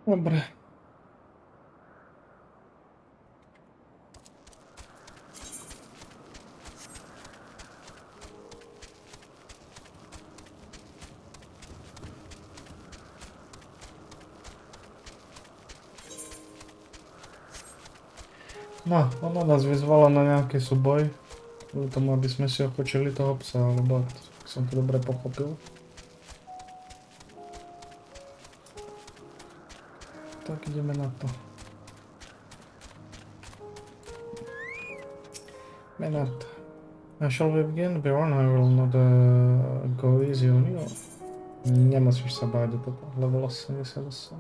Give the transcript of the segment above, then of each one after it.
Dobre. No, ona nás vyzvala na nejaký súboj. Kvôli tomu, aby sme si ochočili toho psa, alebo ak som to dobre pochopil. Tak ideme na to. Minute. Shall we begin? Bjorn, I will not go easy on you. Nemusíš sa báť o toto. Level 88.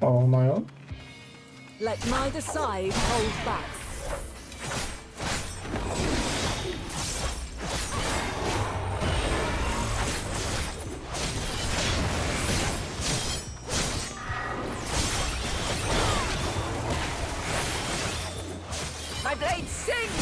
Oh my god. Let neither side hold back. My blade sings!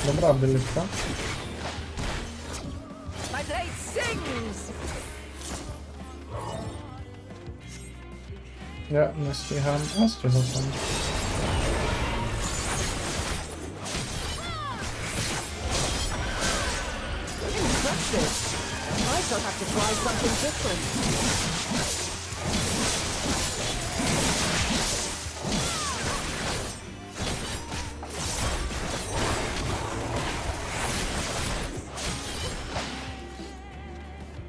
Dobrá abilitka. My blade sings! Ja nestíham. A ste za tom. Impressive! I shall have to try something different.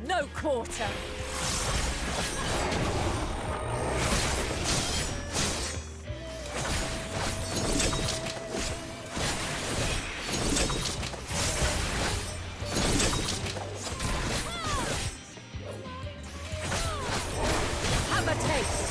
No quarter! Have a taste!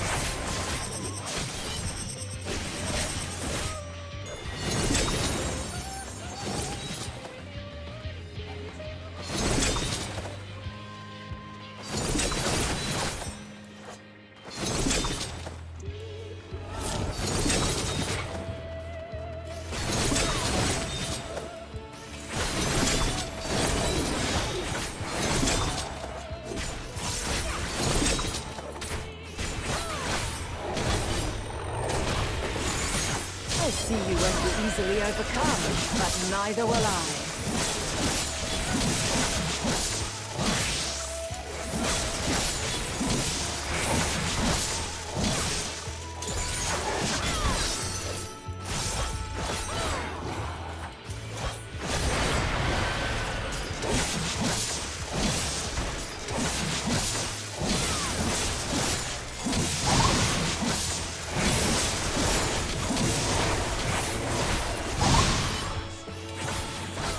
I see you won't be easily overcome, but neither will I.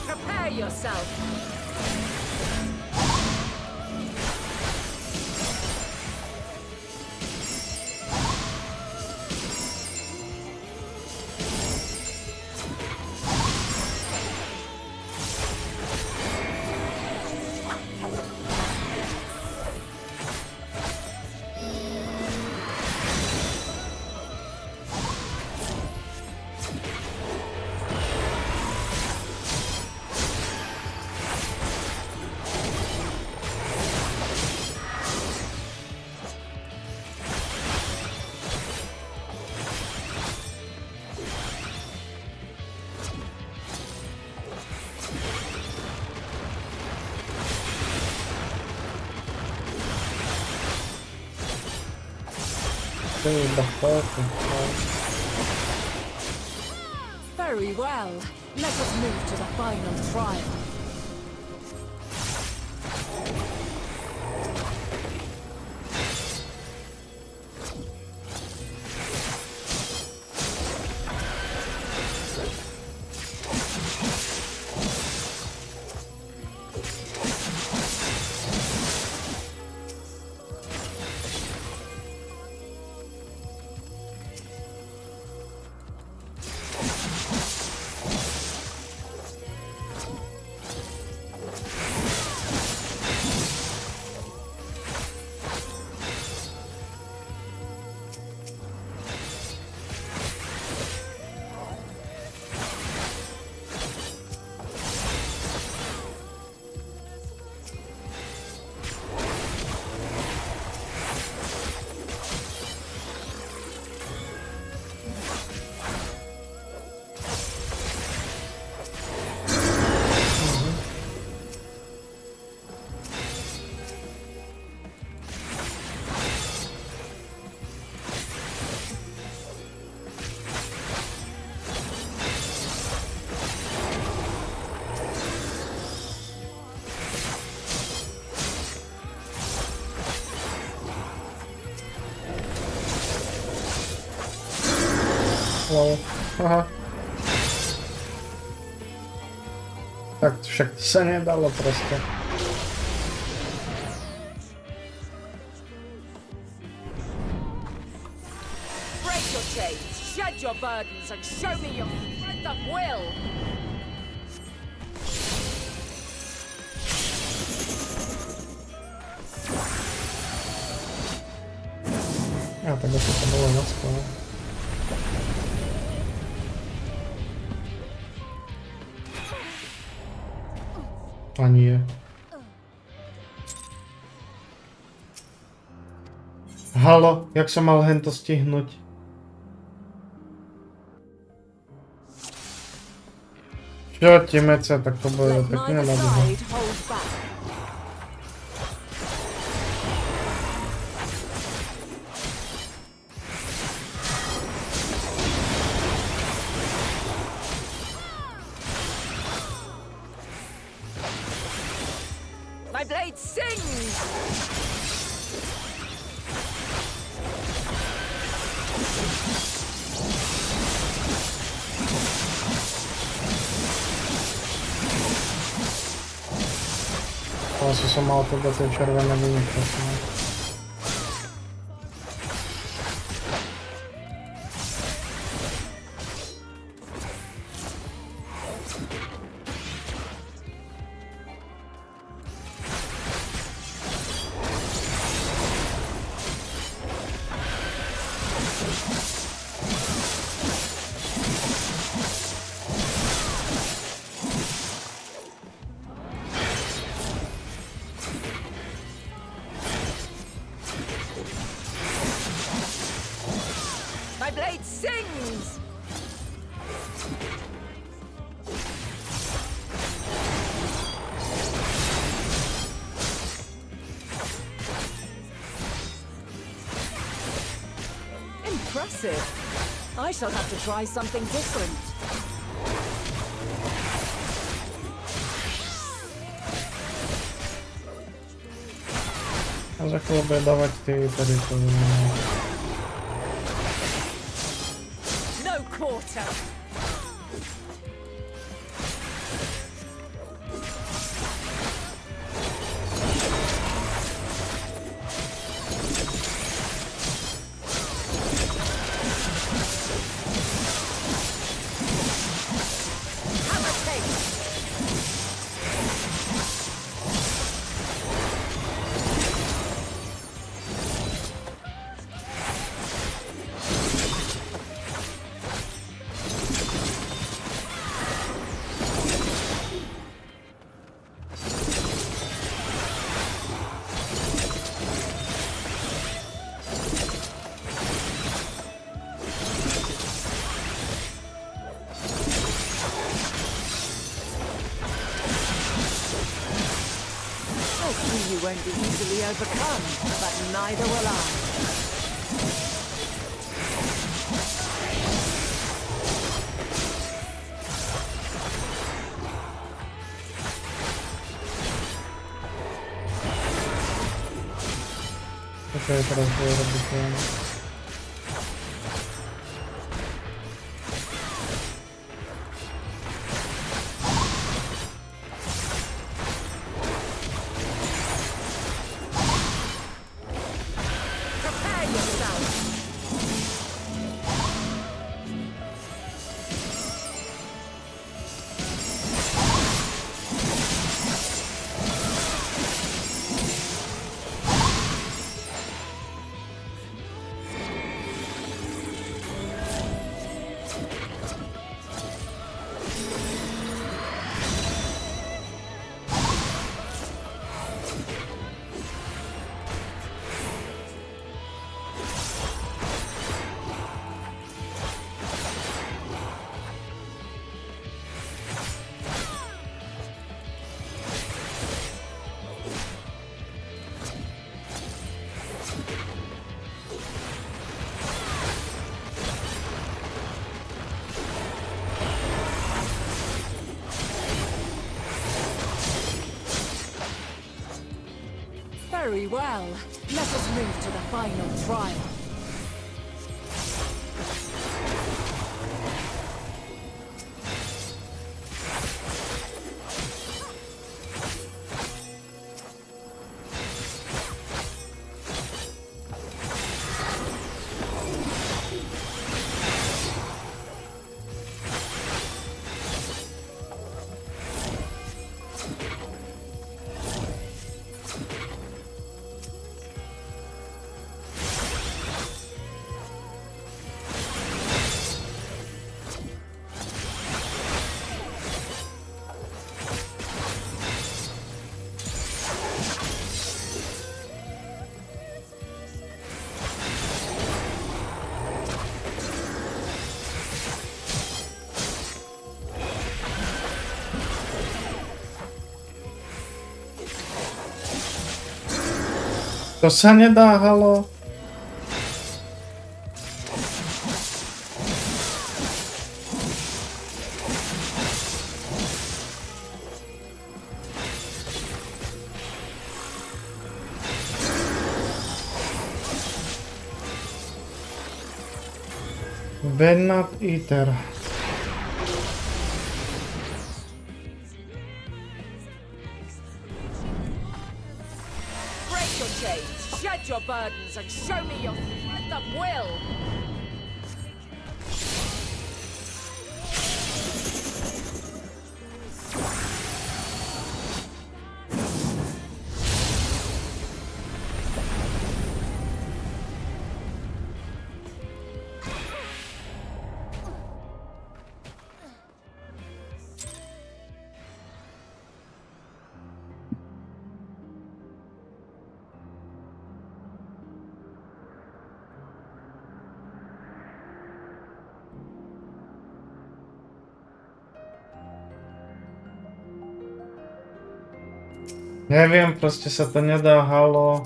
Prepare yourself. Very well. Let us move to the final trial. Lol. Aha. Tak však to sa nedalo proste. Break your chains, shed your burdens, and show me your strength of will. A tak asi to bolo ľahko. A nie. Halo, jak som mal hento stihnúť? Čo ti mece, tak to bude Let pekne neither na dlho. side hold back. My blade sings! Asi som mal teda tie červené vynechať. No. My blade sings! Impressive. I shall have to try something different. A za chvíľu bude dávať tie tady to... No quarter! Hammer take! I see you won't be easily overcome, but neither will I. Okej, teraz bude robiť len... Prepare yourself! Very well. Let us move to the final trial. To sa nedá, halo. Venat Eater. Break your chains, shed your burdens, and show me your strength of will. Neviem, proste sa to nedá, halo.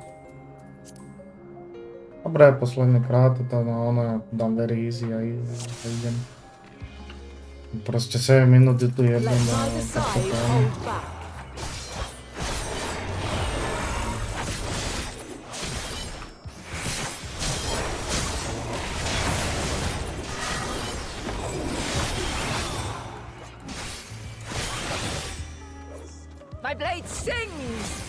Dobre, posledný krát, to no, ono, dám very easy a idem. Proste 7 minút je tu jedno, Let no, neither tak to side tam. hold back. My blade sings!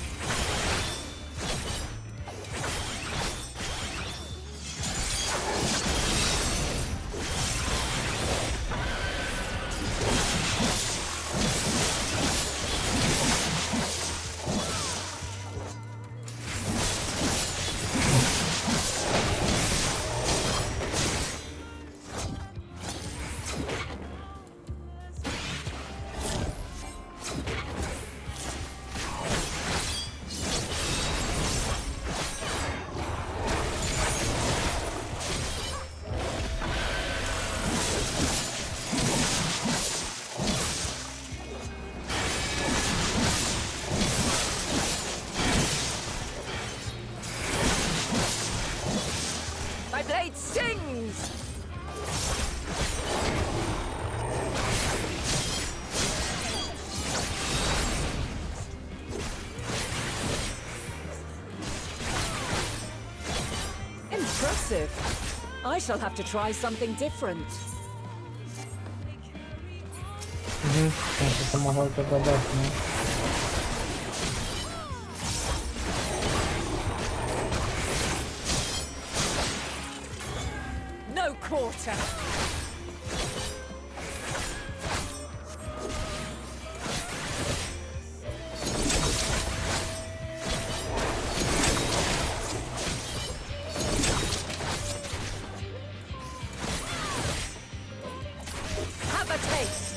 My blade sings! Impressive. I shall have to try something different. To sa mohol to dodať, no. No quarter. Have a taste.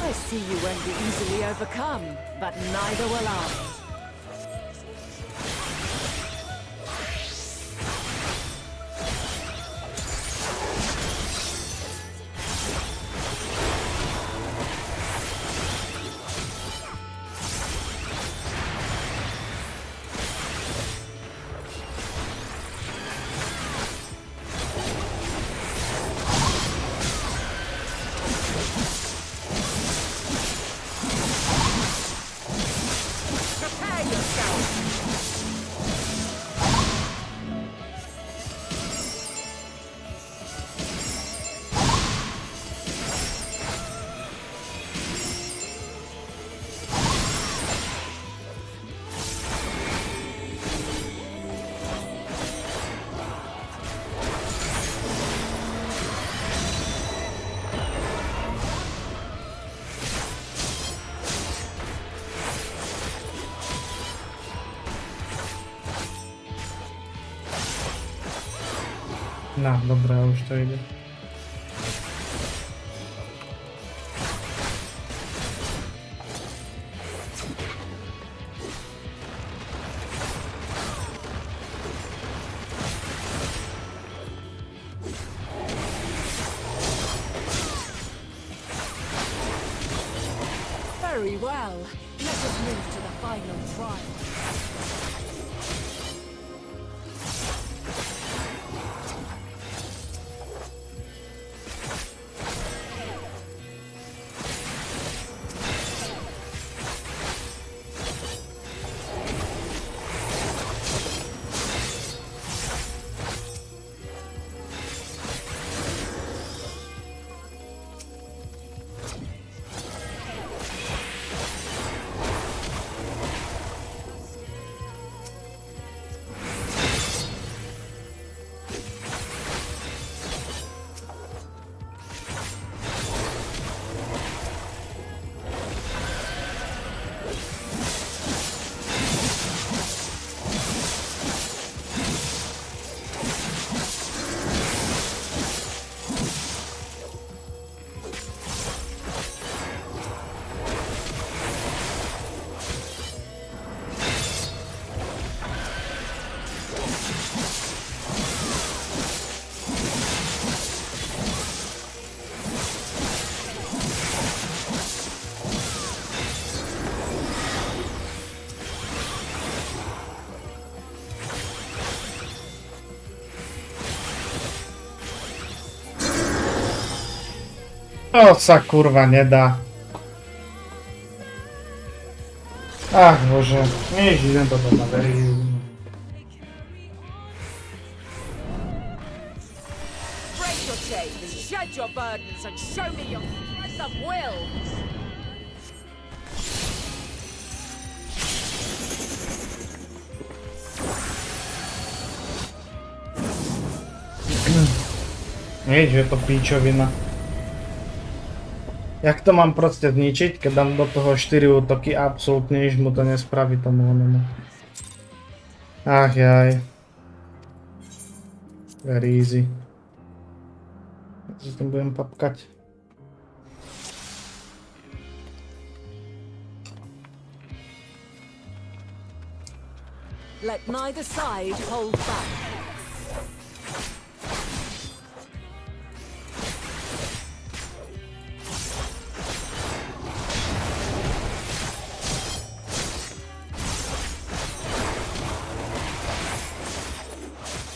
I see you won't be easily overcome, but neither will I. No, dobré, už to ide. Very well. Let us move to the final trial. To sa kurwa nedá. Ach Bože, nič, idem to doma veriť. Break your chains, shed your burdens, and show me your strength of will. Nič, je to píčovina. Jak to mám proste zničiť, keď dám do toho 4 útoky a absolútne nič mu to nespraví tomu onemu. Ach jaj. Very easy. Ja si tam budem papkať. Let neither side hold back.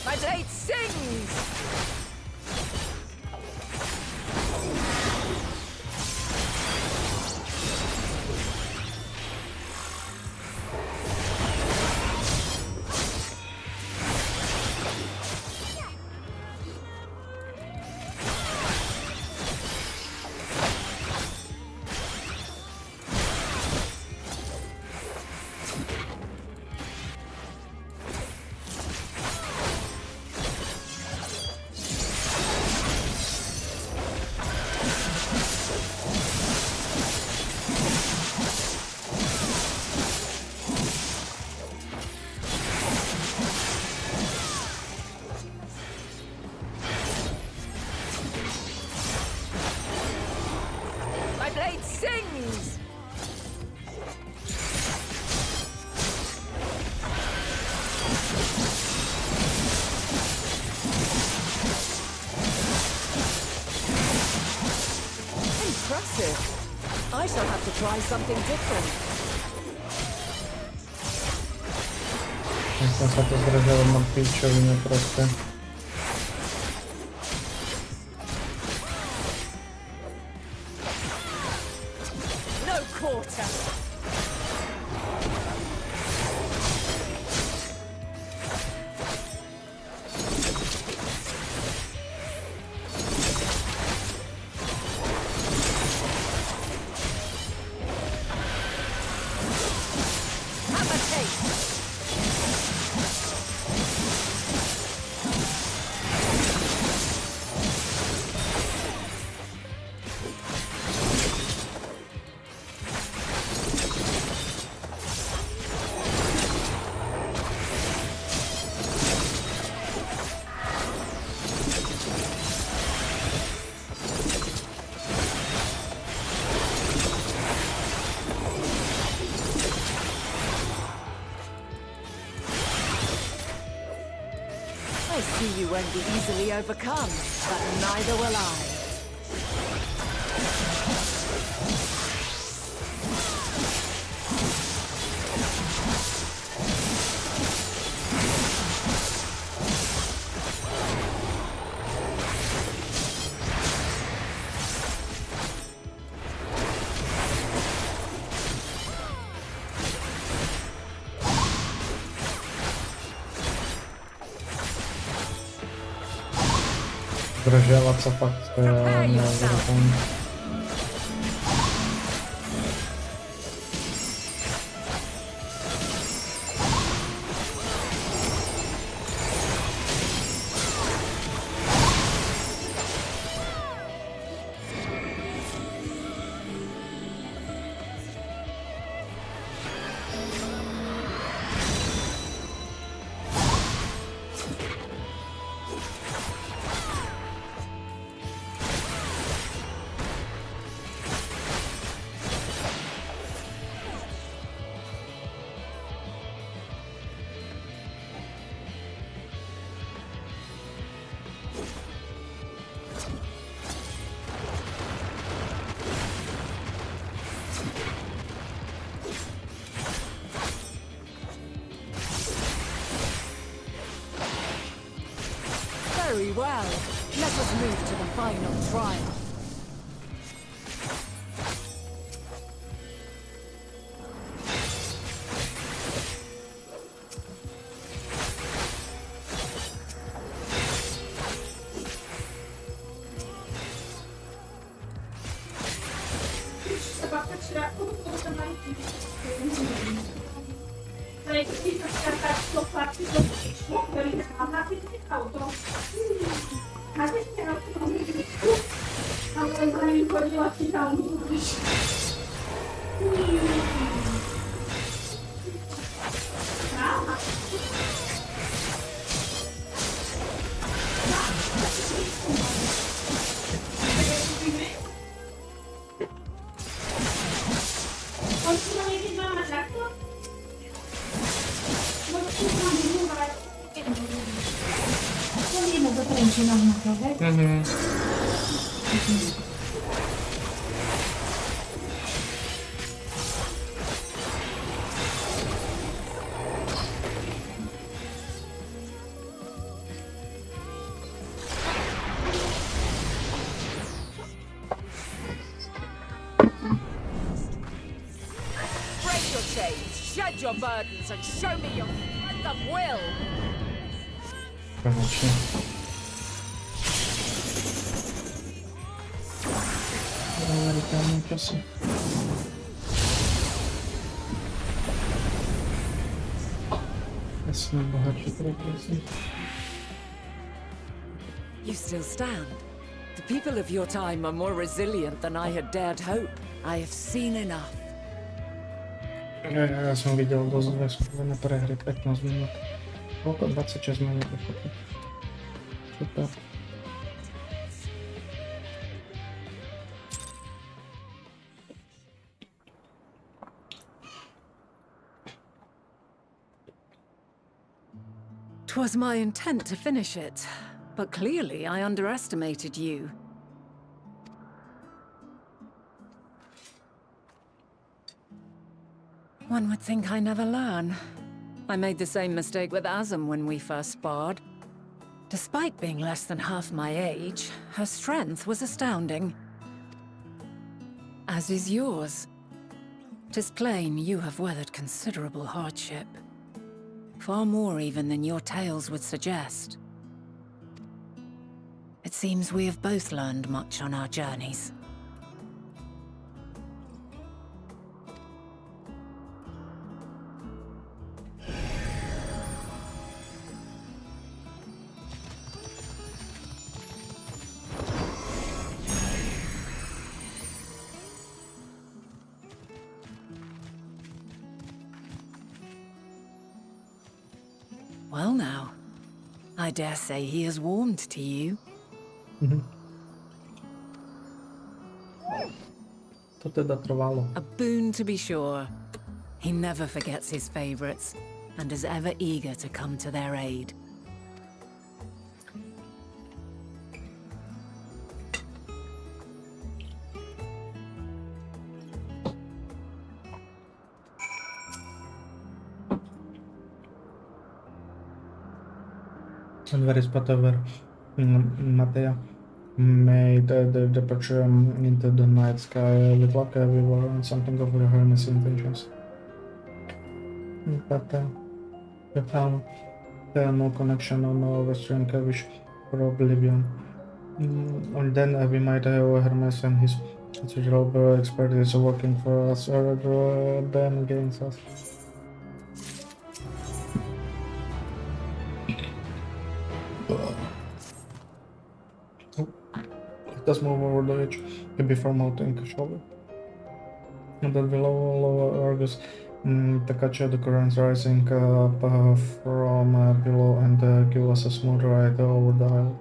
My blade sings! My blade sings! Impressive. I shall have to try something different. Jak som sa to zdržal na píčovine proste. No quarter. Have a taste. see you won't be easily overcome, but neither will I. Držiava sa fakt neuvěřitelné. Very well. Let us move to the final trial. Break your chains, shed your burdens, and show me your strength of will. Konečně. Radikální časy. Jasně, bohatší progresy. You still stand. The people of your time are more resilient than I had dared hope. I have seen enough. Ja som videl dosť dve skúpené prehry 15 minút. Koľko? 26 minút pochopil. Super. Twas my intent to finish it, but clearly I underestimated you. One would think I never learn. I made the same mistake with Azam when we first sparred. Despite being less than half my age, her strength was astounding. As is yours. 'Tis plain you have weathered considerable hardship. Far more even than your tales would suggest. It seems we have both learned much on our journeys. Well now, I dare say he has warmed to you. To teda trvalo. A boon to be sure. He never forgets his favorites, and is ever eager to come to their aid. and very spot over Matea made the departure into the night sky with luck everywhere and something over her missing intentions. But we found no connection or no restraint which for oblivion. And then we might have Hermes and his robe expert is working for us rather than against us. Let us move over the edge before mounting, shall we? And then below Argus, to catch the currents rising up from below and give us a smooth ride over the isle.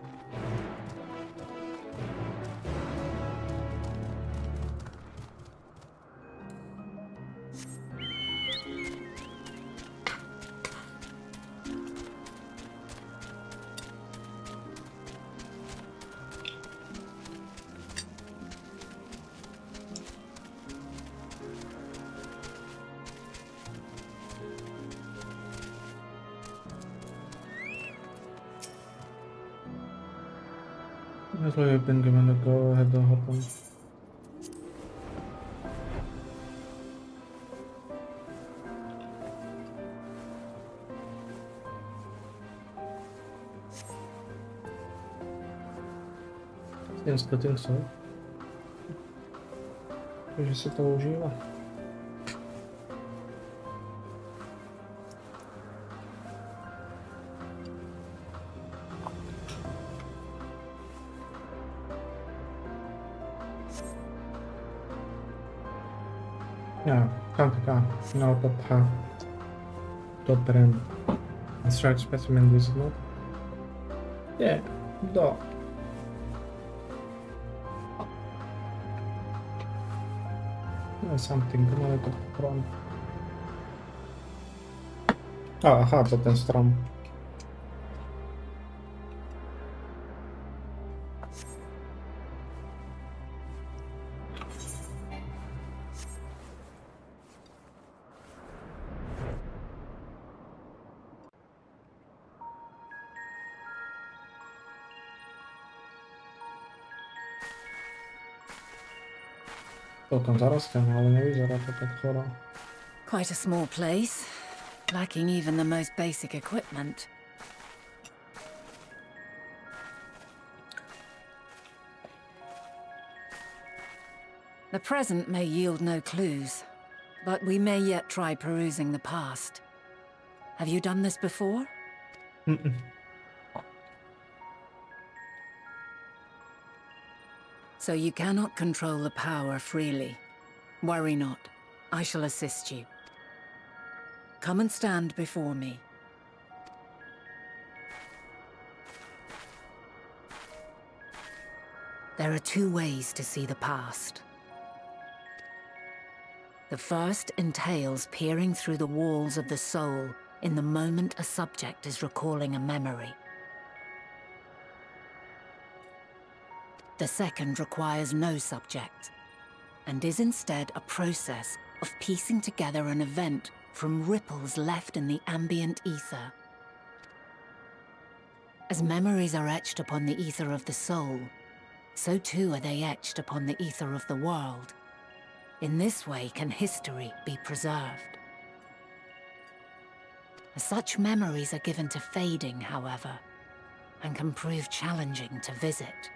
That's why I've been given a go ahead to hop on. Seems to think so. Takže se to užívá. Yeah, no top brand. Strike specimen is not. Yeah, do. Something, no je to strom. Aha, to ten strom. To tam zarostem, ale nevyzerá to tak chora. Quite a small place, lacking even the most basic equipment. The present may yield no clues, but we may yet try perusing the past. Have you done this before? So you cannot control the power freely. Worry not. I shall assist you. Come and stand before me. There are two ways to see the past. The first entails peering through the walls of the soul in the moment a subject is recalling a memory. The second requires no subject, and is instead a process of piecing together an event from ripples left in the ambient ether. As memories are etched upon the ether of the soul, so too are they etched upon the ether of the world. In this way can history be preserved. Such memories are given to fading, however, and can prove challenging to visit.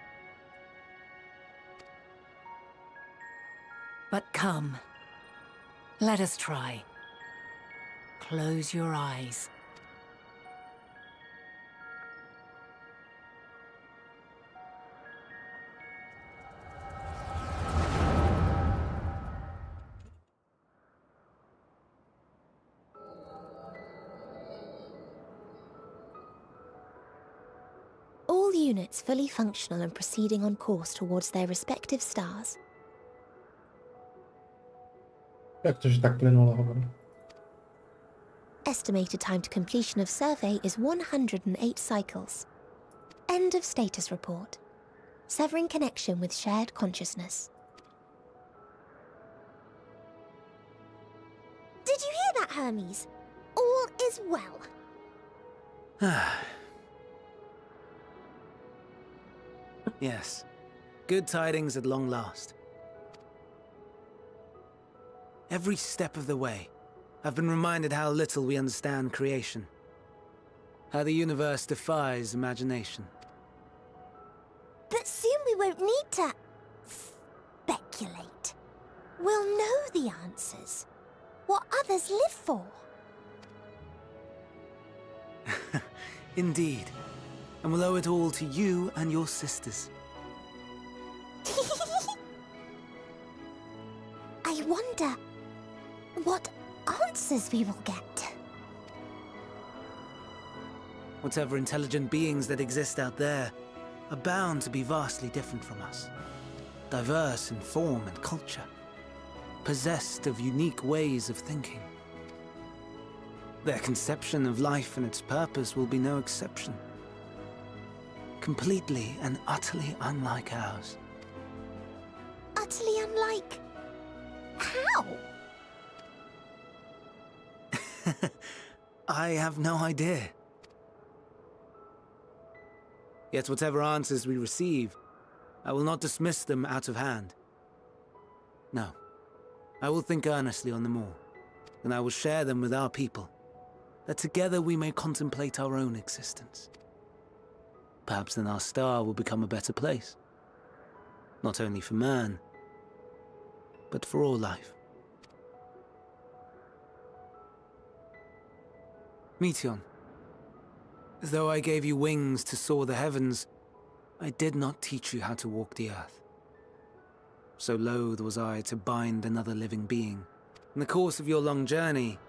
But come, let us try. Close your eyes. All units fully functional and proceeding on course towards their respective stars. Jak to, že tak plynulo hovorí? Estimated time to completion of survey is 108 cycles. End of status report. Severing connection with shared consciousness. Did you hear that, Hermes? All is well. Yes. Good tidings at long last. Every step of the way, I've been reminded how little we understand creation. How the universe defies imagination. But soon we won't need to speculate. We'll know the answers. What others live for. Indeed. And we'll owe it all to you and your sisters. I wonder what answers we will get. Whatever intelligent beings that exist out there are bound to be vastly different from us. Diverse in form and culture. Possessed of unique ways of thinking. Their conception of life and its purpose will be no exception. Completely and utterly unlike ours. Utterly unlike... how? I have no idea. Yet whatever answers we receive, I will not dismiss them out of hand. No. I will think earnestly on them all, and I will share them with our people, that together we may contemplate our own existence. Perhaps then our star will become a better place. Not only for man, but for all life. Meteon, though I gave you wings to soar the heavens, I did not teach you how to walk the earth. So loath was I to bind another living being. In the course of your long journey,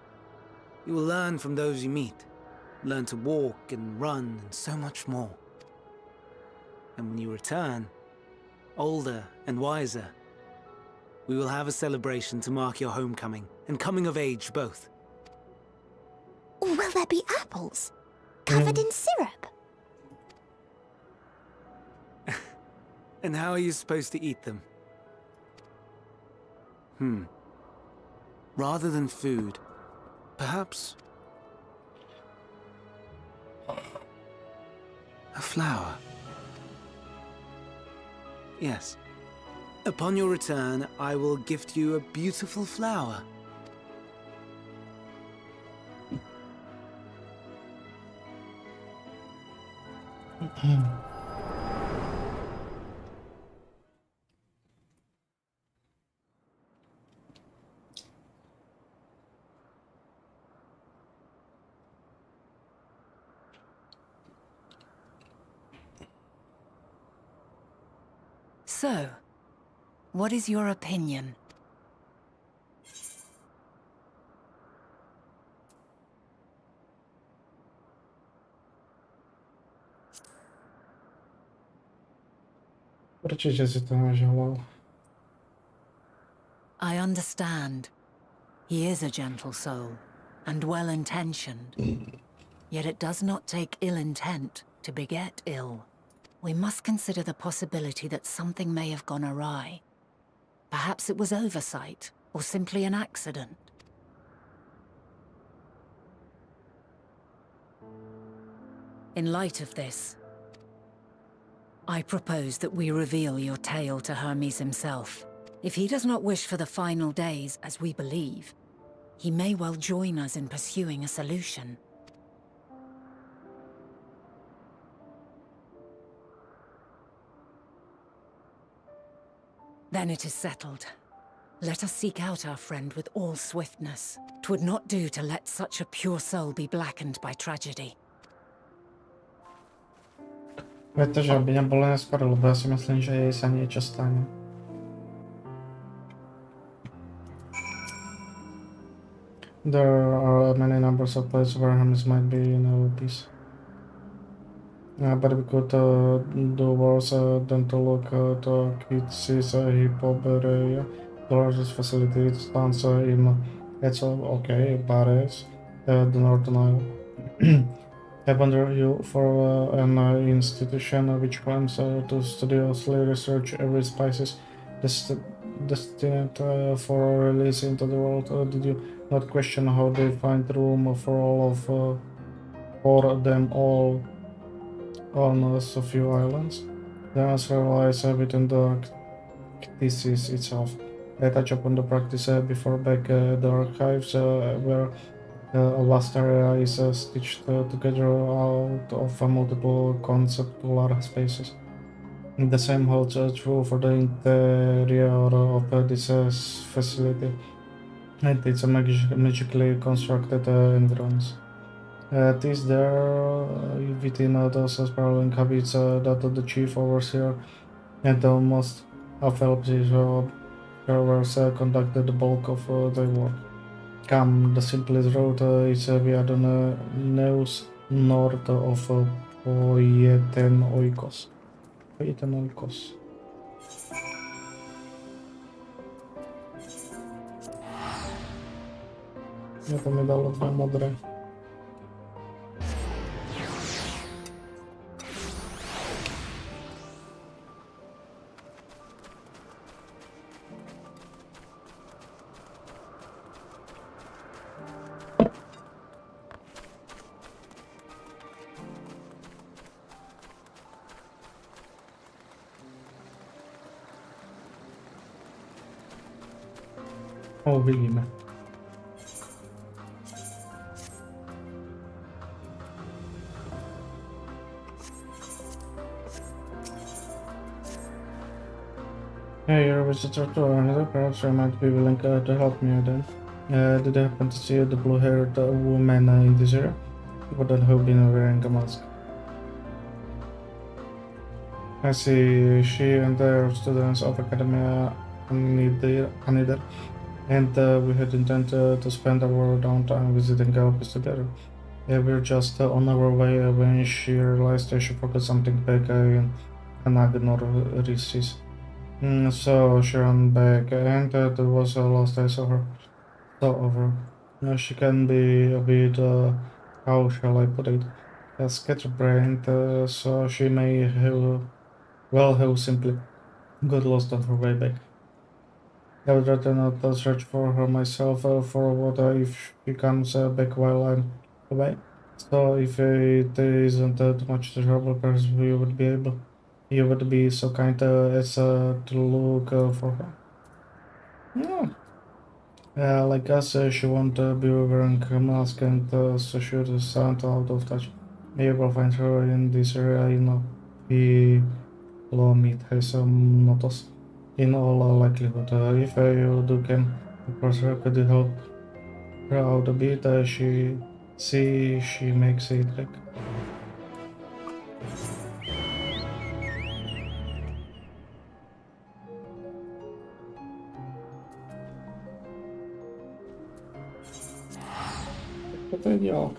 you will learn from those you meet, learn to walk and run and so much more. And when you return, older and wiser, we will have a celebration to mark your homecoming and coming of age both. Will there be apples? Covered in syrup? And how are you supposed to eat them? Rather than food, perhaps a flower. Yes. Upon your return, I will gift you a beautiful flower. So, what is your opinion? Určitě si to neželal. I understand. He is a gentle soul, and well-intentioned. Yet it does not take ill intent to beget ill. We must consider the possibility that something may have gone awry. Perhaps it was oversight, or simply an accident. In light of this, I propose that we reveal your tale to Hermes himself. If he does not wish for the final days, as we believe, he may well join us in pursuing a solution. Then it is settled. Let us seek out our friend with all swiftness. 'Twould not do to let such a pure soul be blackened by tragedy. Víte, že by mě bylo neskoro, lebo já si myslím, že jej sa niečo stane. There are many numbers of places where Hermes might be in peace. But we could do worse than to look to Kitsis Hypobereia, the largest facility. It stands in Bares, the Northern Isle. I wonder you for an institution which claims to studiously research every species destined for release into the world. Did you not question how they find room for them all on so few islands? The answer lies within the thesis itself. I touch upon the practice before back the archives where a vast area is stitched together out of multiple conceptual spaces. The same holds true for the interior of this facility and its magically constructed environs. It is there within those spiraling habits that the chief overseer and the most affiliated observers conducted the bulk of their work. Come, the simplest route is via the news north of Poietenoikos. Poietenoikos. Ja to mi dalo dve modré. Uvidíme. Hey, you're a visitor to another. Perhaps you might be willing to help me then. Did you happen to see the blue-haired woman in this area? She would have been wearing a mask. I see she and the students of Academia Anidar, and we had intended to spend our downtime visiting campus together. We're just on our way when she realized she forgot something back in Anagnoris. So she ran back, and that was the last I saw her. She can be a bit, how shall I put it, scatterbrained, so she may have simply got lost on her way back. I would rather not search for her myself for what if she comes back while I'm away. So if it isn't too much trouble, perhaps you would be so kind as to look for her. Yeah. Like us, she won't be wearing a mask and so should sound out of touch. You will find her in this area in kilometers notice. In all likelihood, if you do can, of course, could you help her out a bit? She makes it like. But yeah.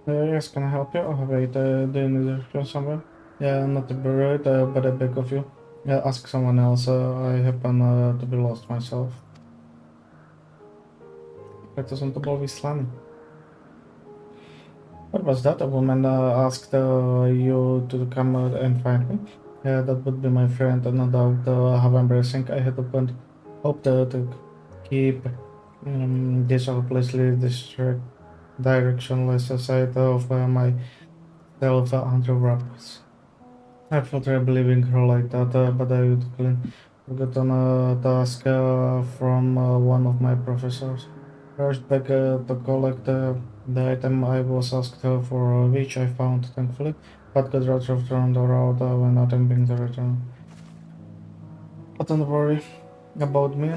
Yes, can I help you? Oh, wait, do you need to go somewhere? Yeah, not to be rude, but I beg of you. Ask someone else. I happen to be lost myself. Preto som to bol vyslaný. What was that? A woman asked you to come and find me? Yeah, that would be my friend, no doubt. How embarrassing. I had hoped to keep this hopelessly directionless side of myself under wraps. I felt terrible leaving her like that, but I would forgotten a task from one of my professors. Rushed back to collect the item I was asked for, which I found, thankfully, but got rather turned around when attempting to return. But don't worry about me.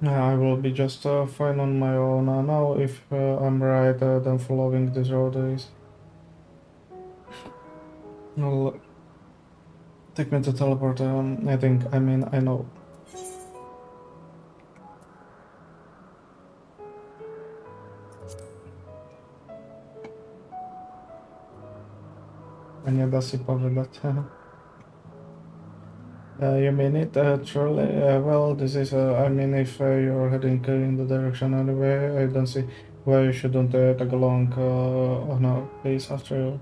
I will be just fine on my own now. If I'm right, then following this road is Take me to teleport. I know. A nie da si povedať. You mean it, truly? Well, this is, if you're heading in the direction anyway, I don't see why you shouldn't tag along. Oh no, please, after you.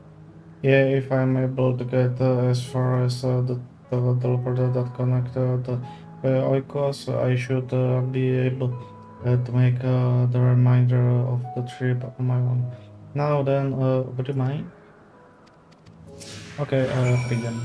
Yeah, if I'm able to get as far as the teleporter that connect the Oikos, I should be able to make the remainder of the trip on my own. Now then, would you mind? Okay, begin.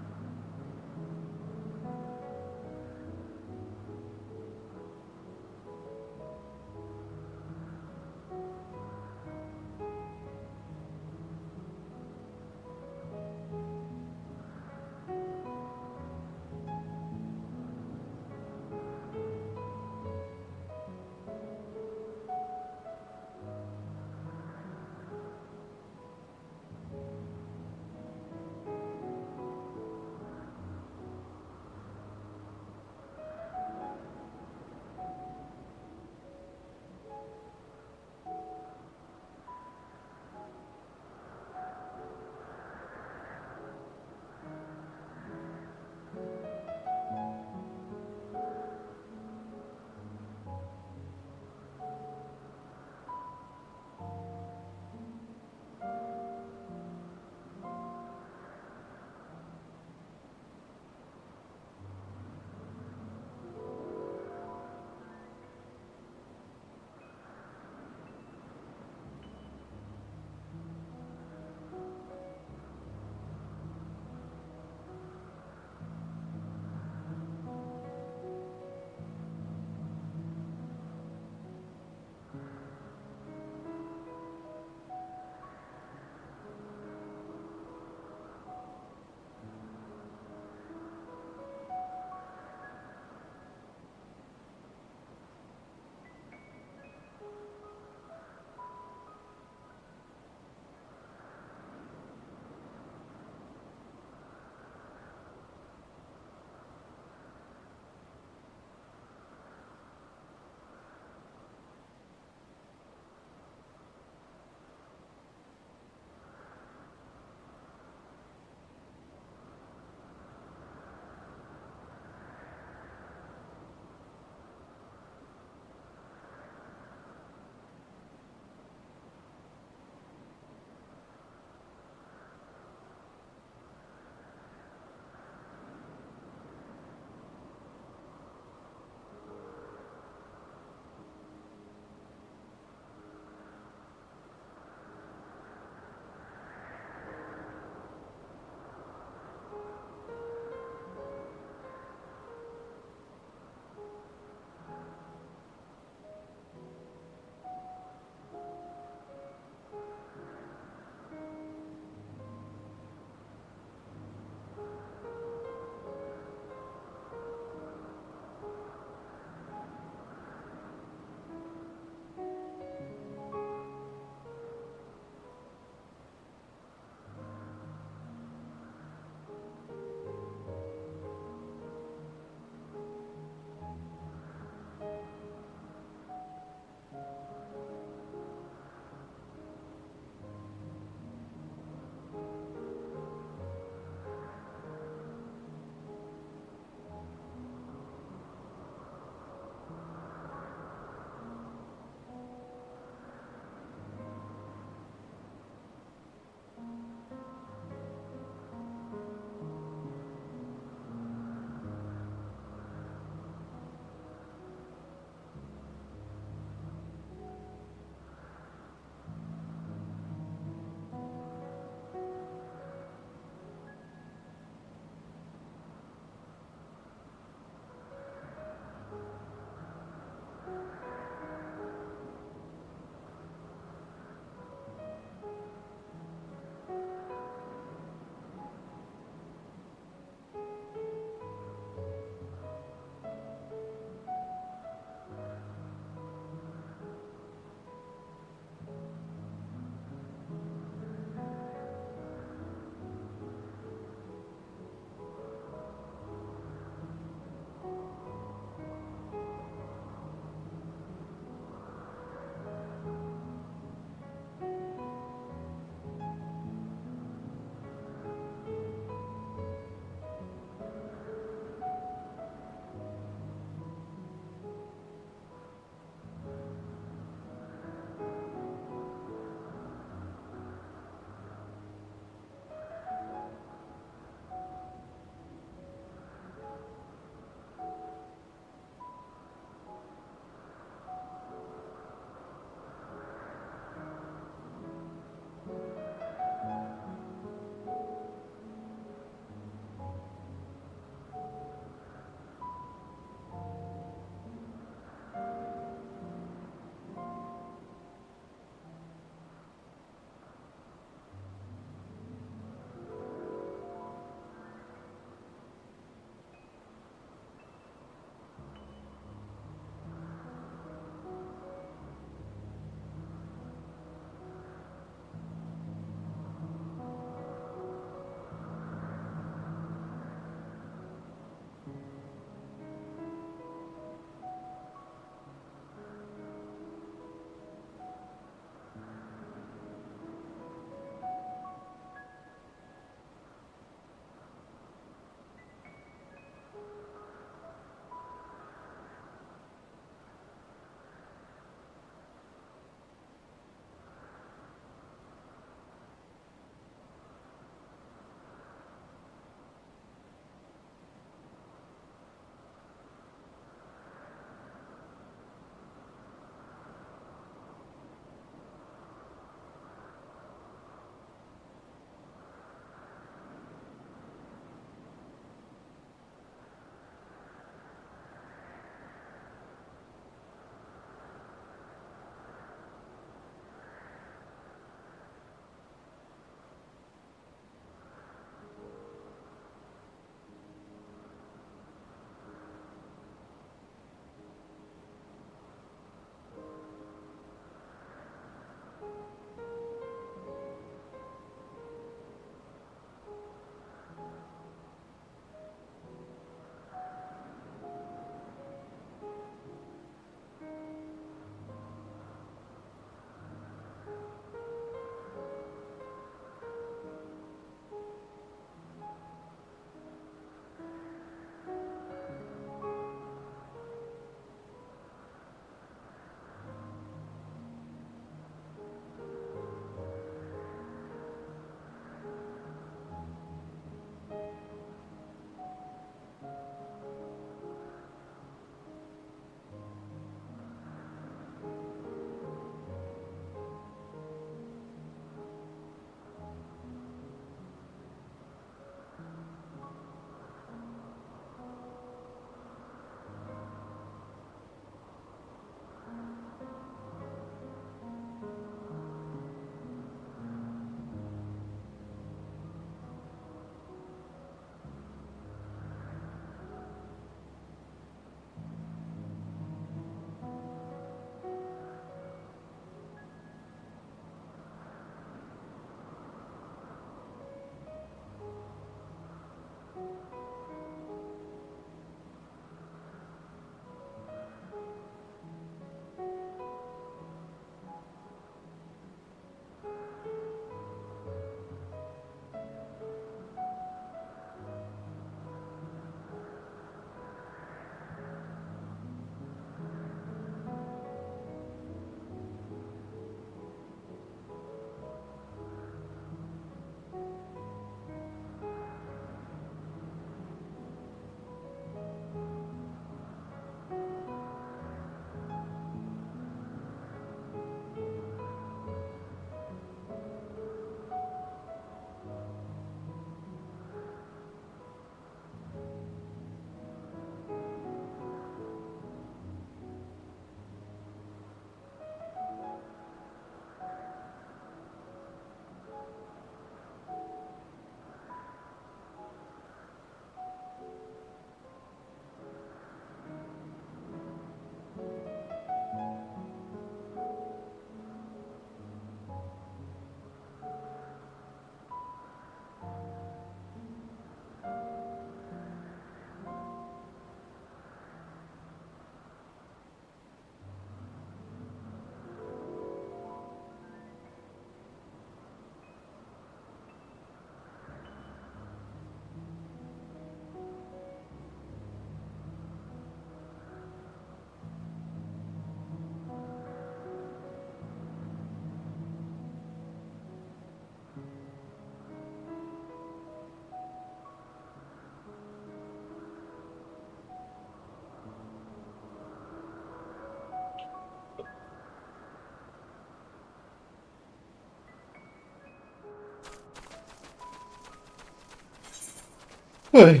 Oj.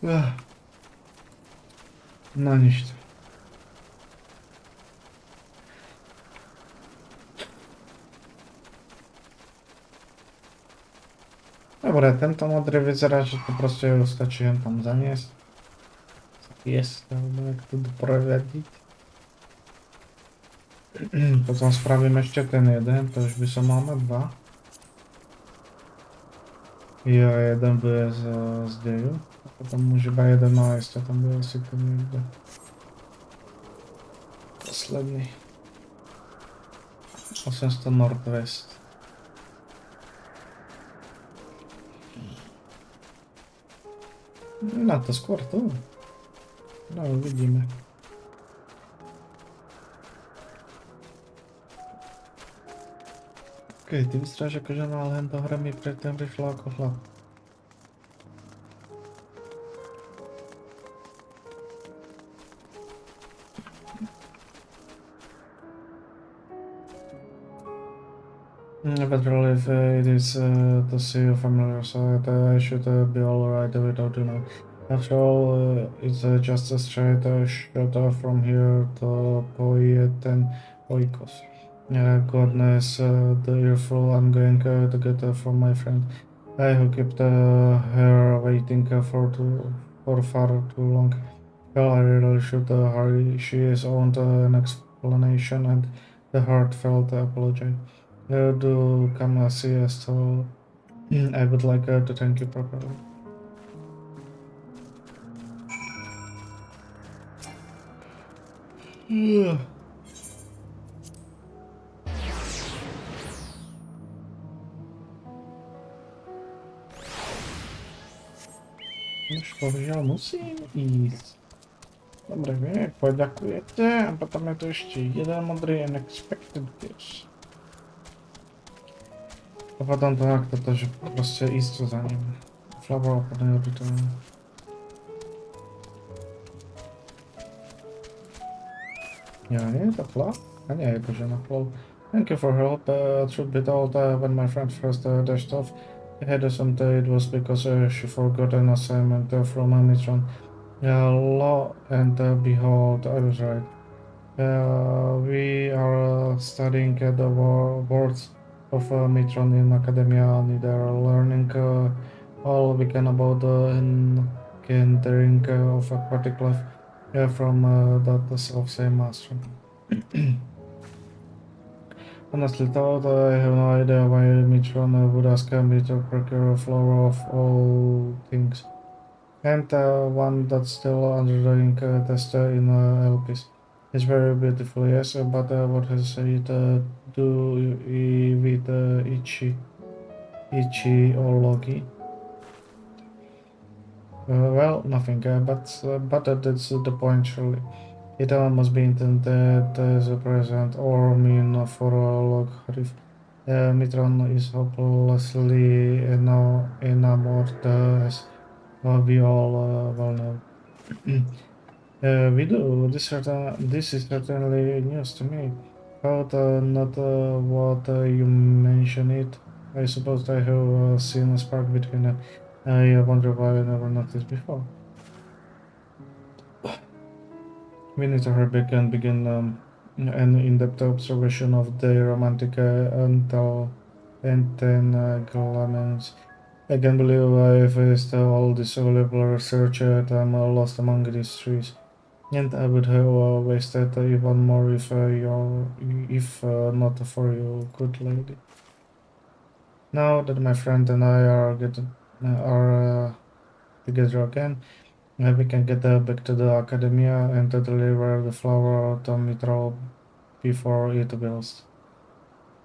Ach. No ništa. Dobre, tento modrý vyzerá, že to proste stačí jen tam zaniesť. Jest, alebo jak to doprevediť. Potom spravím ešte ten jeden, to už by som mal mať dva. Jo, jeden bude z deju. A potom už iba jeden nájsť a tam bude asi ten niekde. Posledný. 800 Northwest. Na to skôr tu. No, uvidíme. Okej, ty vyzeráš ako žena, ale len do hry mi predtým prišla ako chlap. But really, if it is to see you familiar side, I should be alright without you know. After all, it's just a straight shot from here to Poieten Oikos. Goodness, the earful I'm going to get from my friend. I who kept her waiting for far too long. Well, I really should hurry. She is owed an explanation and the heartfelt apology. Do come see us, so I would like to thank you properly. Už bohužiaľ musím ísť. Dobre, vy poďakujete a potom je tu ešte jeden modrý unexpected dish. A potom to takto, že proste ísť za ním. Flower opadne obytovne. Ja, nie je to chlap? A nie je to žena chlap. Thank you for help. Truth be told, when my friend first dashed off, I had assumed it was because she forgot an assignment from Mitron. Lo and behold, I was right. We are studying at the wards of Mitron in Academia, and they are learning all we can about the encountering of aquatic life from that self-same master. Honestly thought, I have no idea why Mitron would ask me to procure a flower of all things. And one that's still undergoing test in LPs. It's very beautiful, yes, but what has it do with Ichiology? Well, nothing, but that's the point, surely. It must be intended as a present or mean for a logarithm. Mitron is hopelessly enamored, as we all well know. We do. This is certainly news to me. But not what you mention it. I suppose I have seen a spark between I wonder why I never noticed before. We need to hurry back and begin an in-depth observation of the romantic entanglements. I can't believe I faced all this valuable research that I'm lost among these trees. And I would have wasted even more if not for you, good lady. Now that my friend and I are together again, we can get back to the academia and deliver the flower to Mitro before it builds.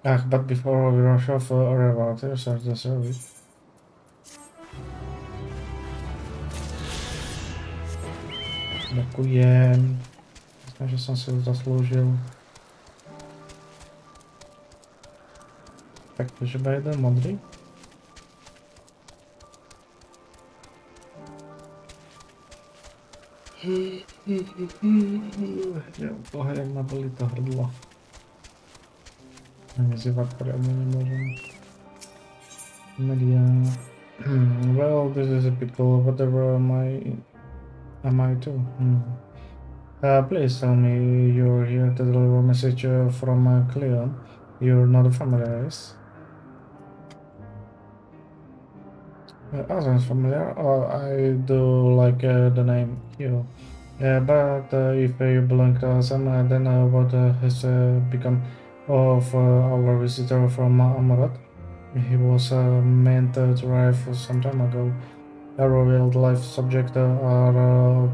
But before we rush off, a reward, here's the service. Ďakujem. Myslím, že som si to zaslúžil. Tak to, že iba jeden modrý. Ja toho jak ma boli to hrdlo. Ani zývať poriadne nemôžem. Media. Well, this is a pickle. Whatever am I too? Please tell me you're here to deliver a message from Cleon. You're not a familiar, yes? Sounds familiar. Oh, I do like the name you. But if you belong to Assam, then what has become of our visitor from Amarat? He was meant to arrive some time ago. Our wildlife subjects are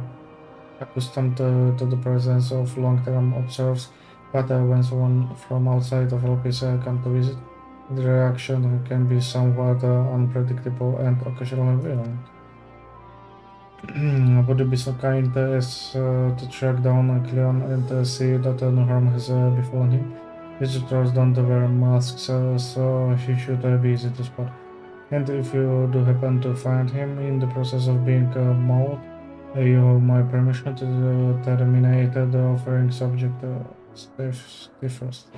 accustomed to the presence of long-term observers, but when someone from outside of office comes to visit, the reaction can be somewhat unpredictable and occasionally violent. Would you be so kind as to track down Cleon and see that no harm has befallen him? Visitors don't wear masks, so he should be easy to spot. And if you do happen to find him in the process of being mauled, you have my permission to terminate the offering subject stay first.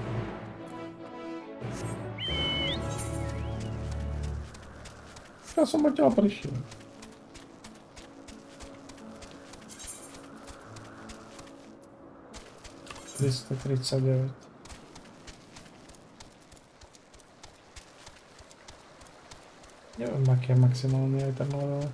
Я сама тебя прощаю. 339. Neviem, aký je maximálny aj ten level.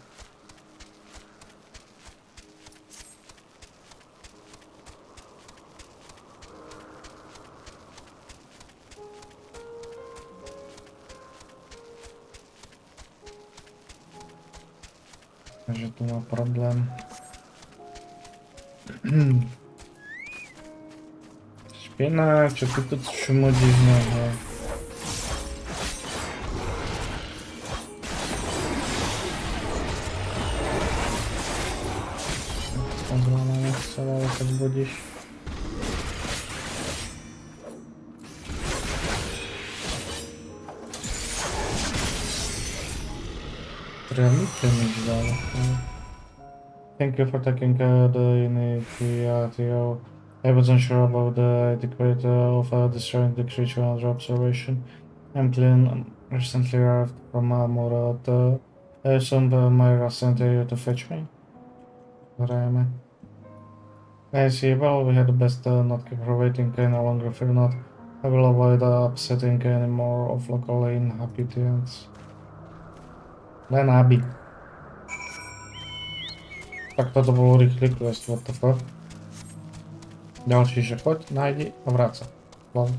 Takže tu má problém. Špina, čo ty tu šumodíš noho? Zrovna nechcel, ale tak budíš. Thank you for taking the initiative. I wasn't sure about the etiquette of destroying the creature under observation. I'm clean recently arrived from Murat. I assumed Myra sent you to fetch me. Where am I? I see. Well, we had the best not keep her waiting any longer. Fear not. I will avoid upsetting any more of local inhabitants. Len aby. Tak toto bol rýchly quest, what the fuck. Ďalší, že choď, nájdi a vráca. Lol.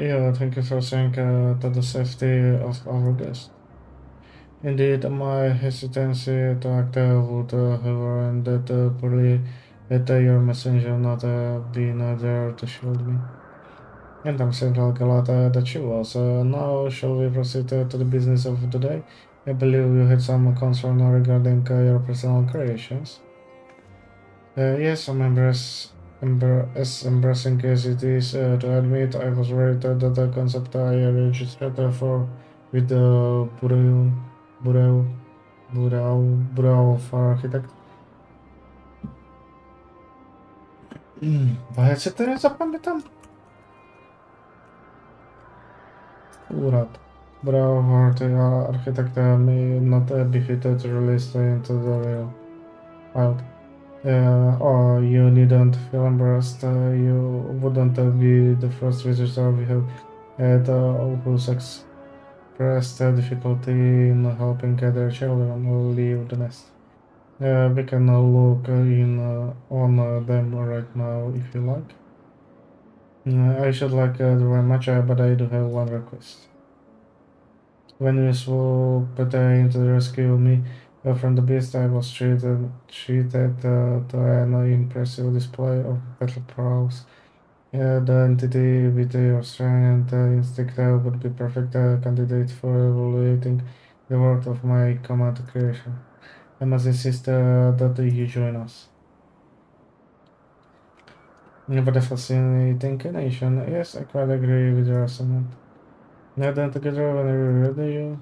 Yeah, thank you for saying to the safety of our guest. Indeed, my hesitancy to act would have ended poorly had your messenger not been there to shield me. And I'm central Galata that she was. Now, shall we proceed to the business of the day? I believe you had some concern regarding your personal creations. Yes, I'm as embarrassing as it is to admit, I was worried that the concept I registered for with the Burao of architect. Ja si to nezapamätám. Úrad. Burao architect may not be fitted to release into the real wild. Oh, you needn't feel embarrassed. You wouldn't be the first visitor we have had who's expressed difficulty in helping their children leave the nest. We can look in on them right now if you like. I should like very much, but I do have one request. When you swoop into the rescue me, From the beast, I was treated to an impressive display of battle prowess. The entity with your strength and instinct would be perfect candidate for evaluating the worth of my command creation. I must insist that you join us. But a fascinating nation. Yes, I quite agree with your assessment. Now then together whenever you're ready, you...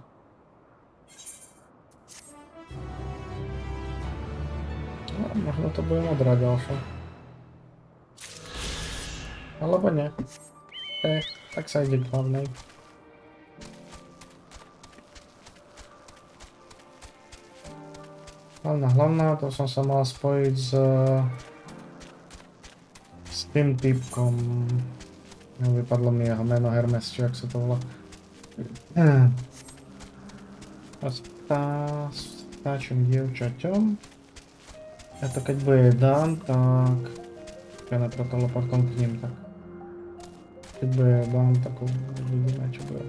No, možno to bude modrá ďalšia. Alebo nie. Tak sa ide k hlavnej. Hlavná, to som sa mal spojiť s tým typkom. Vypadlo mi jeho meno Hermes, či jak sa to volá. A s vtáčim dievčaťom. A to keď bude Dan, tak... Ja najprv teleportom k ním, tak... Keď bude Dan, tak uvidíme, čo bude.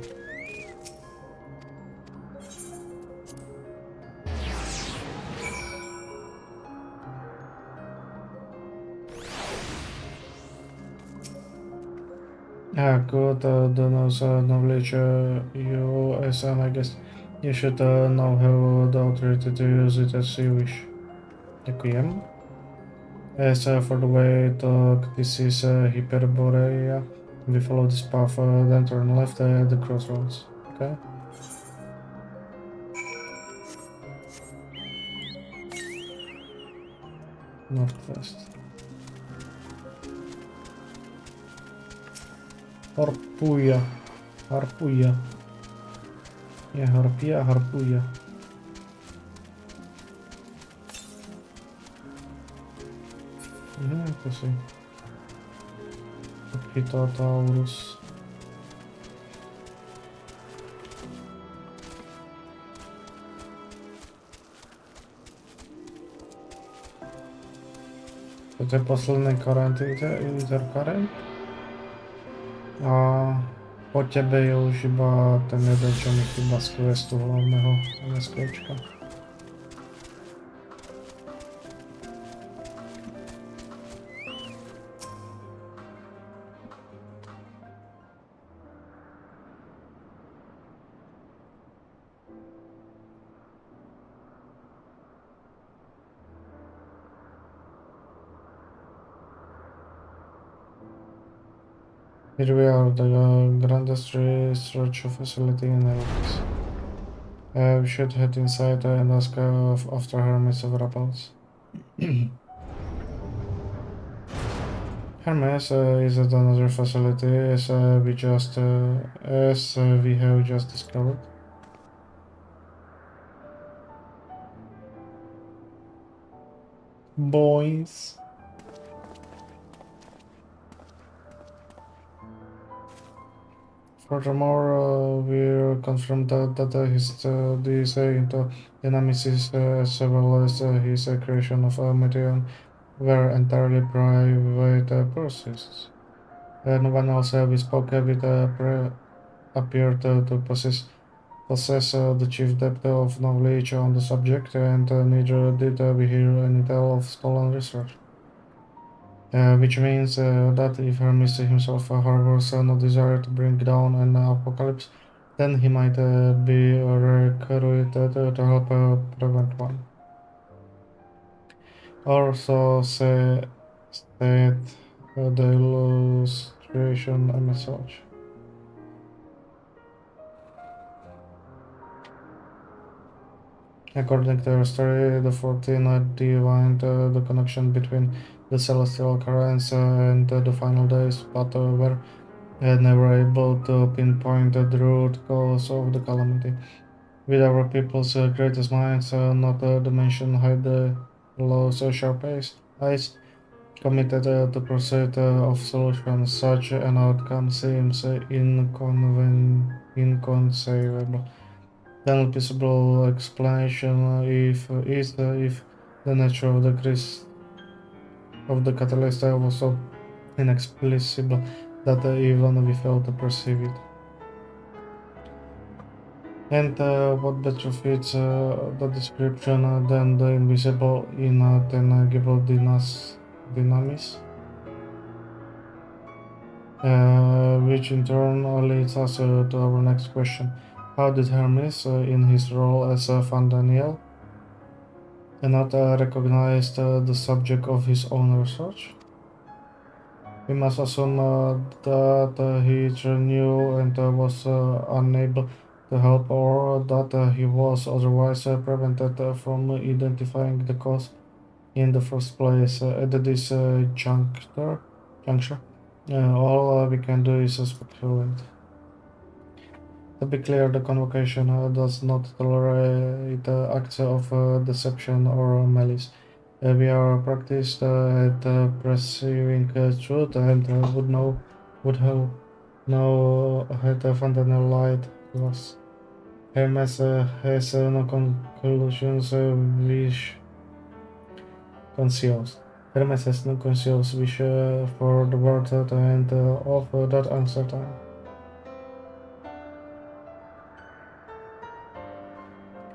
Good, the knows knowledge you as I guess you should now have the authority to use it as you wish. Ďakujem. As for the way talk, this is Hyperborea. We follow this path, then turn left at the crossroads. Okay. Northwest. Harpuja. Harpuja. Nie harpia, harpuja. To si. Phytotaurus. To je posledný current, intercurrent. A po tebe je už iba ten jeden, čo mi chýba z questu hlavného MSKčka. Here we are, the grandest research facility in Elvis. We should head inside and ask after Hermes of Rappels. Hermes is at another facility as we have just discovered. Boys. Furthermore, we're confirmed that his into dynamics as well as his creation of Meteon were entirely private processes. No one else we spoke with appeared to possess the chief depth of knowledge on the subject, and neither did we hear any tale of stolen research. Which means that if Hermes himself harbors no desire to bring down an apocalypse, then he might be recruited to help prevent one. Or so said the illustration message. According to our story, the 14 divined the connection between the celestial currents and the final days, but were never able to pinpoint the root cause of the calamity. With our people's greatest minds, not to mention hide the law's sharp eyes, committed to pursuit of solutions, such an outcome seems inconceivable. The only possible explanation is if the nature of the catalyst was so inexplicable that even we failed to perceive it. And what better fits the description than the invisible intangible dynamis? Which in turn leads us to our next question. How did Hermes, in his role as Van Daniel, not recognize the subject of his own research? We must assume that he knew and was unable to help, or that he was otherwise prevented from identifying the cause in the first place. At this juncture, all we can do is speculate. To be clear, the convocation does not tolerate acts of deception or malice. We are practiced at perceiving truth and would have no had a fundamental light to us. Hermes has no conclusions which conceals. Hermes has no conceals wish for the world to end of that uncertain.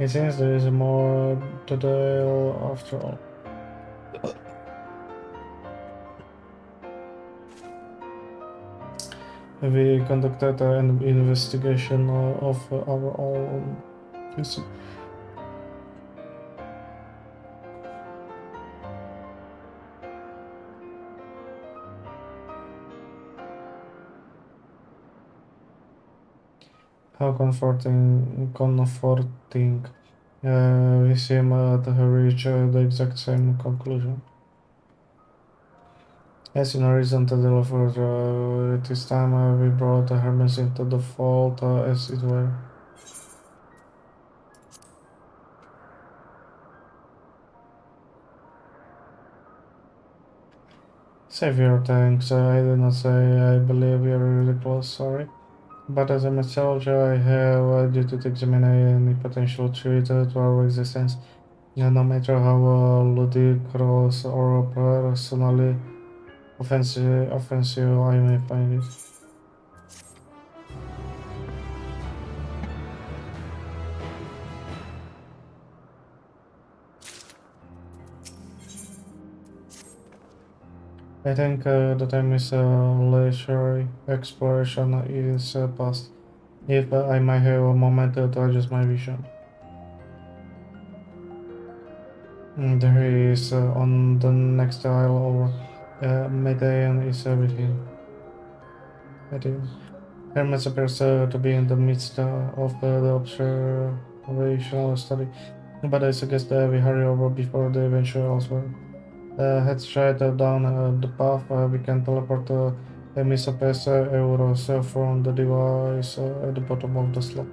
It seems there is more to tell after all. We conducted an investigation of our own. How comforting. We seem to have reached the exact same conclusion. As in a reason to deliver, this time we brought Hermes into the fold, as it were. Savior, thanks. I did not say I believe we are really close, sorry. But as a messenger, I have a duty to examine any potential threat to our existence, no matter how ludicrous or personally offensive I may find it. I think the time is leisurely exploration is past. If I might have a moment to adjust my vision. There he is on the next aisle over. Medallion is with him. Medallion. Hermes appears to be in the midst of the observational study, but I suggest that we hurry over before the adventure elsewhere. Head straight down the path. We can teleport Emisopes Euros from the device at the bottom of the slope.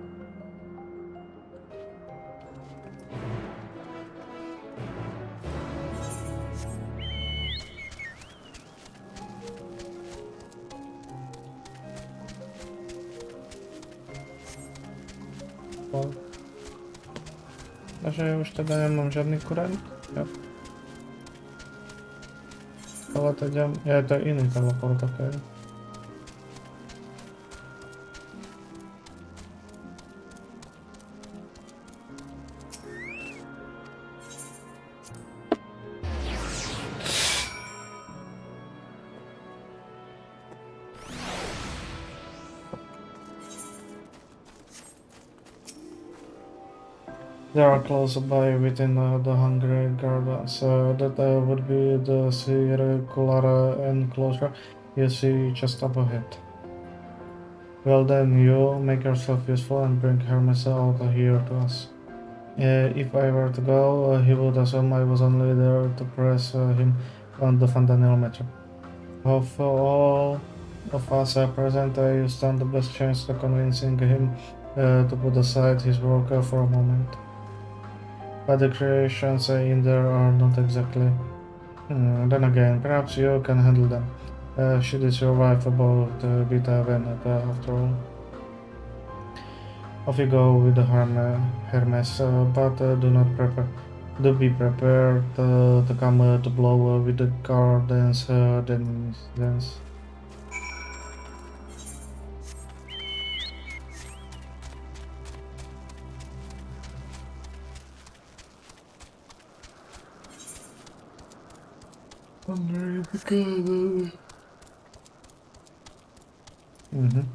A že už teda nemám žiadny kurent? Jo. Ale teď je to iný teleport, okay. They are close by within the Hungry Gardens. That would be the circular enclosure you see just up ahead. Well then, you make yourself useful and bring Hermes out here to us. If I were to go, he would assume I was only there to press him on the fundamental matter. Of all of us present, you stand the best chance of convincing him to put aside his work for a moment. But the creations in there are not exactly. Then again, perhaps you can handle them. Should it survive about Beta Venet after all? Off you go with the Hermes, but do be prepared to come to blow with the gardens dance. Under the color. Mhm.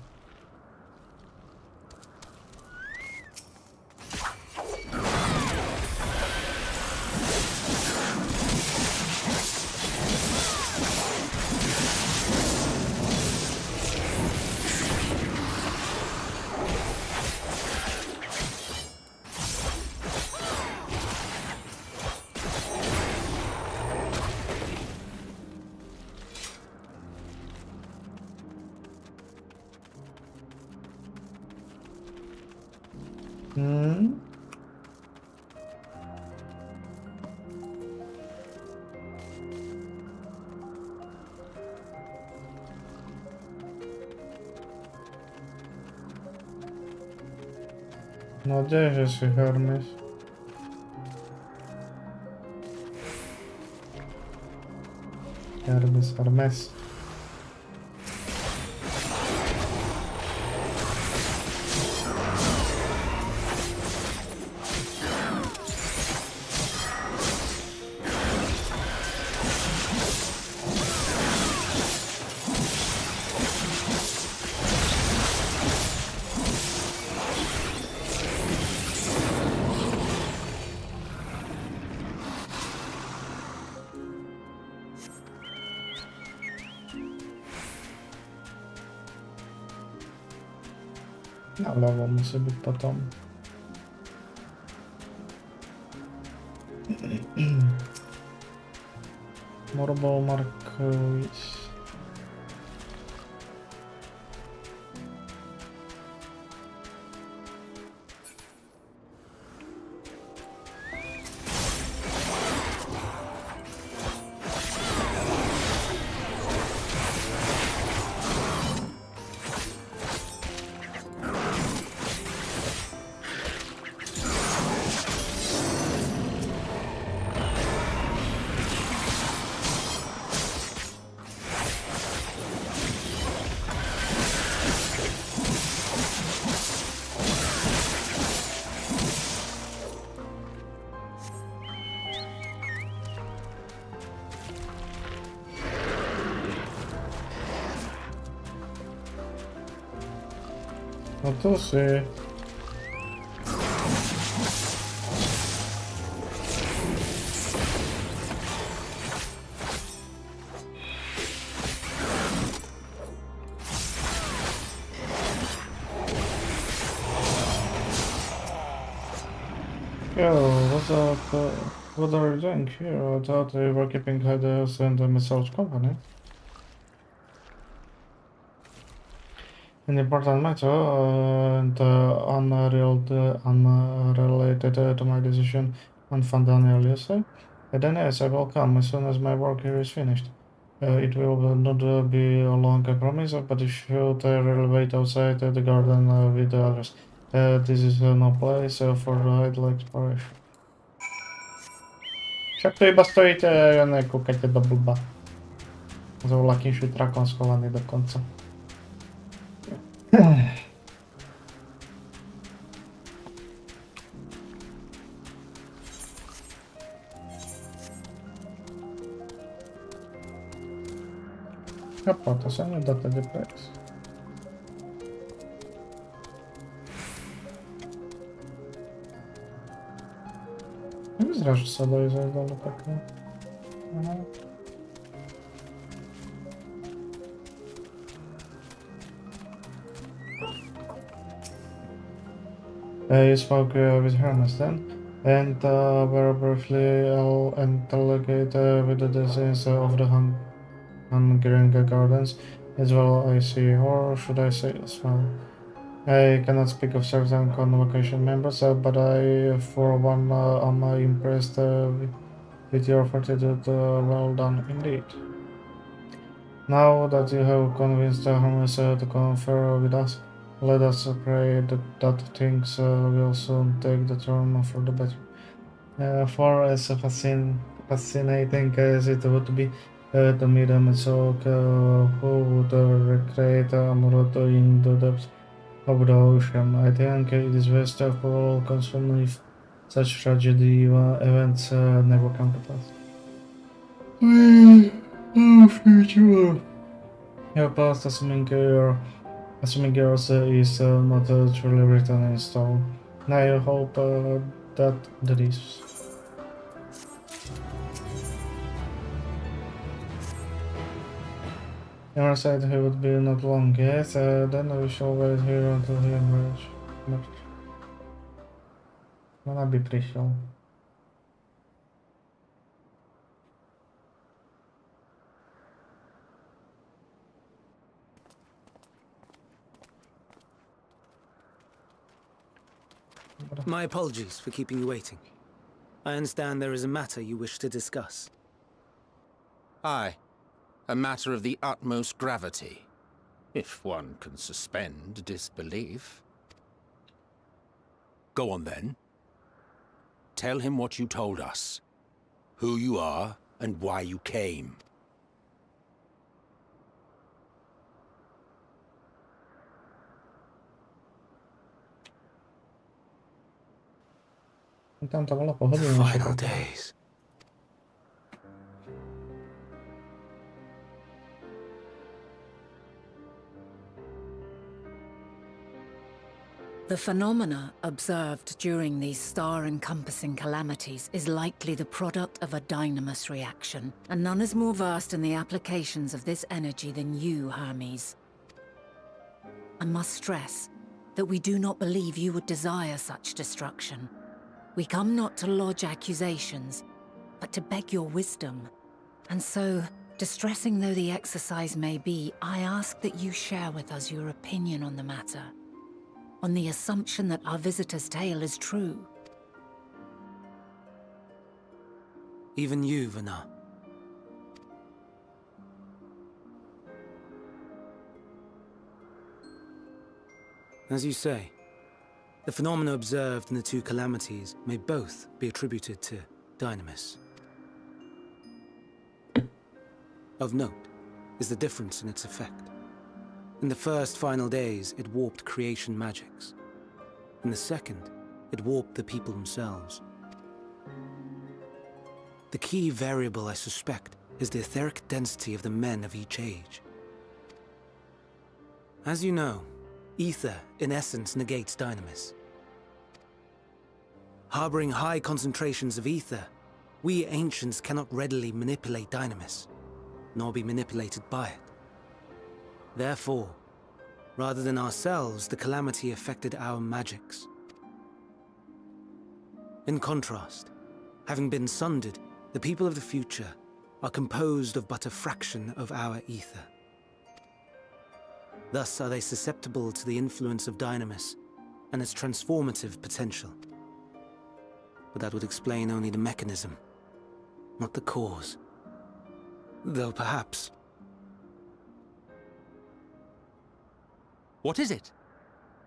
Hmm. No gdzie się Hermes? Hermes. Na lewo musi być potom. Morbol Marquis. No to się. Yo, what's up? What are you doing here? I thought you were keeping headers in the missile company. An important matter and unrelated to my decision on Fandaniel yesterday. Then yes, I will come as soon as my work here is finished. It will not be a long promise, but you should really wait outside the garden with the others. This is no place for idle exploration. Však to iba stojíte, nekúkajte do blba. So lakým šutrakom schovaný dokonca. Kappa, to sa nedá tedy prejsť. Nevyzerá, že sa dá ísť aj dole pekne. Aha. You spoke with Hermes then, and very briefly I'll interrogate with the designs of the Hungarian gardens as well, I see, or should I say as well. I cannot speak of certain convocation members, but I, for one, am impressed with your fortitude. Well done indeed. Now that you have convinced Hermes to confer with us, let us pray that things will soon take the turn for the better. For as fascinating as it would be to meet a Mesok who would recreate Amurot in the depths of the ocean, I think it is best for all concerned if such tragedy events never come to pass. future. Your past, assuming yours is not truly written in stone. I hope that that is. Emma said he would be not long. Yes, then we shall wait here until he emerges. Вона бы пришел. My apologies for keeping you waiting. I understand there is a matter you wish to discuss. Aye. A matter of the utmost gravity. If one can suspend disbelief. Go on then. Tell him what you told us. Who you are and why you came. Там tavalla pohodlně The naše final kopie. days. The phenomena observed during these star-encompassing calamities is likely the product of a dynamis reaction, and none is more versed in the applications of this energy than you, Hermes. I must stress that we do not believe you would desire such destruction. We come not to lodge accusations, but to beg your wisdom. And so, distressing though the exercise may be, I ask that you share with us your opinion on the matter. On the assumption that our visitor's tale is true. Even you, Vana. As you say, the phenomena observed in the two calamities may both be attributed to dynamis. Of note is the difference in its effect. In the first final days, it warped creation magics. In the second, it warped the people themselves. The key variable, I suspect, is the etheric density of the men of each age. As you know, ether, in essence, negates dynamis. Harboring high concentrations of ether, we ancients cannot readily manipulate dynamis, nor be manipulated by it. Therefore, rather than ourselves, the calamity affected our magics. In contrast, having been sundered, the people of the future are composed of but a fraction of our ether. Thus are they susceptible to the influence of dynamis and its transformative potential. But that would explain only the mechanism, not the cause. Though perhaps... What is it?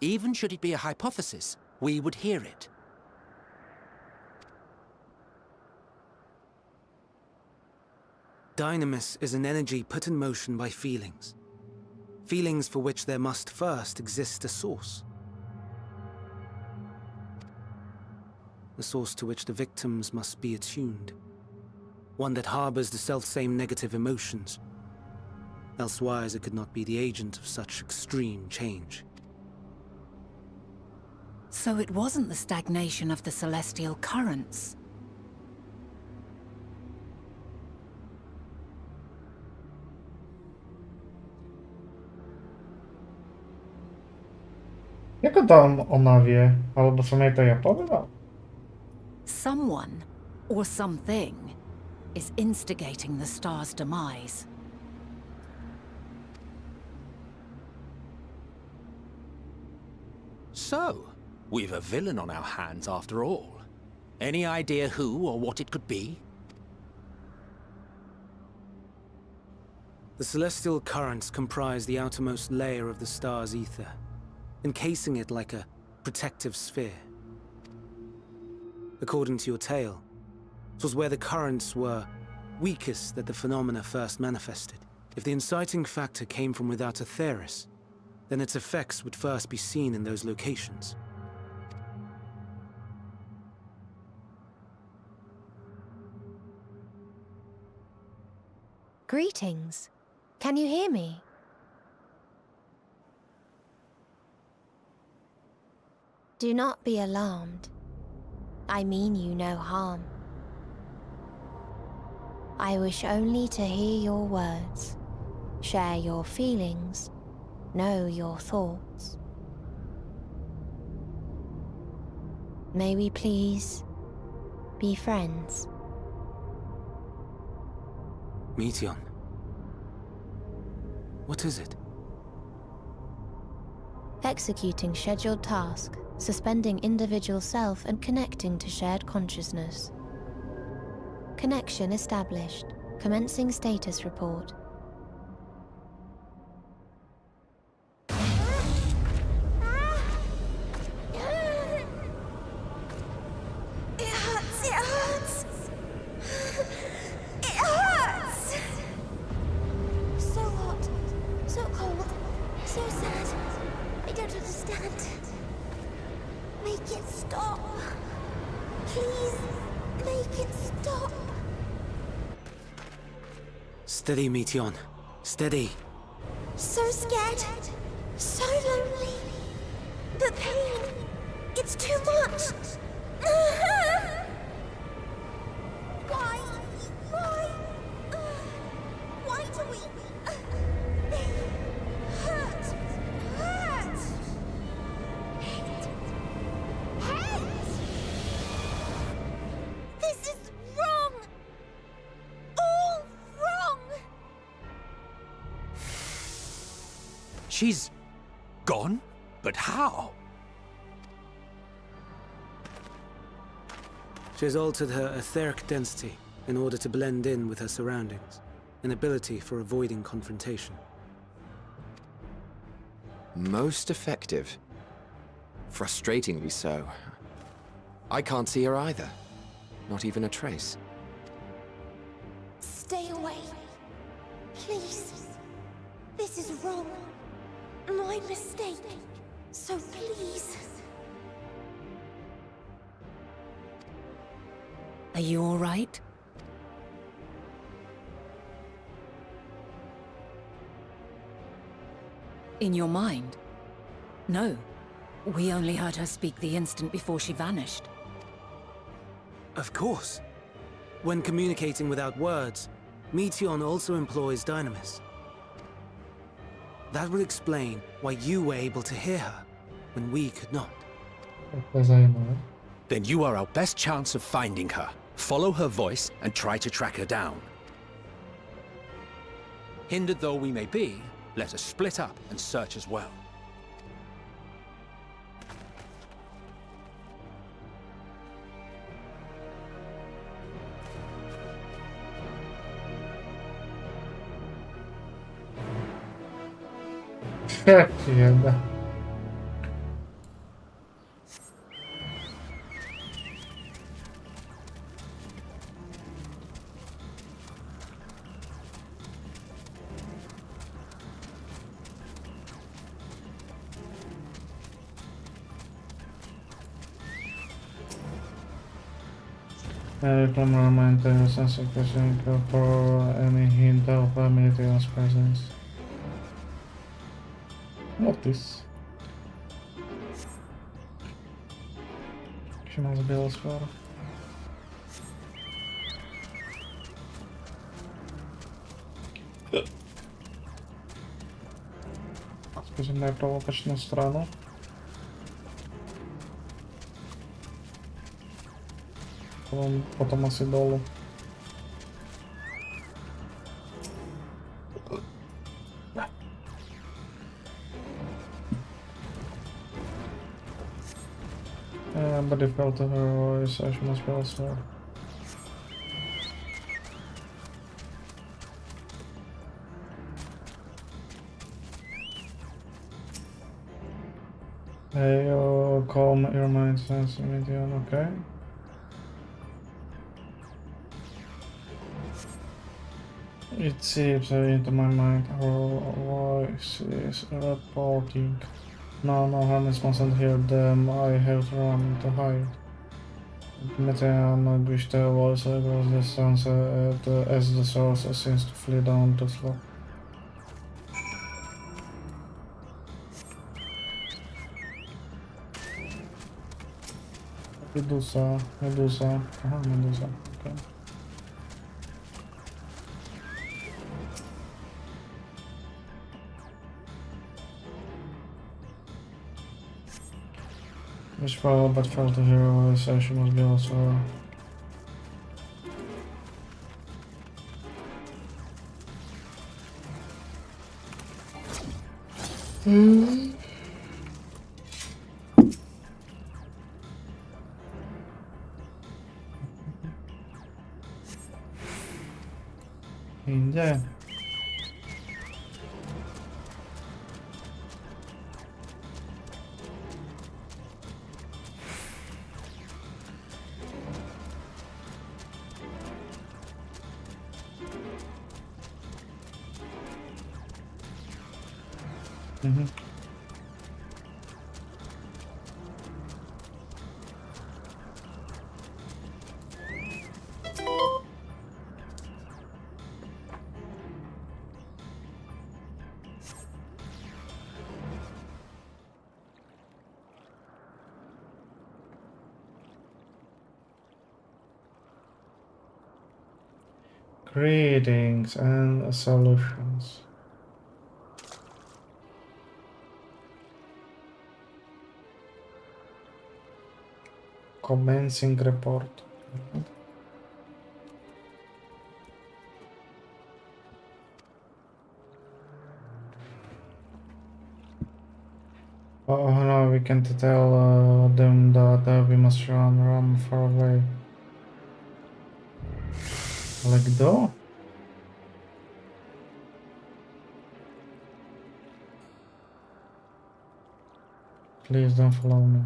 Even should it be a hypothesis, we would hear it. Dynamis is an energy put in motion by feelings. Feelings for which there must first exist a source. A source to which the victims must be attuned. One that harbors the selfsame negative emotions. Elsewise, it could not be the agent of such extreme change. So it wasn't the stagnation of the celestial currents. Jak tam ona wie? Albo co jej to ja powiem? Someone, or something, is instigating the star's demise. So, we've a villain on our hands after all. Any idea who or what it could be? The celestial currents comprise the outermost layer of the star's ether, encasing it like a protective sphere. According to your tale, it was where the currents were weakest that the phenomena first manifested. If the inciting factor came from without Aetheris, then its effects would first be seen in those locations. Greetings. Can you hear me? Do not be alarmed. I mean you no harm. I wish only to hear your words, share your feelings, know your thoughts. May we please be friends? Meteion. What is it? Executing scheduled task, suspending individual self and connecting to shared consciousness. Connection established. Commencing status report. Steady, Meteion. Steady. So scared. So lonely. The pain. It's too much. Why? Why do we... They hurt. Hate. This is wrong. All wrong. She's gone? But how? She has altered her etheric density in order to blend in with her surroundings, an ability for avoiding confrontation. Most effective. Frustratingly so. I can't see her either. Not even a trace. Stay away. Please. This is wrong. My mistake. So please. Are you all right? In your mind? No. We only heard her speak the instant before she vanished. Of course. When communicating without words, Meteion also employs dynamis. That would explain why you were able to hear her, when we could not. Because I know. Then you are our best chance of finding her. Follow her voice and try to track her down. Hindered though we may be, let us split up and search as well. Jävlar. Reclaim my intelligence and question for any hint of Meteor's presence. Notice. Ще мав збила скоро. Скажем на провокачную страну. Потом осидолу. But if felt her voice, I must be also. Hey, calm your mind, sense medium, okay? It seeps into my mind. Her voice is reporting. No, Hannes mustn't hear them. I have to run to hide. Meteor which the walls across the sunset as the source seems to flee down the slope. Medusa, Medusa, aha, Medusa, okay. Which well, but felt the hero, so she must be also. India. Greetings and solutions. Commencing report. Oh no, we can't tell them that we must run far away. Like though? Please don't follow me.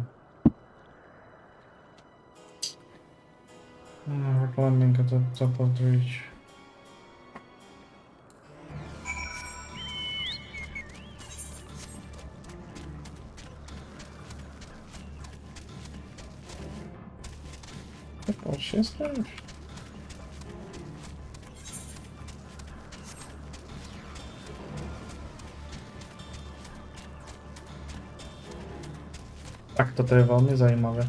We're climbing at the top of the ridge. What she's there? Tak toto je veľmi zaujímavé.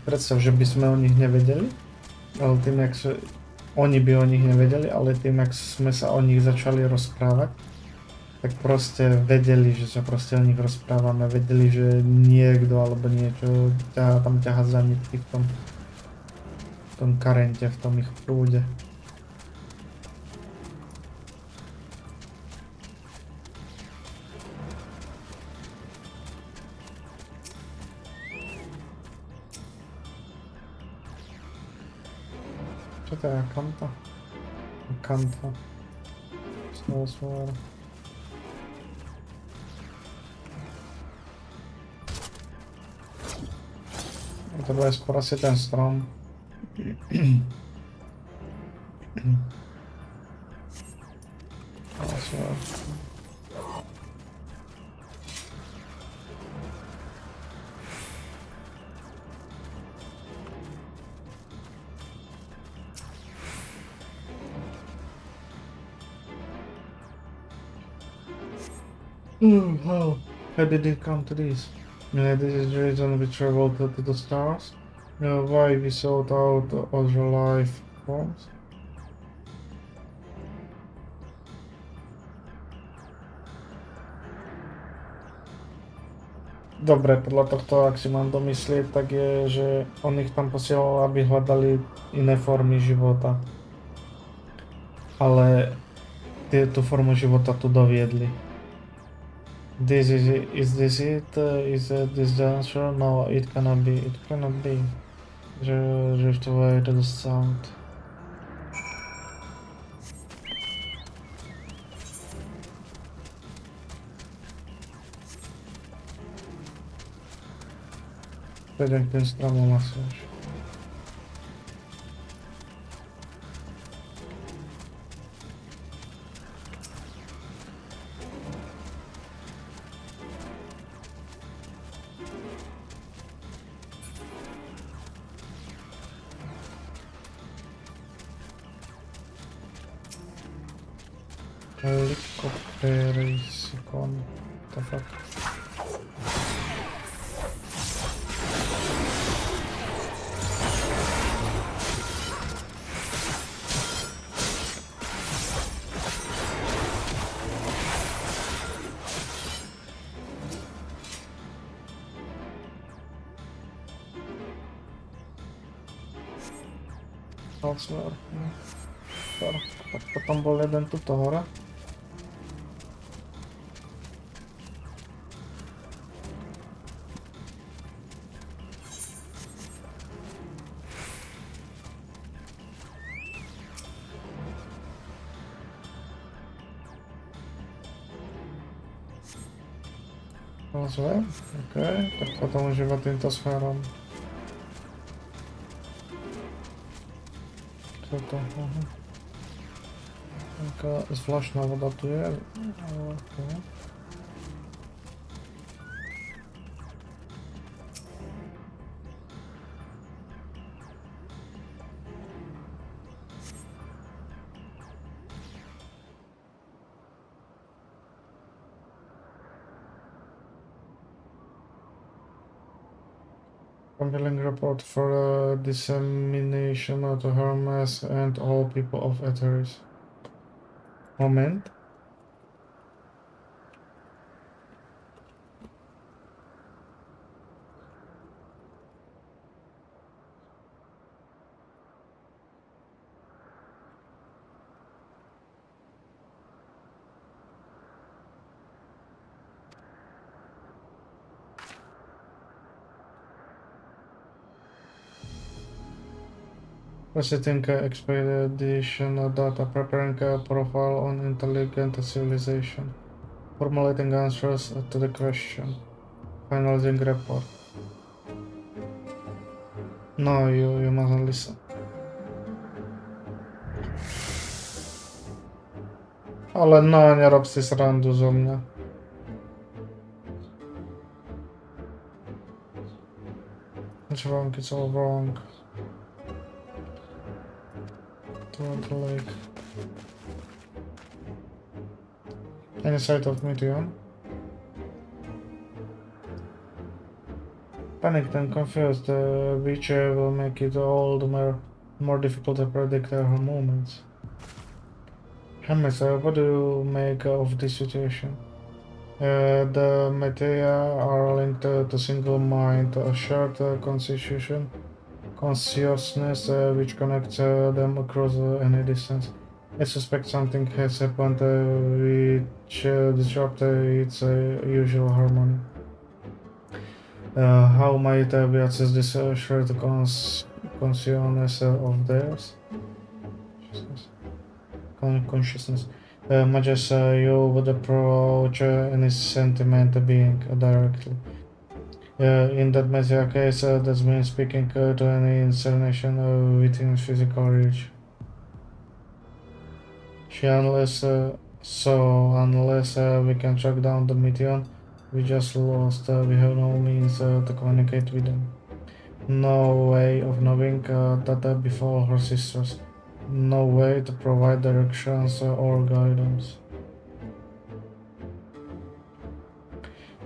Predstav, že by sme o nich nevedeli, ale tým, jak oni by o nich nevedeli, ale tým, jak sme sa o nich začali rozprávať, tak proste vedeli, že sa proste o nich rozprávame, vedeli, že niekto alebo niečo tam ťaha za nitky v tom karente, v tom ich prúde. Čo to je akanta? Akanta. Snowsword. To bude skôr asi ten strom. How? How did it come to this? This is the reason we traveled to the stars. Why we sought out other life forms. Dobre, podľa tohto, ak si mám domyslieť, tak je, že on ich tam posielal, aby hľadali iné formy života. Ale tú formu života tu doviedli. Is this it? Is this the answer? No, it cannot be. It cannot be. Drift away to the sound. Pôjdem k tým stromom asi už. Helicopterisicon. The fuck? Elsewhere. Super. Tak potom bol jeden tuto hore. Elsewhere. OK, tak potom už iba týmto sférom. Co to? Aha. Taká zvláštna voda tu je. Okay. Compiling report for dissemination to Hermes and all people of Etheris. Moment. Resetting expedition data, preparing a profile on intelligent civilization, formulating answers to the question, finalizing report. No, you mustn't listen. Ale no, nerob si srandu zo mňa. It's wrong, it's all wrong. Toward the lake. Any sight of Meteor? Panicked and confused, the Witcher will make it all the more difficult to predict her movements. Hermes, what do you make of this situation? The Metea are linked to single mind, a shared consciousness which connects them across any distance. I suspect something has happened which disrupted its usual harmony. How might we access this shared consciousness of theirs? Consciousness. Much as you would approach any sentient being directly. In that Metea case, that means speaking to any incarnation within physical reach. Unless we can track down the Meteor we just lost, we have no means to communicate with them. No way of knowing that before her sisters. No way to provide directions or guidance.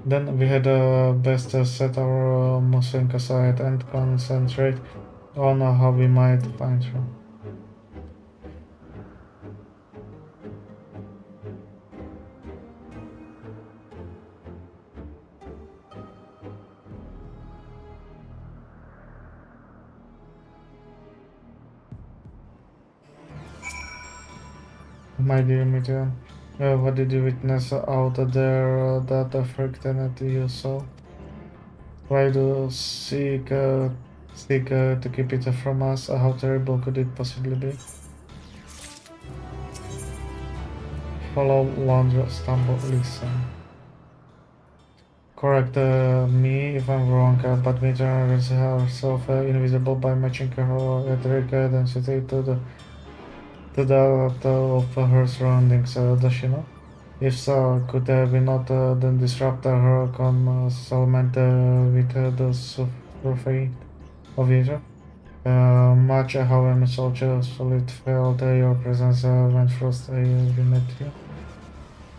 Then we had best set our mussing aside and concentrate on how we might find her. My dear Meteor, what did you witness out there that frightened you so? Why do you seek to keep it from us? How terrible could it possibly be? Follow, wander, stumble, listen. Correct me if I'm wrong, but Meteor renders herself invisible by matching her etheric density to that of her surroundings, does she not? If so, could we not then disrupt her concealment with the surfeit of it? Much how I'm soldier solid felt your presence when first we met you.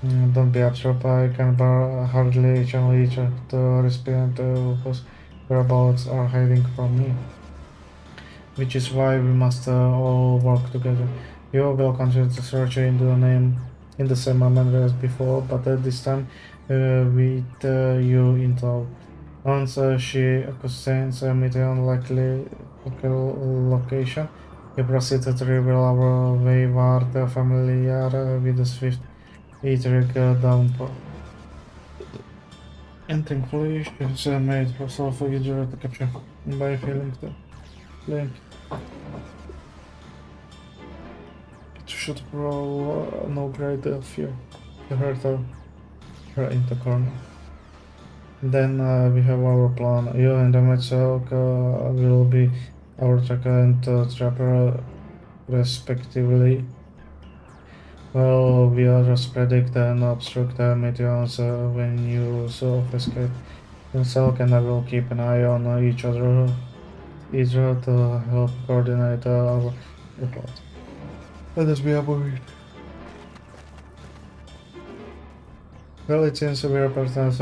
Don't be absorbed. I can hardly channel each of the recipient whose whereabouts are hiding from me. Which is why we must all work together. You will continue to search in the same manner as before, but this time with you involved. Once she ascertains a meteor likely location, you proceed to reveal our wayward familiar with the swift etheric downpour. And thankfully, she has made herself easier to capture by feeling the link. It should grow no great fear to hurt her in the corner. Then we have our plan. You and the Metzog will be our tracker and trapper respectively. Well, we are just predict and obstruct the meteors when you so escape. Selk and I will keep an eye on each other to help coordinate our efforts. Let us be avoided. Well, it seems we are partners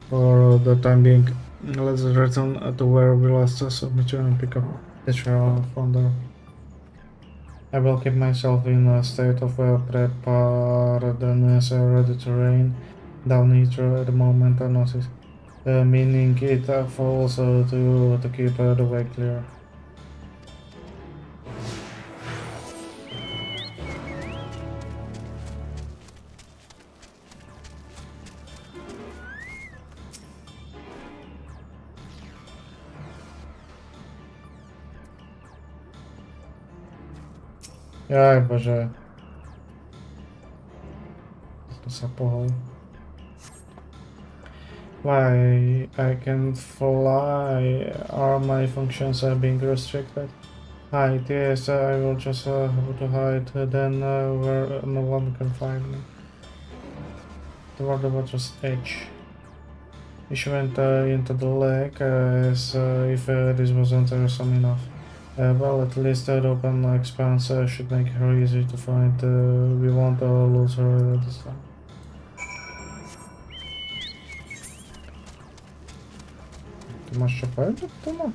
for the time being. Let's return to where we last submitted and pick up the trail from there. I will keep myself in a state of preparedness, ready to rain down here at the moment I notice. Meaning it falls to keep the way clear. Jaj bože. To sa pohol. Why I can't fly? Are my functions being restricted? Hide, yes, I will just have to hide then where no one can find me. Toward the water's edge. She went into the lake as if this wasn't awesome enough. Well, at least the open expanse should make her easy to find. We won't lose her this time. Ty masz się powiedzieć? To no.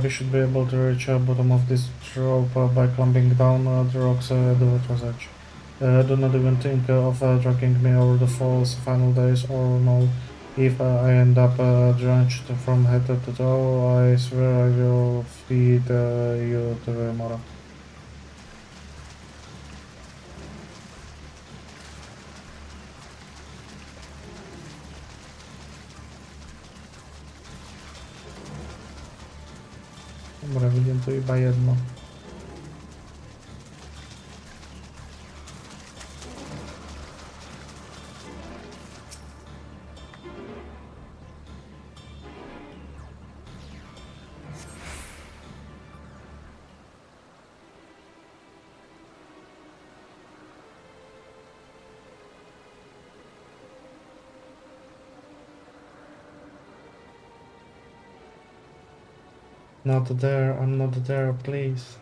We should be able to reach the bottom of this rope by climbing down the rocks at the water's edge. Do not even think of dragging me over the falls final days or no. If I end up drenched from head to toe, I swear I will feed you to the tomorrow. Dobra, widzę tu chyba jedno. Not there, I'm not there, please.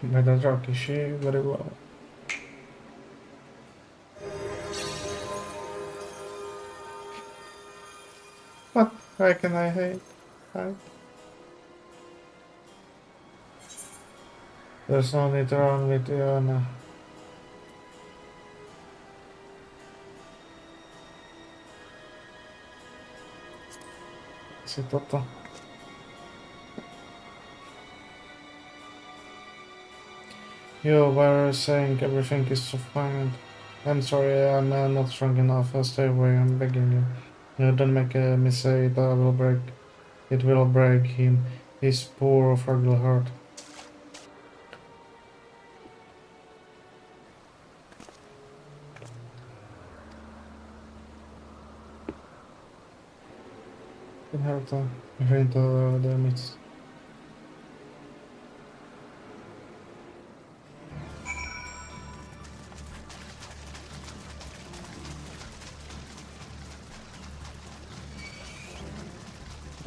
By the rock, is she very well? What? How can I hide? There's no need to run with Iona. Si toto. You were saying everything is so fine. I'm sorry, I'm not strong enough. Stay away, I'm begging you. Don't make me say it. It will break him. His poor, fragile heart. Can have to into the midst.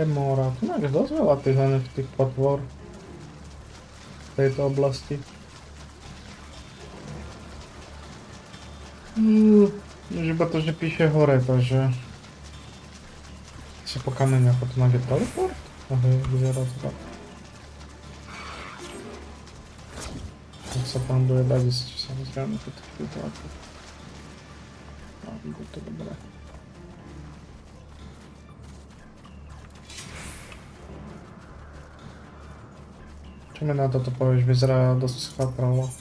Remora. Tu máš dosť veľa tých potvor v tejto oblasti. Už iba to, že píše hore, takže... Si po kameňa, potom je teleport? Ahoj, vyzerá to tak. Tak sa tam bude dať ísť, samozrejme, to ako... Bude to dobré. Čo mi na toto povieš? Vyzerá dosť schátralo.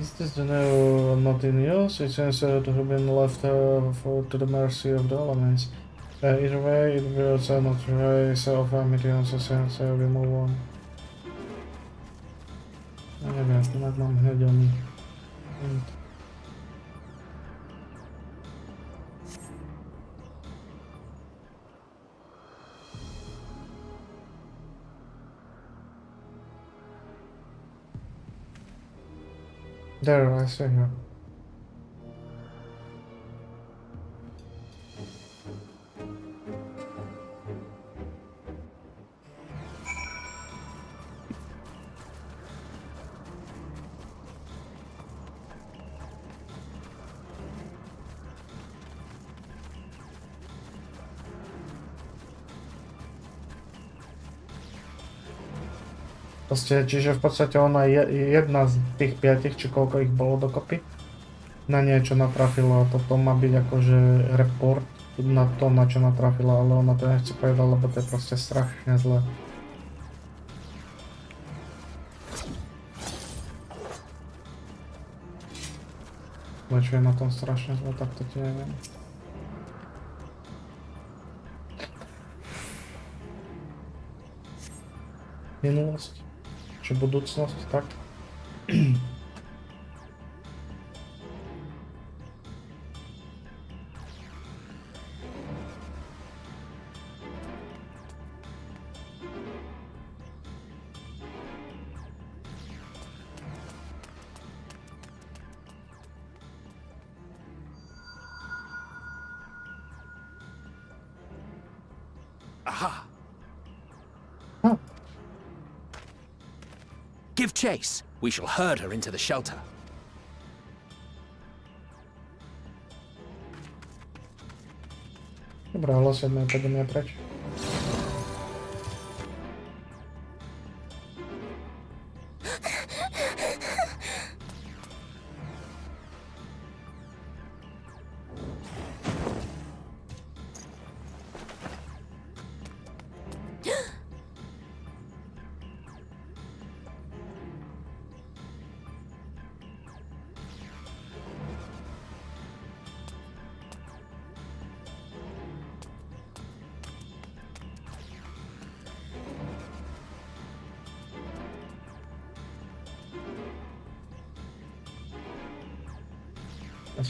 Is this the new not in use? It seems to have been left to the mercy of the elements. Either way, it will not raise of materials since we move on. Ja neviem, inak mám hneď on. There, I see her. Proste, čiže v podstate ona je jedna z tých 5, či koľko ich bolo dokopy, na niečo natrafila a toto má byť akože report na to, na čo natrafila, ale ona to nechce povedať, lebo to je proste strašne zlé. Ale čo je na tom strašne zlé, tak to ti neviem. Minulosť. Či budúcnosť, tak? Aha! Huh. Give chase. We shall herd her into the shelter. Dobra, losujemy tego nie brać.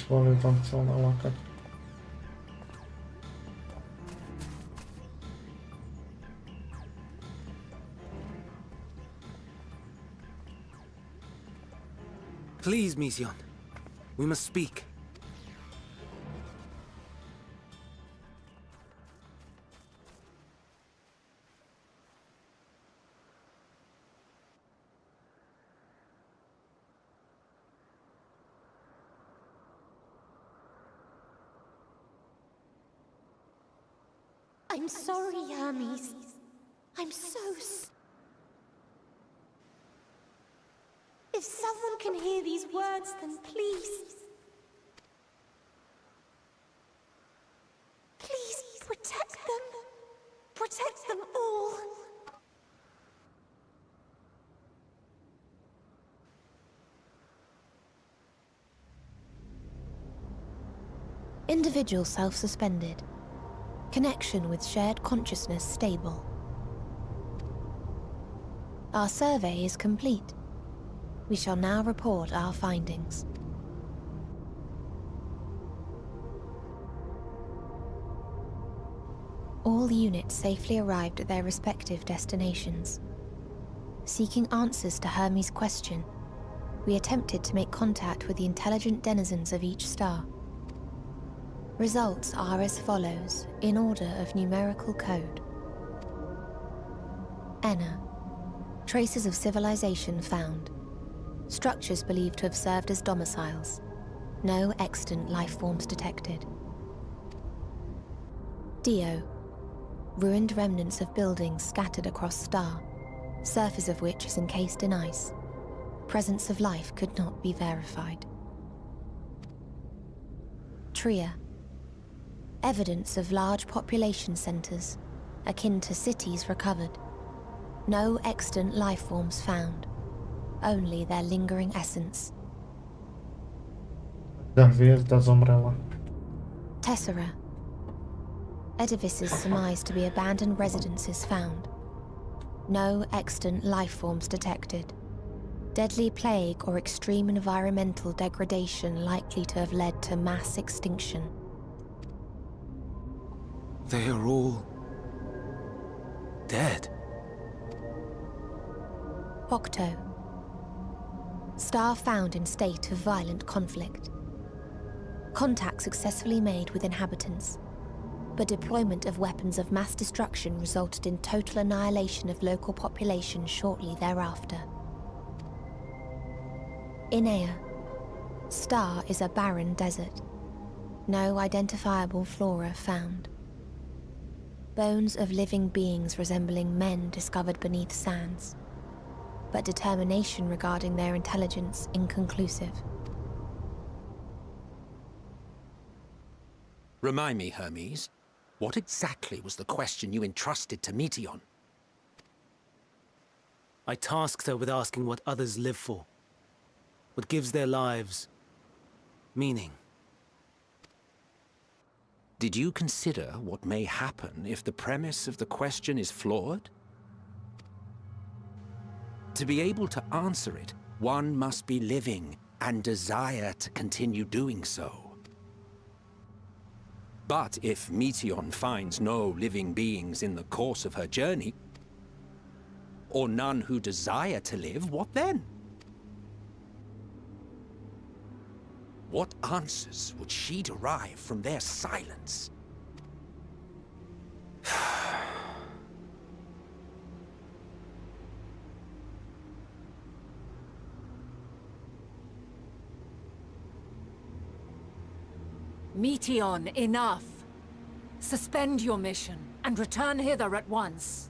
Słowie tam chcą nałakać. Please, Mission. We must speak. I'm sorry, Hermes. I'm so If someone can hear these words, then please... Please, protect them. Protect them all. Individual self-suspended. Connection with shared consciousness stable. Our survey is complete. We shall now report our findings. All units safely arrived at their respective destinations. Seeking answers to Hermes' question, we attempted to make contact with the intelligent denizens of each star. Results are as follows in order of numerical code. Enna. Traces of civilization found. Structures believed to have served as domiciles. No extant life forms detected. Dio. Ruined remnants of buildings scattered across Star, surface of which is encased in ice. Presence of life could not be verified. Tria. Evidence of large population centers, akin to cities, recovered. No extant life forms found, only their lingering essence. Ta hviezda zomrela. Tessera. Edifices surmised to be abandoned residences found. No extant life forms detected. Deadly plague or extreme environmental degradation likely to have led to mass extinction. They are all dead. Octo. Star found in state of violent conflict. Contact successfully made with inhabitants, but deployment of weapons of mass destruction resulted in total annihilation of local population shortly thereafter. Inea. Star is a barren desert. No identifiable flora found. Bones of living beings resembling men discovered beneath sands, but determination regarding their intelligence inconclusive. Remind me, Hermes, what exactly was the question you entrusted to Meteion? I tasked her with asking what others live for. What gives their lives meaning. Did you consider what may happen if the premise of the question is flawed? To be able to answer it, one must be living and desire to continue doing so. But if Meteion finds no living beings in the course of her journey, or none who desire to live, what then? What answers would she derive from their silence? Meteion, enough! Suspend your mission and return hither at once.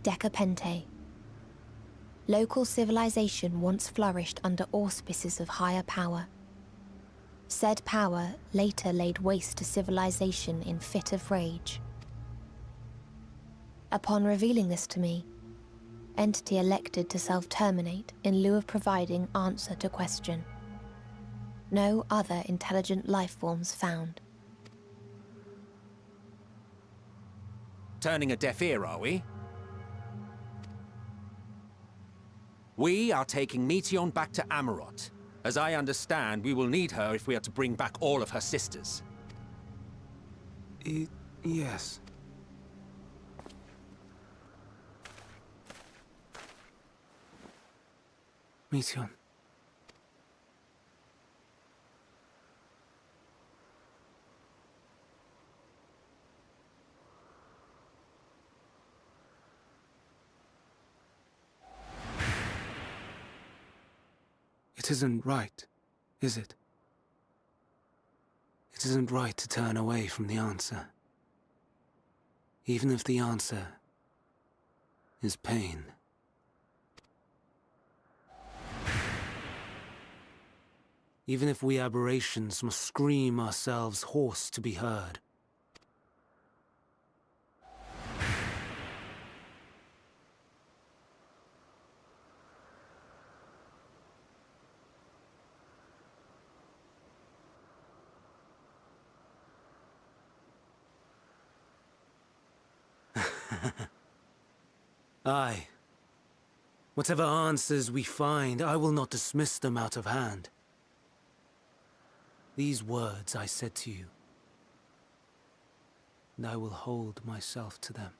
Decapente. Local civilization once flourished under auspices of higher power. Said power later laid waste to civilization in fit of rage. Upon revealing this to me, entity elected to self-terminate in lieu of providing answer to question. No other intelligent life forms found. Turning a deaf ear, are we? We are taking Meteion back to Amarot. As I understand, we will need her if we are to bring back all of her sisters. Yes. Meteion. It isn't right, is it? It isn't right to turn away from the answer. Even if the answer is pain. Even if we aberrations must scream ourselves hoarse to be heard. Aye. Whatever answers we find, I will not dismiss them out of hand. These words I said to you, and I will hold myself to them.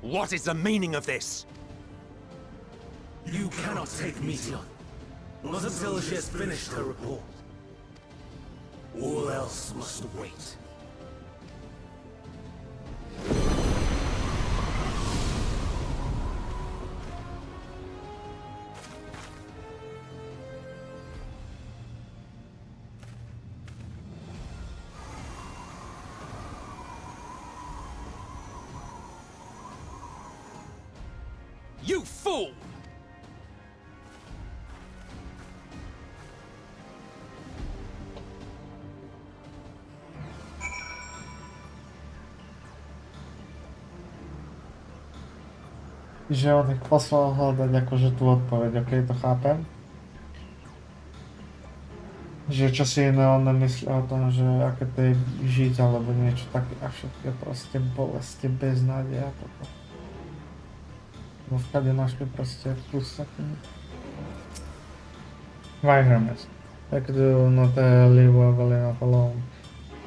What is the meaning of this? You cannot take Meteon, not until she has finished her report. All else must wait. You fool! Že on ich poslal hľadať akože tú odpoveď, ok, to chápem. Že čo si iné on nemyslí o tom, že aké to je žiť alebo niečo také a všetké proste bolesti, beznádeja toto. Bo vtedy našli proste plus taký. Why Hermes? Like do not leave well enough alone.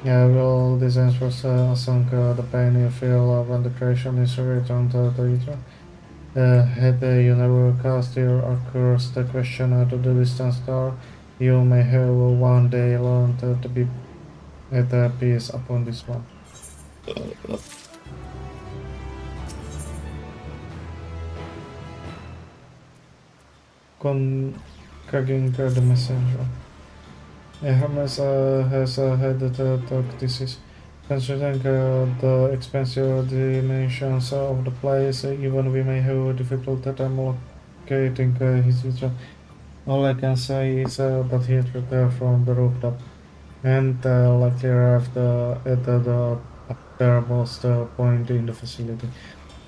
Yeah, will these answers sunk the pain you feel when the creation is returned to Ether? Had you never cast your accursed question to the distant star, you may have one day learned to be at peace upon this one. Conjuring the messenger. Hermes has had the tactics. Considering the expansive dimensions of the place, even we may have difficulty time locating his vision. All I can say is that he returned from the rooftop and likely arrived at the uppermost point in the facility.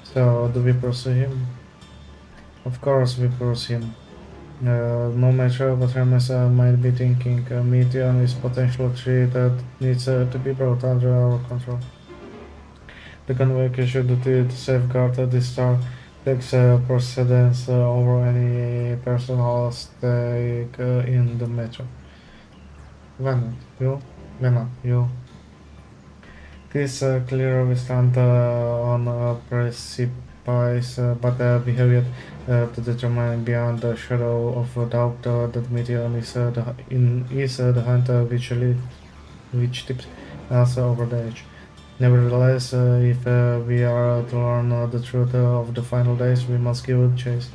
So, do we pursue him? Of course we pursue him. No matter what Hermes might be thinking, Meteon is potential threat that needs to be brought under our control. The convocation duty to safeguard this star takes precedence over any personal stake in the matter. Venant, you. This clear we stand on a precipice, but we have yet to determine beyond the shadow of a doubt that Meteon is the hunter which tips us over the edge. Nevertheless, if we are to learn the truth of the final days, we must give chase.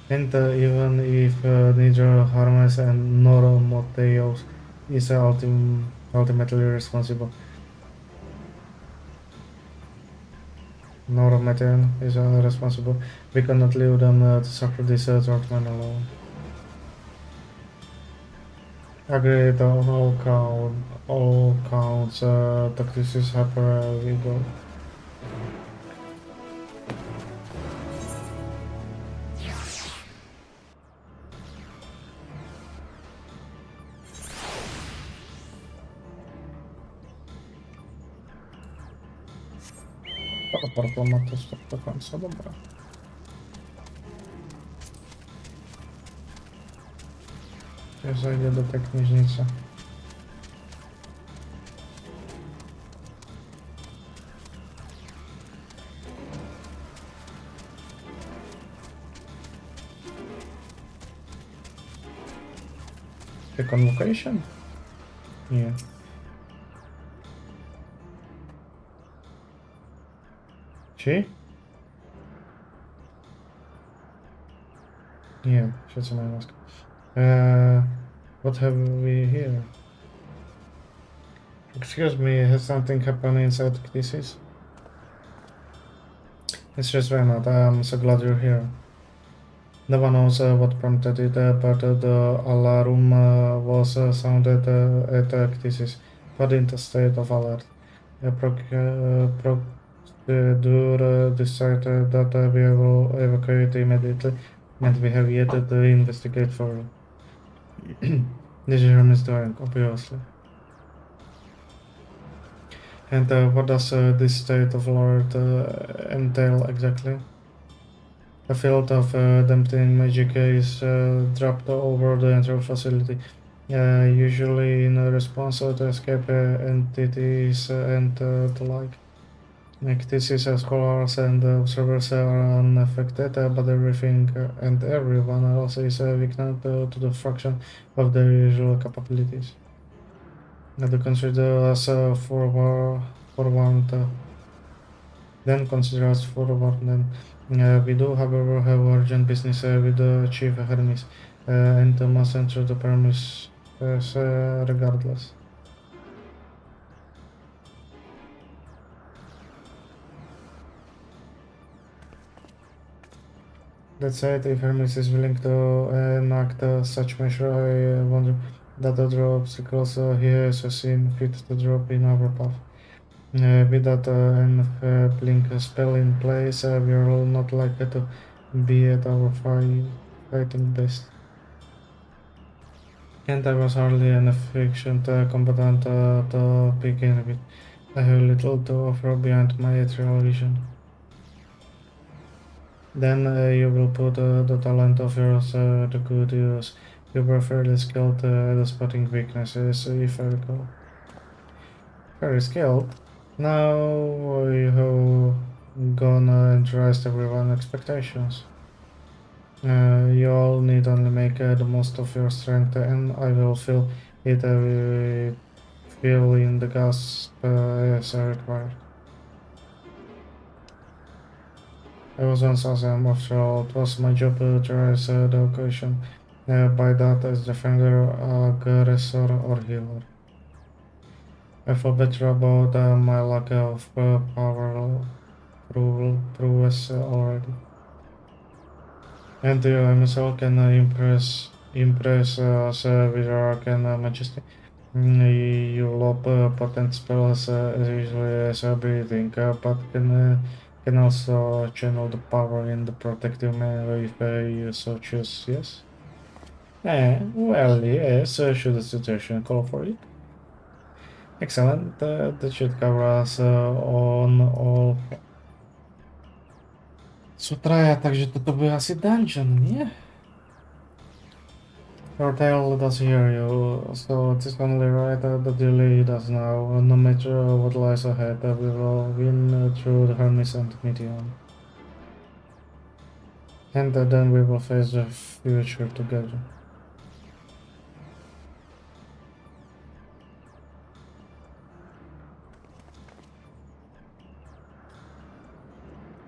And even if neither Hermes nor Moteos is ultimately responsible, nor Meteon is responsible, we cannot leave them to suffer this treatment alone. Agreed on all counts, this is where we go. Proklamatów do końca, dobra. Ja zajdę do tej knieżnicy. The convocation? Nie. Ci? Nie, świecę moją maskę. What have we here? Excuse me, has something happened inside Crisis? It's just Renat, I'm so glad you're here. No one knows what prompted it, but the alarm was sounded at Crisis, put into state of alert. Procedure decided that we will evacuate immediately, and we have yet to investigate further. This is Hermes doing, obviously. And what does this state of alert entail exactly? A field of dampening magic is dropped over the entire facility, usually in response to escape entities and the like. Activities scholars and observers are unaffected, but everything and everyone else is weakened to the fraction of their usual capabilities. They consider us forewarned, then consider us forewarned. We do, however, have urgent business with Chief Hermes, and must enter the premises regardless. That said, if Hermes is willing to enact such measure, I wonder that other obstacles he has seen fit to drop in our path. With that enabling spell in place, we are all not likely to be at our fighting best. And I was hardly an efficient combatant to begin with. I have little to offer beyond my ethereal vision. Then you will put the talent of yours to good use. You were fairly skilled at spotting weaknesses, if I recall. Very skilled. Now you have gone and raised everyone's expectations. You all need only make the most of your strength, and I will fill it fill in the gaps as required. I was once awesome, after all. It was my job to raise the occasion. By that as defender, aggressor, or healer. I feel better about my lack of power prowess already. And you myself can impress us with your arcane majesty. You lob potent spells as easily as breathing, but can also channel the power in the protective manner if you so choose, yes? Well, yes, should the situation call for it. Excellent, that should cover us on all. Sutraja, takže toto bude asi dungeon, nie? Your tail does hear you, so it's only right that you lead us now. No matter what lies ahead, we will win through the Hermes and Meteon. And then we will face the future together.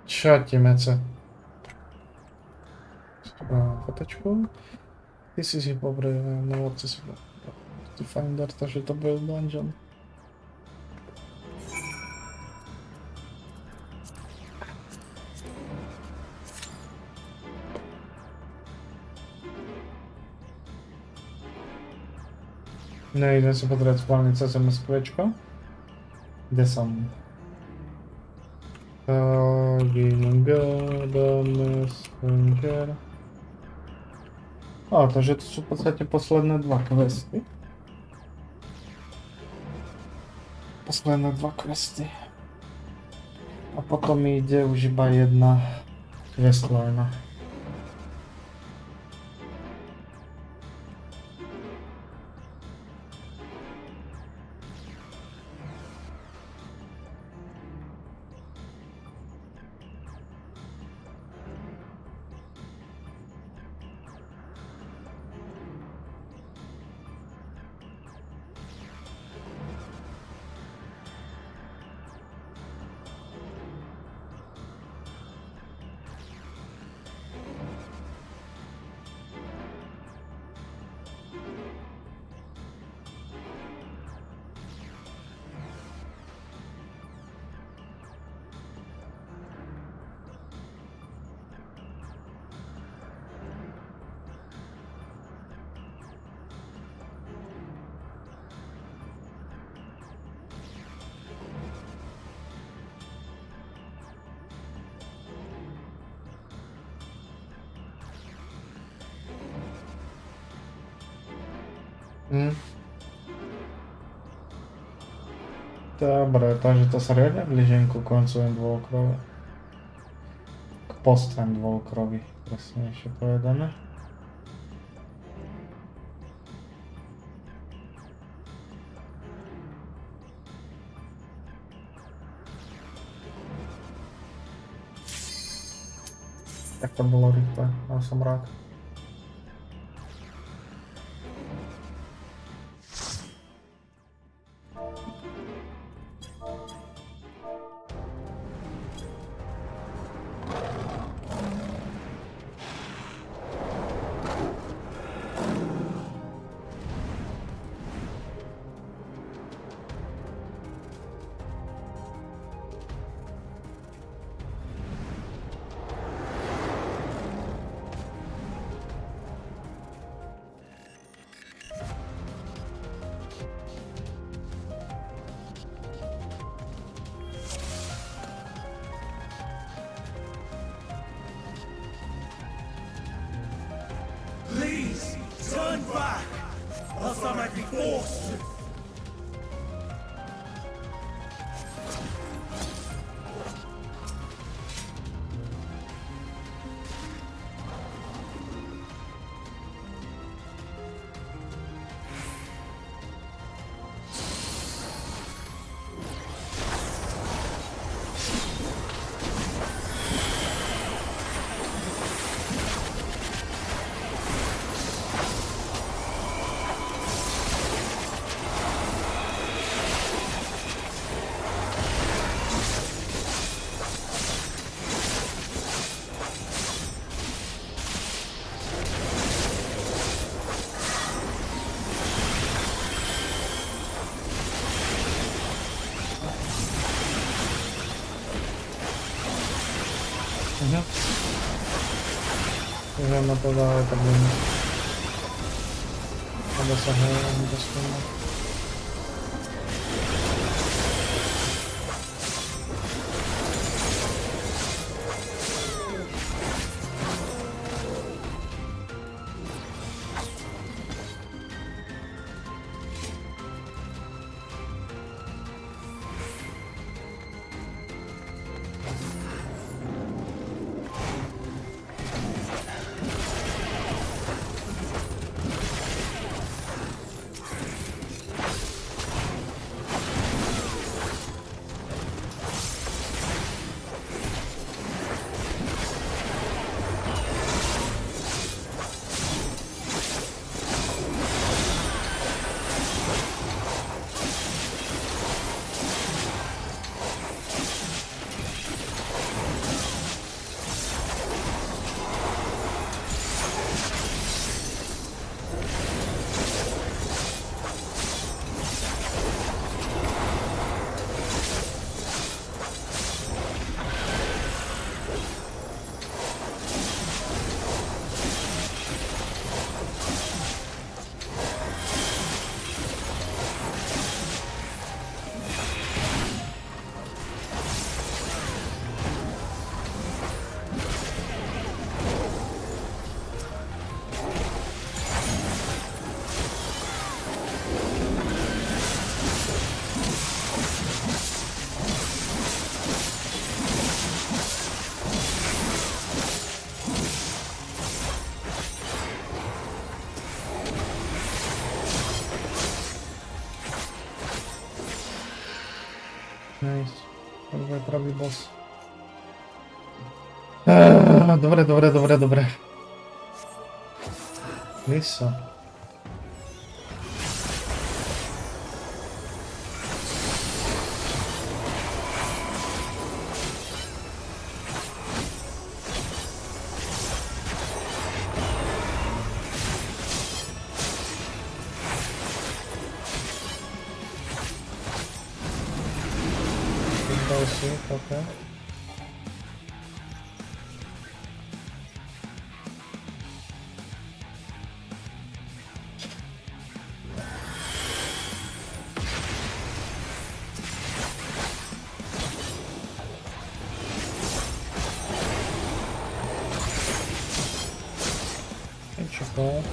Čati mece. Fotečku. Ty si pobrej, no co si to Finder, takže to byl dungeon. Nejde si potřebovat spálnice SMSQčko. Kde jsem? Messenger. A, takže to jsou v podstatě posledné dva questy. Posledné dva questy. A potom jde už iba jedna questline. Dobre, takže to sa riadne blížim ku koncu Endwalkerovi. K post-Endwalkerovi, presnejšie povedané. Tak to bolo rýchle, ale som rád. Please, turn back, else I might be forced to. Уже на to dále problém. A dosahuje ani to stejné. Nice. To bude pravý boss. Dobre. Vyso. Okay. Cool.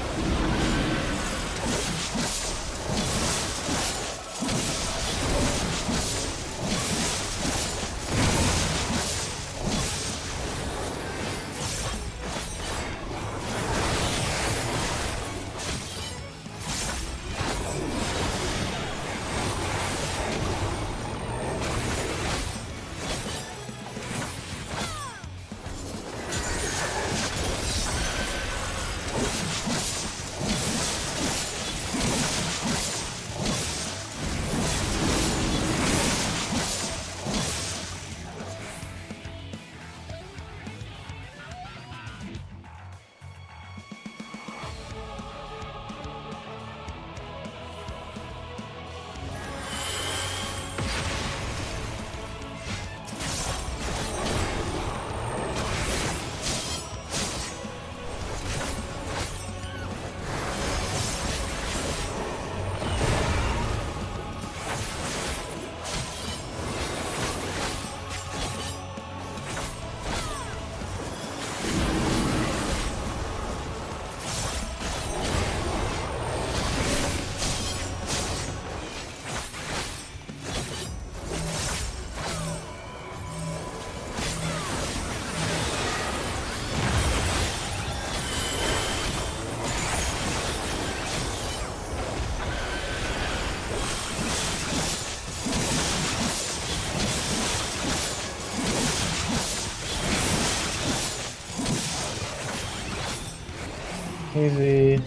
Easy.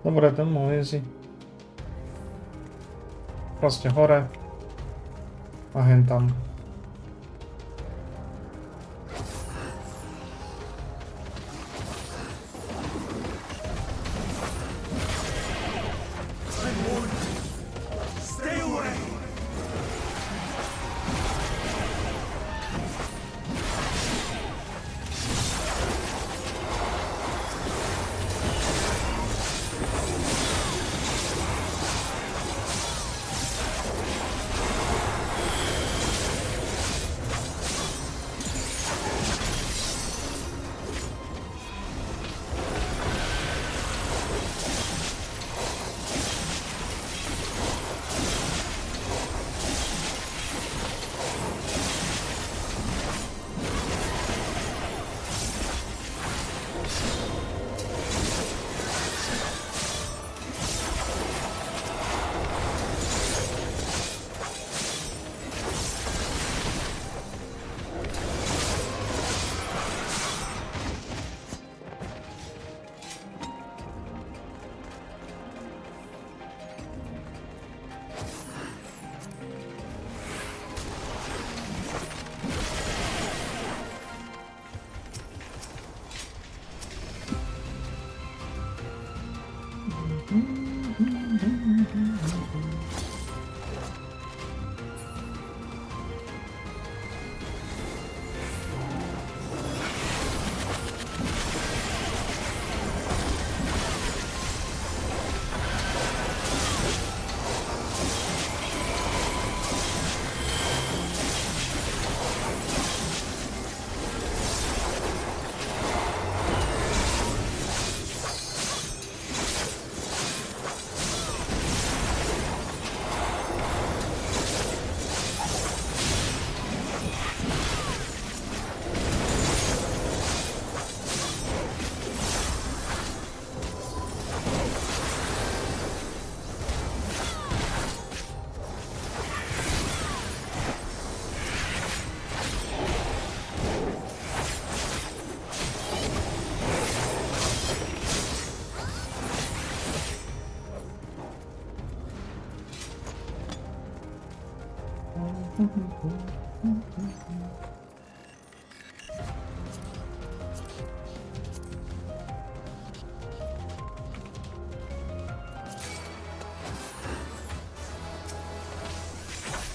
Dobre, demo, easy. Proste hore. A hen tam. Stay away!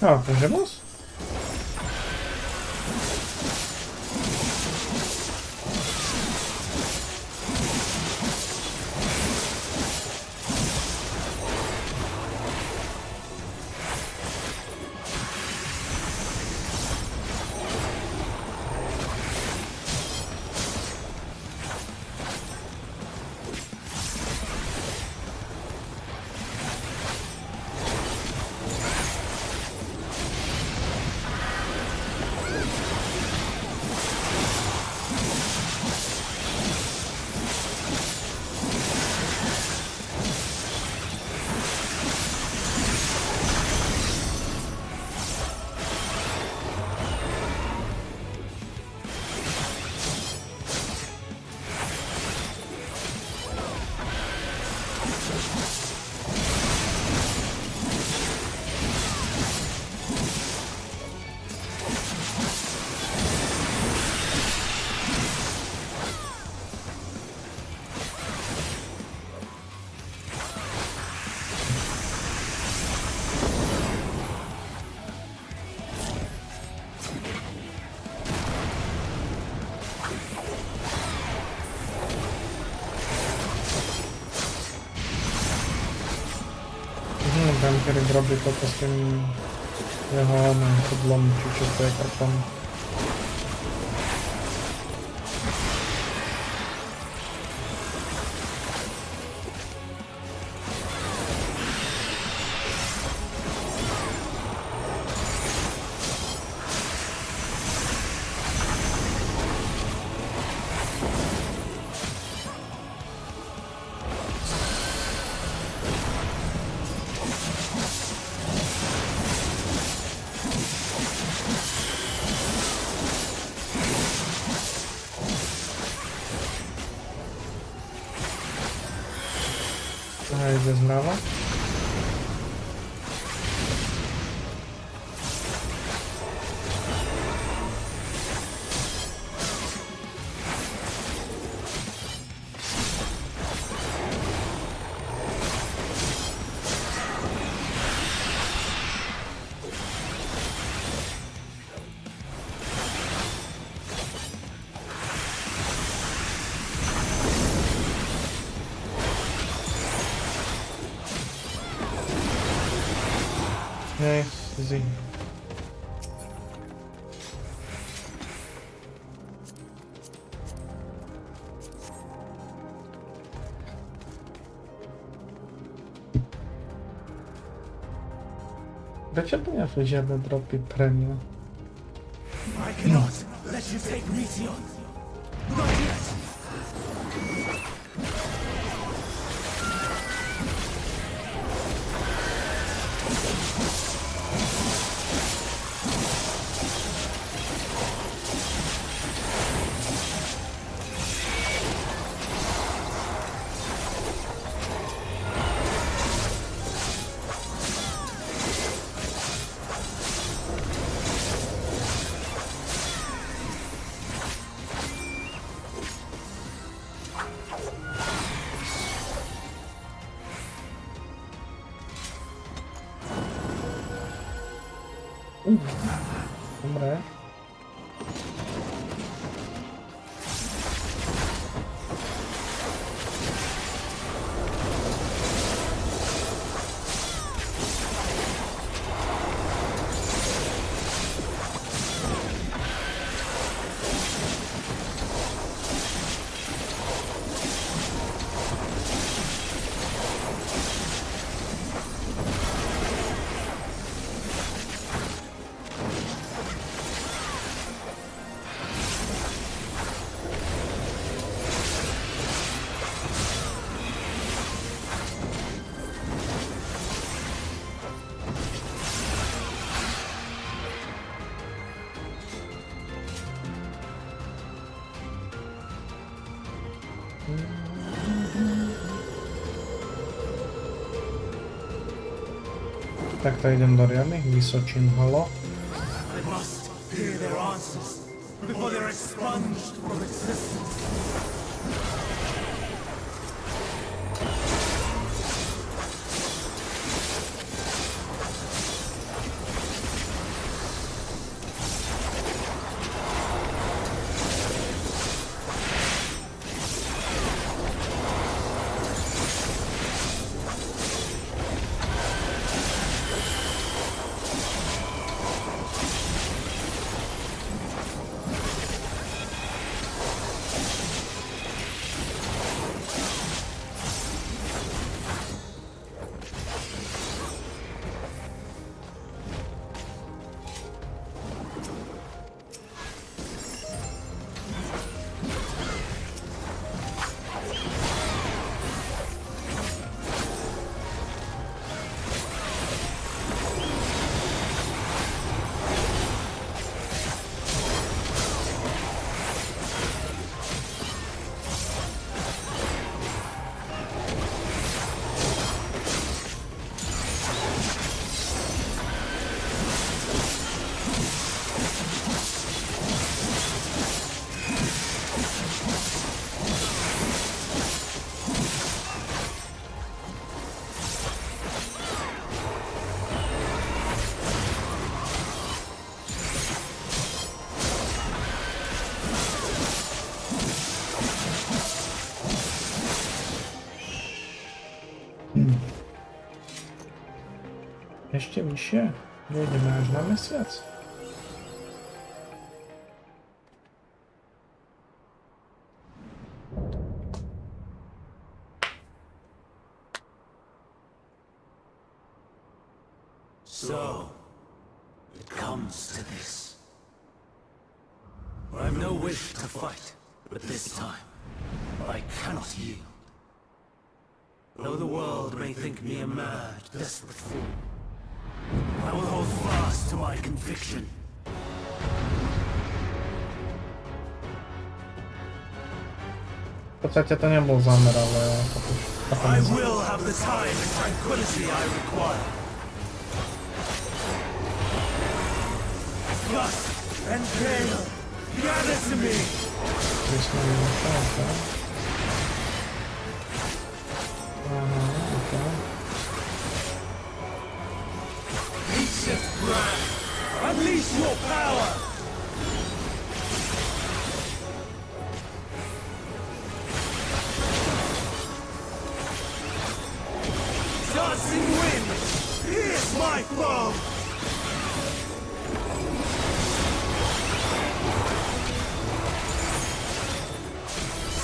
Ah, ¿tenemos? Bunker zrobił to z tym jechanym podlącił się tutaj kartami. někde zprava. Ne, easy. Proč to nějaké žádné dropy premium? I cannot let you take Meteion. Not yet. Dobré. Tak to idem do Riany, Vysočín halo. I must hear their answers before they're expunged from existence. Ještě vyššie? Dojdeme až na měsíc. So, it comes to this. I've no wish to fight, but this time, I cannot yield. Though the world may think me a mad, desperate fool, I will hold fast to my conviction. podstate to nebol zámer, ale I will have the time and tranquility I require. Lust and pain, gather to me. Ancient breath, unleash your power. Dancing wind, here's my foe.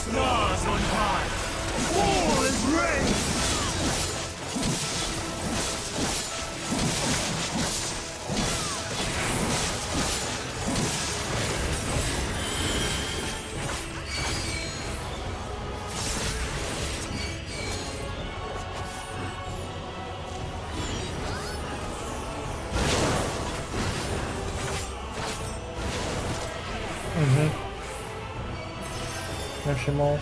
Stars on high, fall and rain. Nevšimol.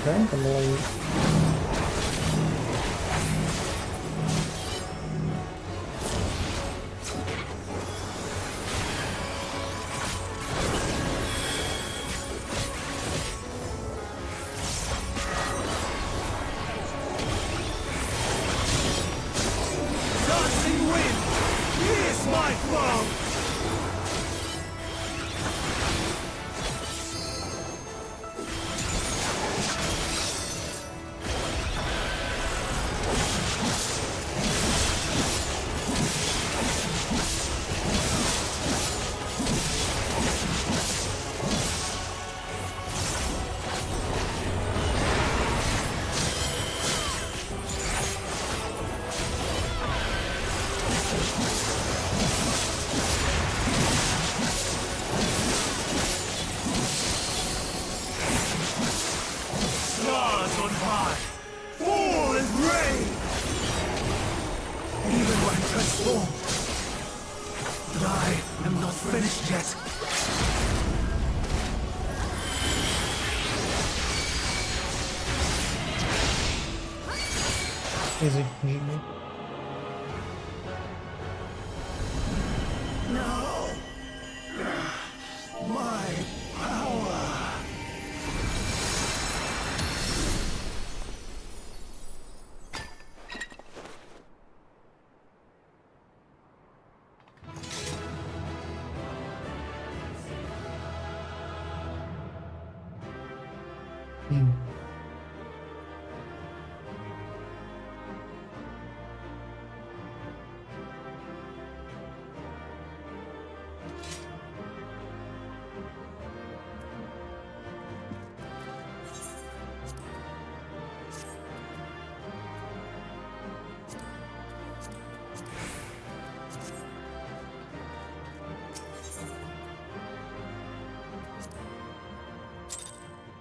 Okay, to mulai Dancing wind, here's my foe. Stars on high, fall and rain. Even when transformed, but I am not finished yet. easy, GG. No, my power.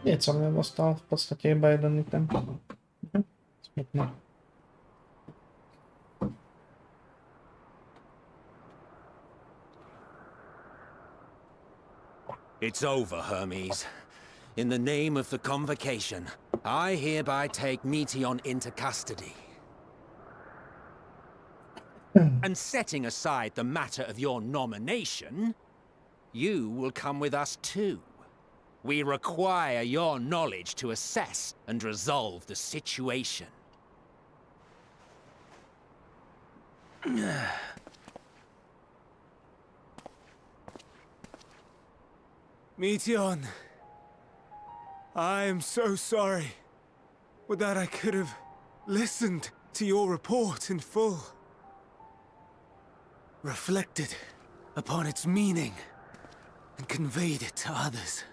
Nic som nedostal, v podstate iba jeden item. Smutné. It's over, Hermes. In the name of the Convocation, I hereby take Meteon into custody. And setting aside the matter of your nomination, you will come with us too. We require your knowledge to assess and resolve the situation. Meteon, I am so sorry. Would that I could have listened to your report in full. Reflected upon its meaning and conveyed it to others.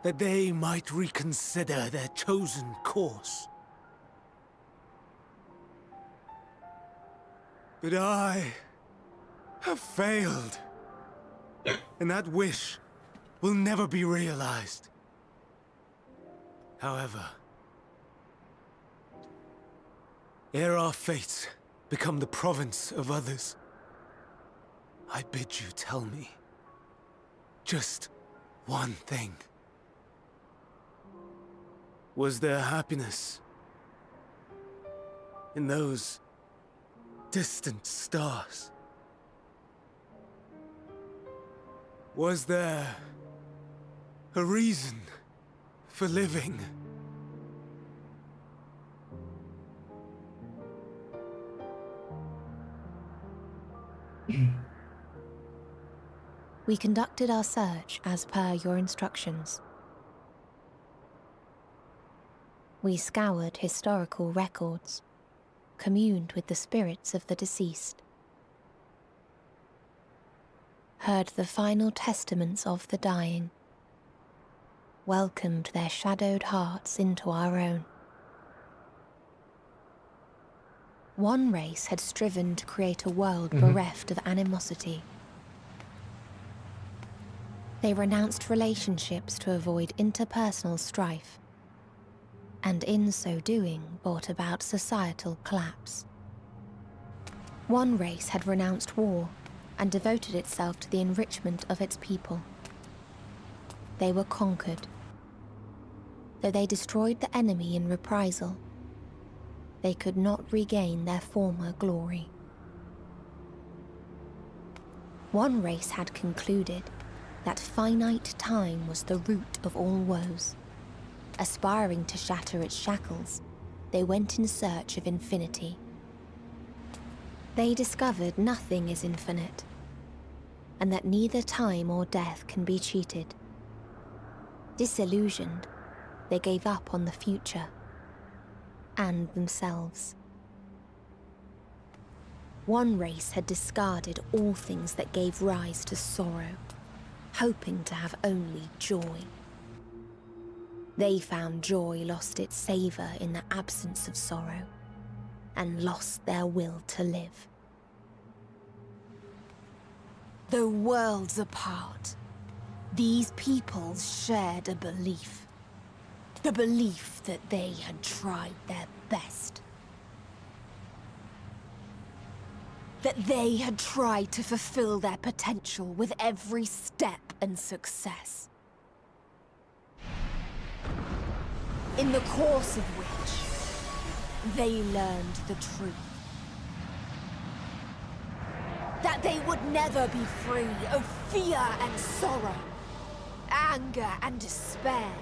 That they might reconsider their chosen course. But I have failed. And that wish will never be realized. However, ere our fates become the province of others, I bid you tell me just one thing. Was there happiness in those distant stars? Was there a reason for living? We conducted our search as per your instructions. We scoured historical records, communed with the spirits of the deceased, heard the final testaments of the dying, welcomed their shadowed hearts into our own. One race had striven to create a world bereft of animosity. They renounced relationships to avoid interpersonal strife, and in so doing brought about societal collapse. One race had renounced war and devoted itself to the enrichment of its people. They were conquered. Though they destroyed the enemy in reprisal, they could not regain their former glory. One race had concluded that finite time was the root of all woes. Aspiring to shatter its shackles, they went in search of infinity. They discovered nothing is infinite, and that neither time or death can be cheated. Disillusioned, they gave up on the future and themselves. One race had discarded all things that gave rise to sorrow, hoping to have only joy. They found joy lost its savor in the absence of sorrow, and lost their will to live. Though worlds apart, these peoples shared a belief. The belief that they had tried their best. That they had tried to fulfill their potential with every step and success. In the course of which, they learned the truth. That they would never be free of fear and sorrow, anger and despair,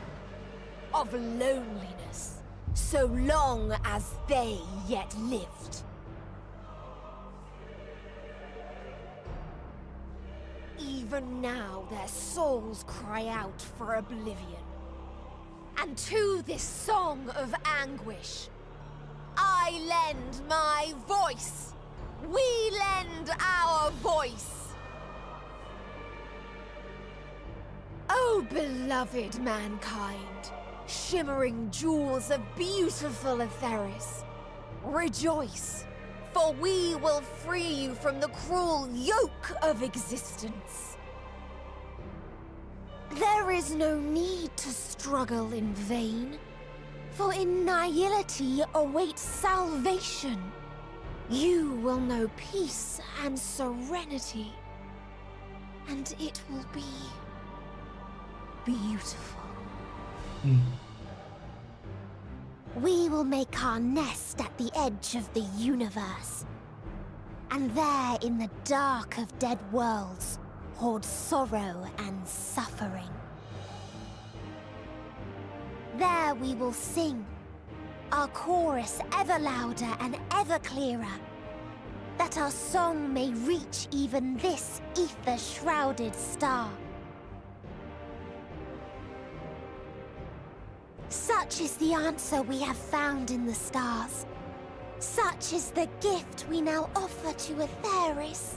of loneliness, so long as they yet lived. Even now their souls cry out for oblivion. And to this song of anguish, I lend my voice. We lend our voice. Oh, beloved mankind, shimmering jewels of beautiful Etheris, rejoice, for we will free you from the cruel yoke of existence. There is no need to struggle in vain, for in nihility awaits salvation. You will know peace and serenity, and it will be beautiful. We will make our nest at the edge of the universe, And there in the dark of dead worlds hoard sorrow and suffering. There we will sing, our chorus ever louder and ever clearer, that our song may reach even this ether-shrouded star. Such is the answer we have found in the stars. Such is the gift we now offer to Atheris.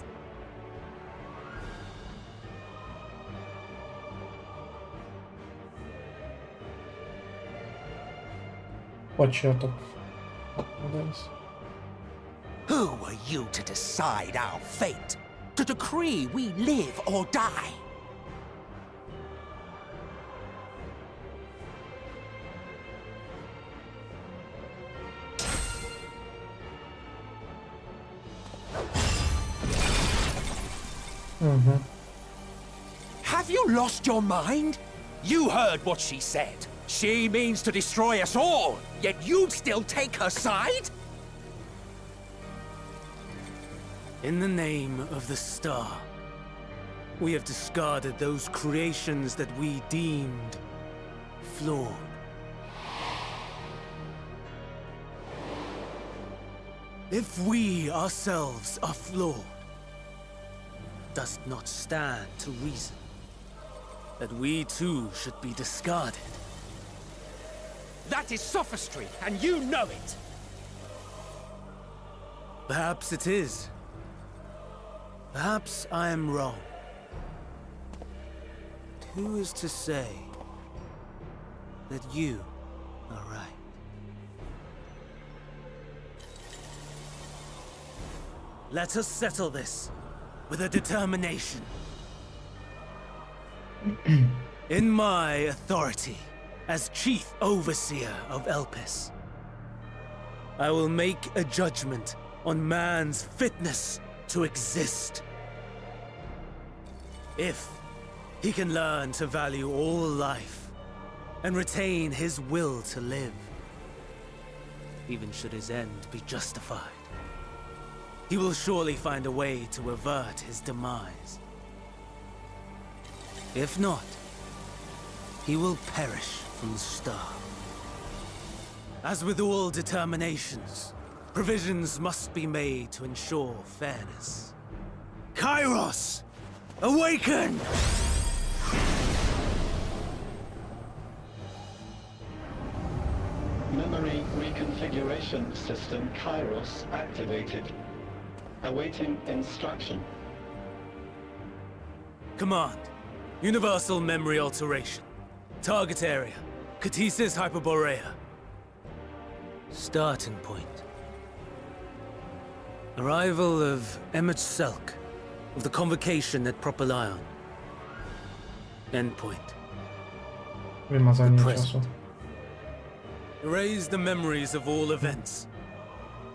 Початок. Десь. Who are you to decide our fate? To decree we live or die? Have you lost your mind? You heard what she said. She means to destroy us all, yet you'd still take her side? In the name of the star, we have discarded those creations that we deemed flawed. If we ourselves are flawed, does it not stand to reason that we too should be discarded? That is sophistry, and you know it! Perhaps it is. Perhaps I am wrong. But who is to say that you are right? Let us settle this with a determination. In my authority as Chief Overseer of Elpis, I will make a judgment on man's fitness to exist. If he can learn to value all life and retain his will to live, even should his end be justified, he will surely find a way to avert his demise. If not, he will perish from the start. As with all determinations, provisions must be made to ensure fairness. Kairos! Awaken! Memory reconfiguration system Kairos activated. Awaiting instruction. Command. Universal memory alteration. Target area. Catesis Hyperborea. Starting point. Arrival of Emmett Selk of the Convocation at Propylion. Endpoint. Вимазання The present. часу. Erase the memories of all events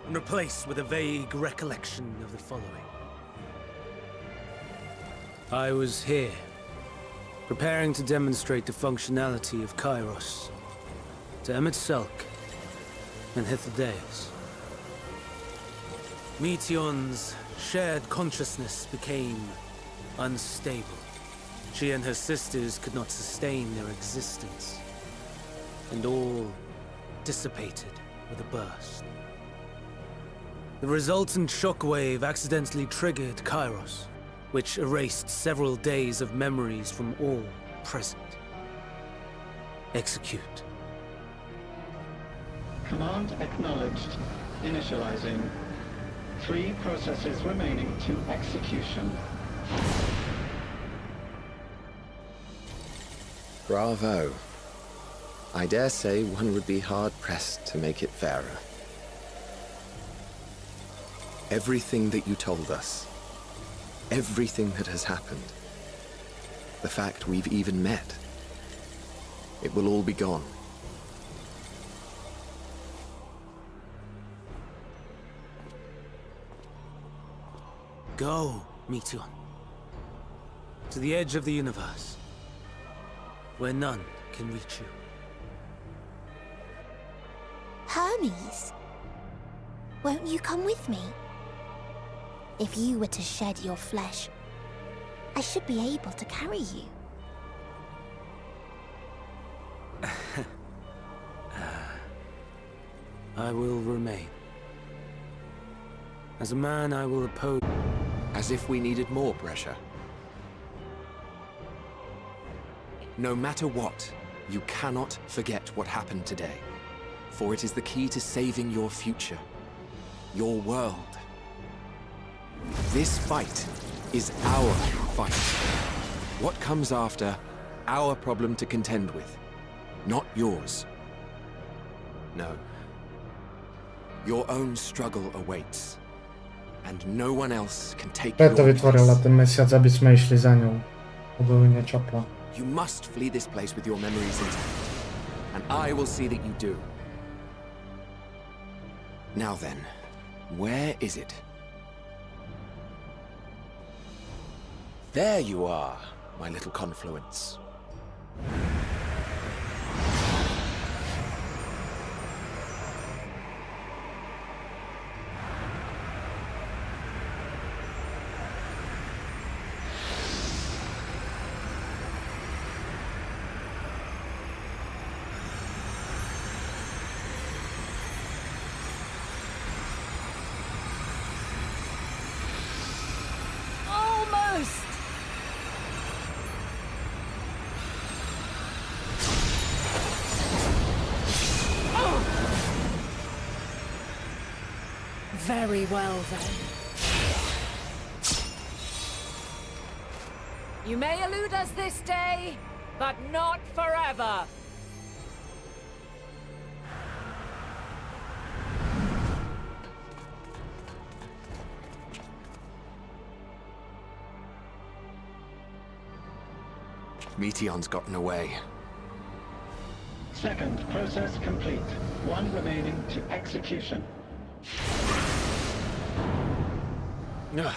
and replace with a vague recollection of the following. I was here, preparing to demonstrate the functionality of Kairos to Emmett Selk and Hythlodaeus. Meteon's shared consciousness became unstable. She and her sisters could not sustain their existence, and all dissipated with a burst. The resultant shockwave accidentally triggered Kairos, which erased several days of memories from all present. Execute. Command acknowledged. Initializing. 3 processes remaining to execution. Bravo. I dare say one would be hard-pressed to make it fairer. Everything that you told us, everything that has happened, the fact we've even met, it will all be gone. Go, Meteon. To the edge of the universe, where none can reach you. Hermes, won't you come with me? If you were to shed your flesh, I should be able to carry you. I will remain. As a man, I will oppose... As if we needed more pressure. No matter what, you cannot forget what happened today. For it is the key to saving your future. Your world. This fight is our fight. What comes after, our problem to contend with. Not yours. No. Your own struggle awaits. And no one else can take Kto to your wytworzył place. ten Mesja zabić myśli za nią? Obyły nie ciepło. You must flee this place with your memories intact. And I will see that you do. Now then, where is it? There you are, my little confluence. Almost! Very well, then. You may elude us this day, but not forever. Meteon's gotten away. Second process complete. One remaining to execution. Ugh.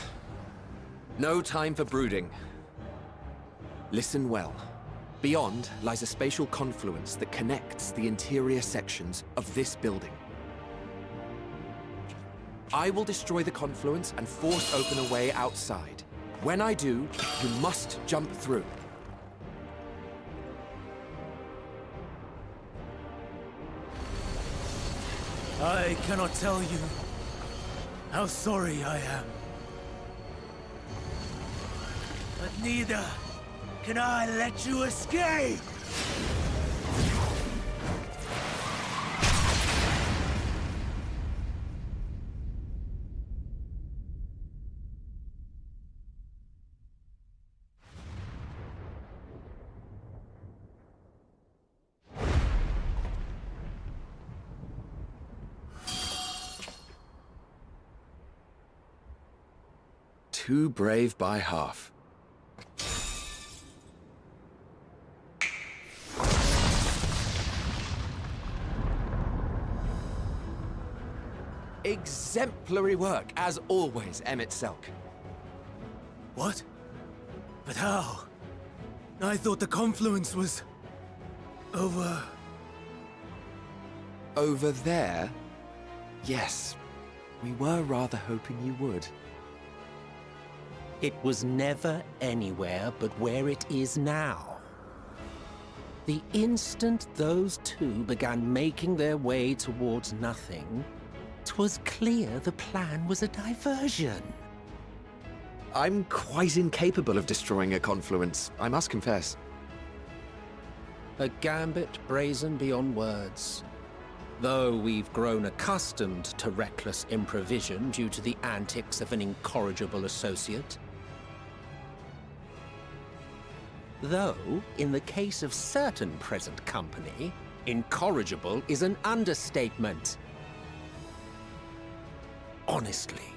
No time for brooding. Listen well. Beyond lies a spatial confluence that connects the interior sections of this building. I will destroy the confluence and force open a way outside. When I do, you must jump through. I cannot tell you how sorry I am. But neither can I let you escape! Too brave by half. Exemplary work, as always, Emmett Selk. What? But how? I thought the confluence was... over... Over there? Yes. We were rather hoping you would. It was never anywhere but where it is now. The instant those two began making their way towards nothing, 'twas clear the plan was a diversion. I'm quite incapable of destroying a confluence, I must confess. A gambit brazen beyond words. Though we've grown accustomed to reckless improvision due to the antics of an incorrigible associate. Though, in the case of certain present company, incorrigible is an understatement. Honestly,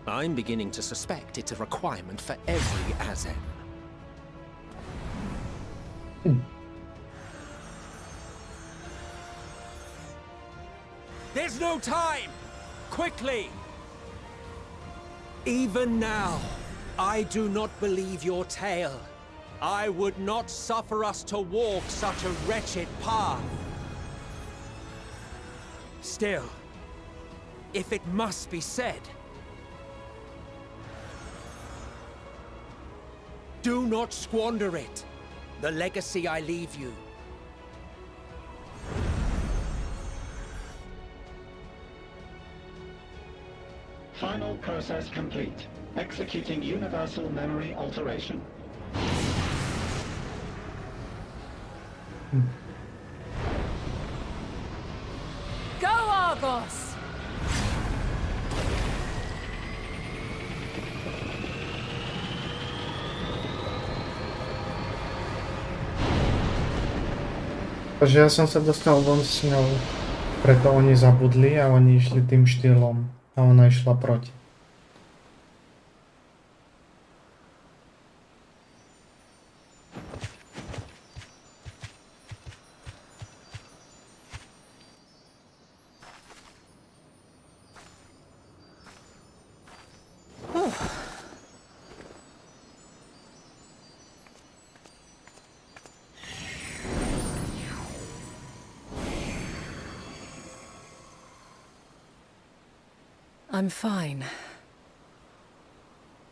I'm beginning to suspect it's a requirement for every Azen. There's no time! Quickly! Even now, I do not believe your tale. I would not suffer us to walk such a wretched path. Still, if it must be said, Do not squander it. The legacy I leave you. Final process complete. Executing universal memory alteration. Go, Argos! Takže ja som sa dostal von s ňou, preto oni zabudli a oni išli tým štýlom a ona išla proti. I'm fine.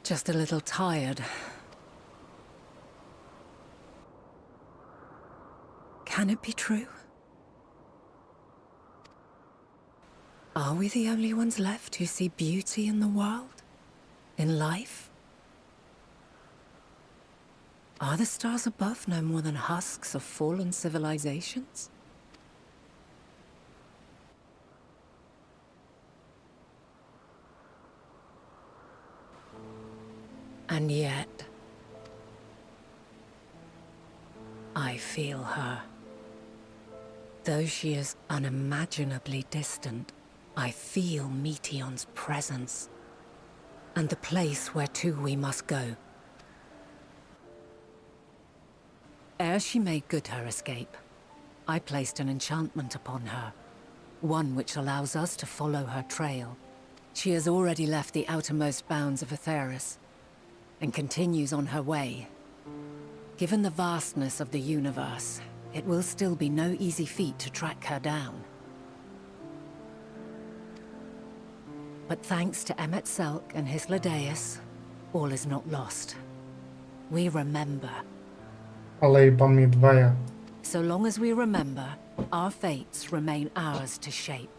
Just a little tired. Can it be true? Are we the only ones left who see beauty in the world? In life? Are the stars above no more than husks of fallen civilizations? And yet, I feel her. Though she is unimaginably distant, I feel Meteion's presence, and the place where to we must go. Ere she made good her escape, I placed an enchantment upon her, one which allows us to follow her trail. She has already left the outermost bounds of Aetheris, and continues on her way. Given the vastness of the universe, it will still be no easy feat to track her down. But thanks to Emet-Selch and Hythlodaeus, all is not lost. We remember. Ale iba my dvaja. So long as we remember, our fates remain ours to shape.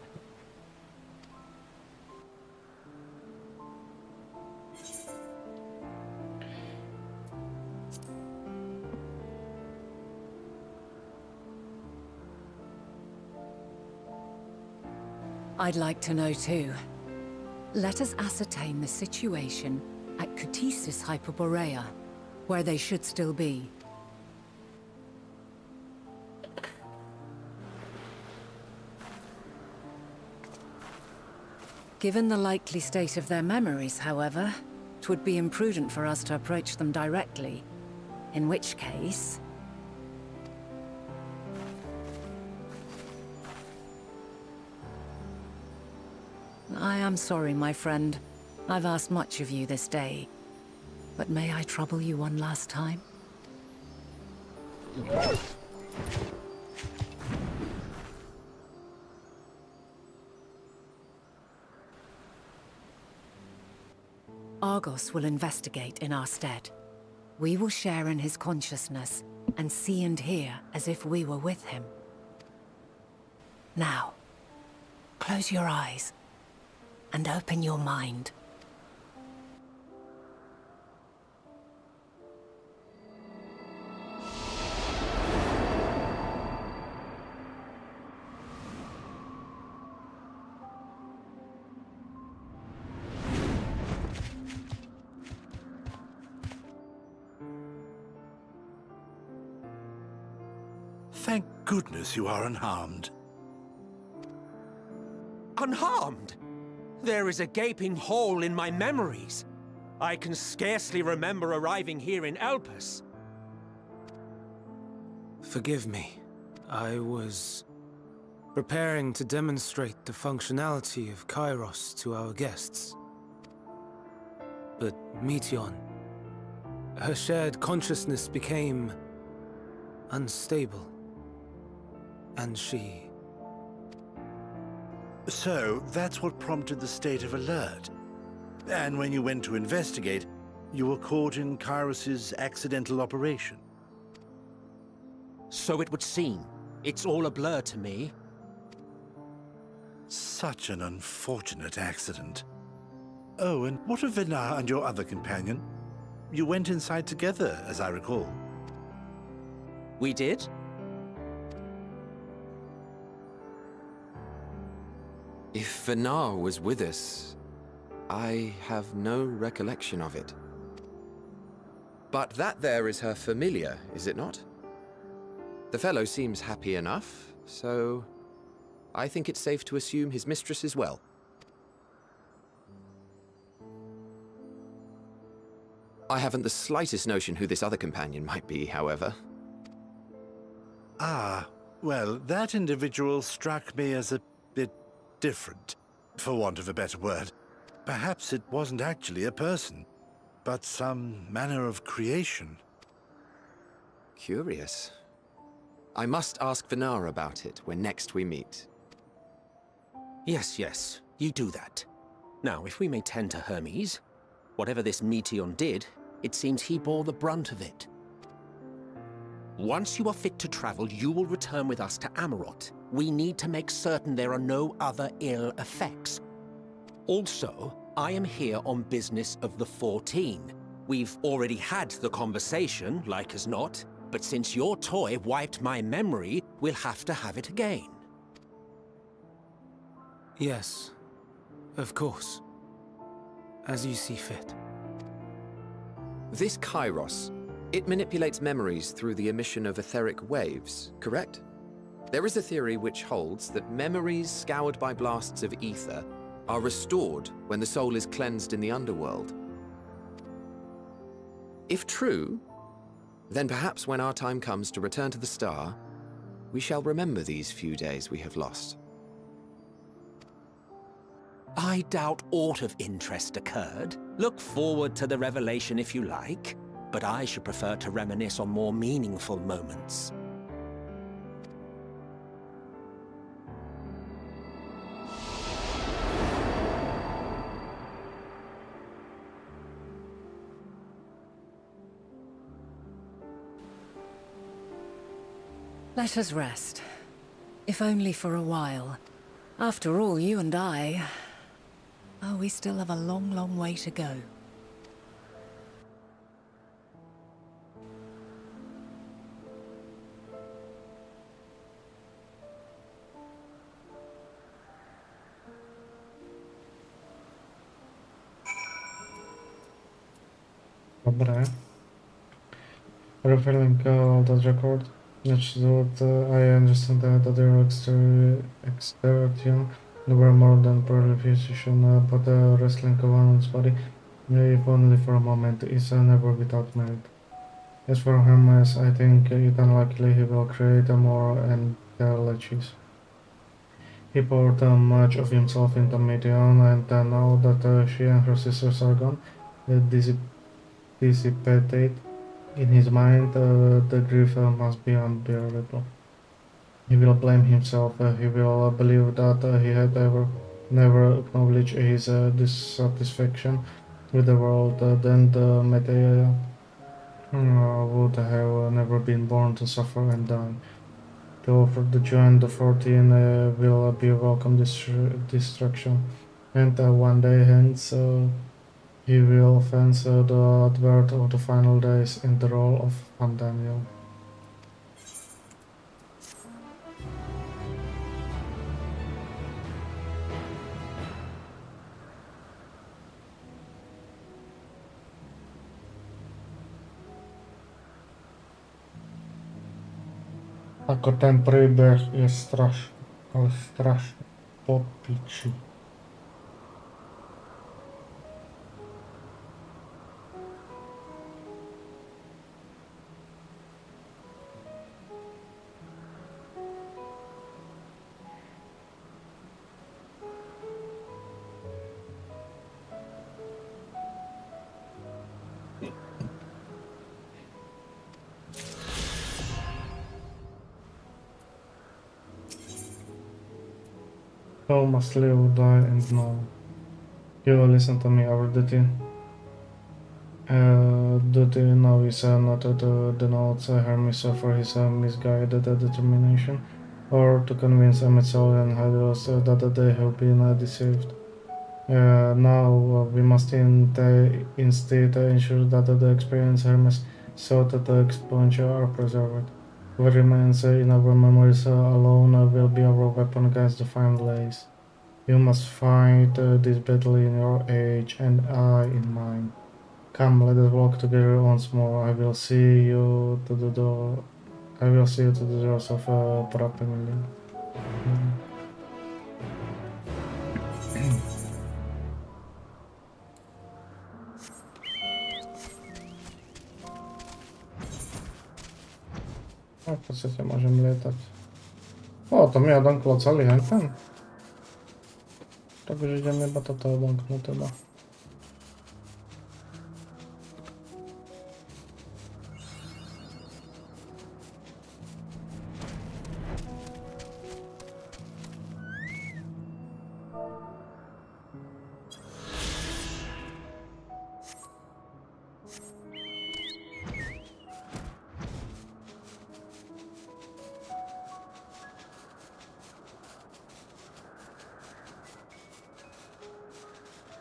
I'd like to know too. Let us ascertain the situation at Cutisis Hyperborea, where they should still be. Given the likely state of their memories, however, it would be imprudent for us to approach them directly. In which case... I am sorry, my friend. I've asked much of you this day. But may I trouble you one last time? Argos will investigate in our stead. We will share in his consciousness and see and hear as if we were with him. Now, close your eyes and open your mind. Thank goodness you are unharmed. Unharmed? There is a gaping hole in my memories. I can scarcely remember arriving here in Elpis. Forgive me. I was preparing to demonstrate the functionality of Kairos to our guests. But Meteion, her shared consciousness became unstable. And she... So, that's what prompted the state of alert. And when you went to investigate, You were caught in Kyros's accidental operation. So it would seem. It's all a blur to me. Such an unfortunate accident. Oh, and what of Venar and your other companion? You went inside together, as I recall. We did? If Venar was with us, I have no recollection of it. But that there is her familiar, is it not? The fellow seems happy enough, so I think it's safe to assume his mistress as well. I haven't the slightest notion who this other companion might be, however. Ah, well, that individual struck me as a bit different, for want of a better word. Perhaps it wasn't actually a person, but some manner of creation. Curious. I must ask Venar about it when next we meet. Yes, you do that. Now, if we may tend to Hermes, whatever this Meteon did, it seems he bore the brunt of it. Once you are fit to travel, you will return with us to Amarot. We need to make certain there are no other ill effects. Also, I am here on business of the 14. We've already had the conversation, like as not, but since your toy wiped my memory, we'll have to have it again. Yes, of course. As you see fit. This Kairos, it manipulates memories through the emission of etheric waves, correct? There is a theory which holds that memories scoured by blasts of ether are restored when the soul is cleansed in the underworld. If true, then perhaps when our time comes to return to the star, we shall remember these few days we have lost. I doubt aught of interest occurred. Look forward to the revelation if you like, but I should prefer to reminisce on more meaningful moments. Let us rest. If only for a while. After all, you and I... Oh, we still have a long, long way to go. Dobré. Revealing all that record. Which is what I understand that other extraction were more than purely physician, but wrestling a one's body, if only for a moment, is never without merit. As for Hermes, I think it unlikely he will create more anthologies. He poured much of himself into Meteon, and now that she and her sisters are gone, dissipated. In his mind, the grief must be unbearable. He will blame himself. He will believe that he had never acknowledged his dissatisfaction with the world. Then the Medea would have never been born to suffer and die. To offer the join the 14 will be a welcome distraction, and one day hence. He will fence the advert of the final days in the role of Van Daniel. Ako ten príbeh je ale strašne po piči. All must live, die, and know. You will listen to me, our duty. Duty now is not to denounce Hermes for his misguided determination, or to convince Emetzel and Hydros that they have been deceived. Now we must instead ensure that the experience Hermes sought to expunge are preserved. What remains in our memories alone will be our weapon against the fine lays. You must fight this battle in your age and I in mine. Come, let us walk together once more. I will see you to the door. I will see you to the doors of Parapemilion. A v podstate môžem lietať. O, to mi odomklo celý henten. Takže idem iba toto odomknúť teda.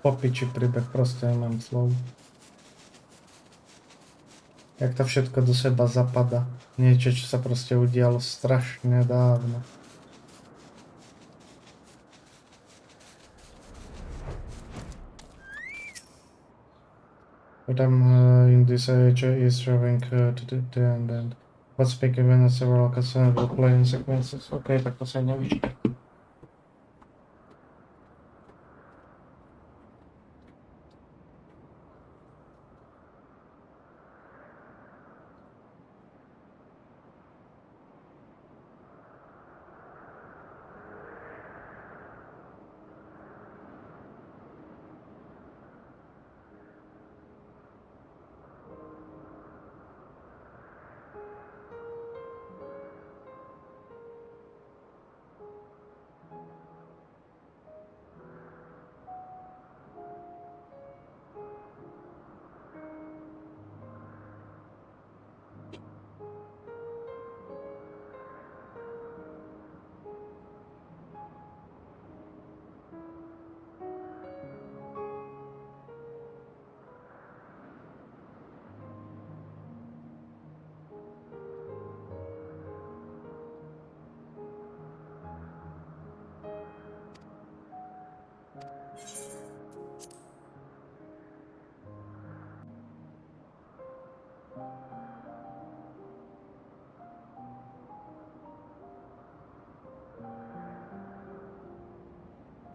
Popiči príbeh, proste nemám slov. Jak to všetko do seba zapada. Niečo, čo sa proste udialo strašne dávno. But in this age is drawing to the end. But speaking when several cutscenes will play in sequences. OK, tak to sa nevyčká.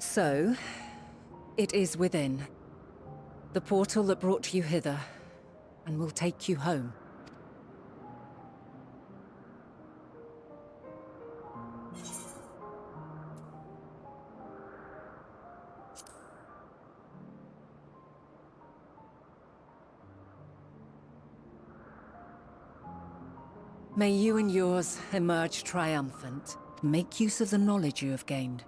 So, it is within. The portal that brought you hither, and will take you home. May you and yours emerge triumphant. Make use of the knowledge you have gained.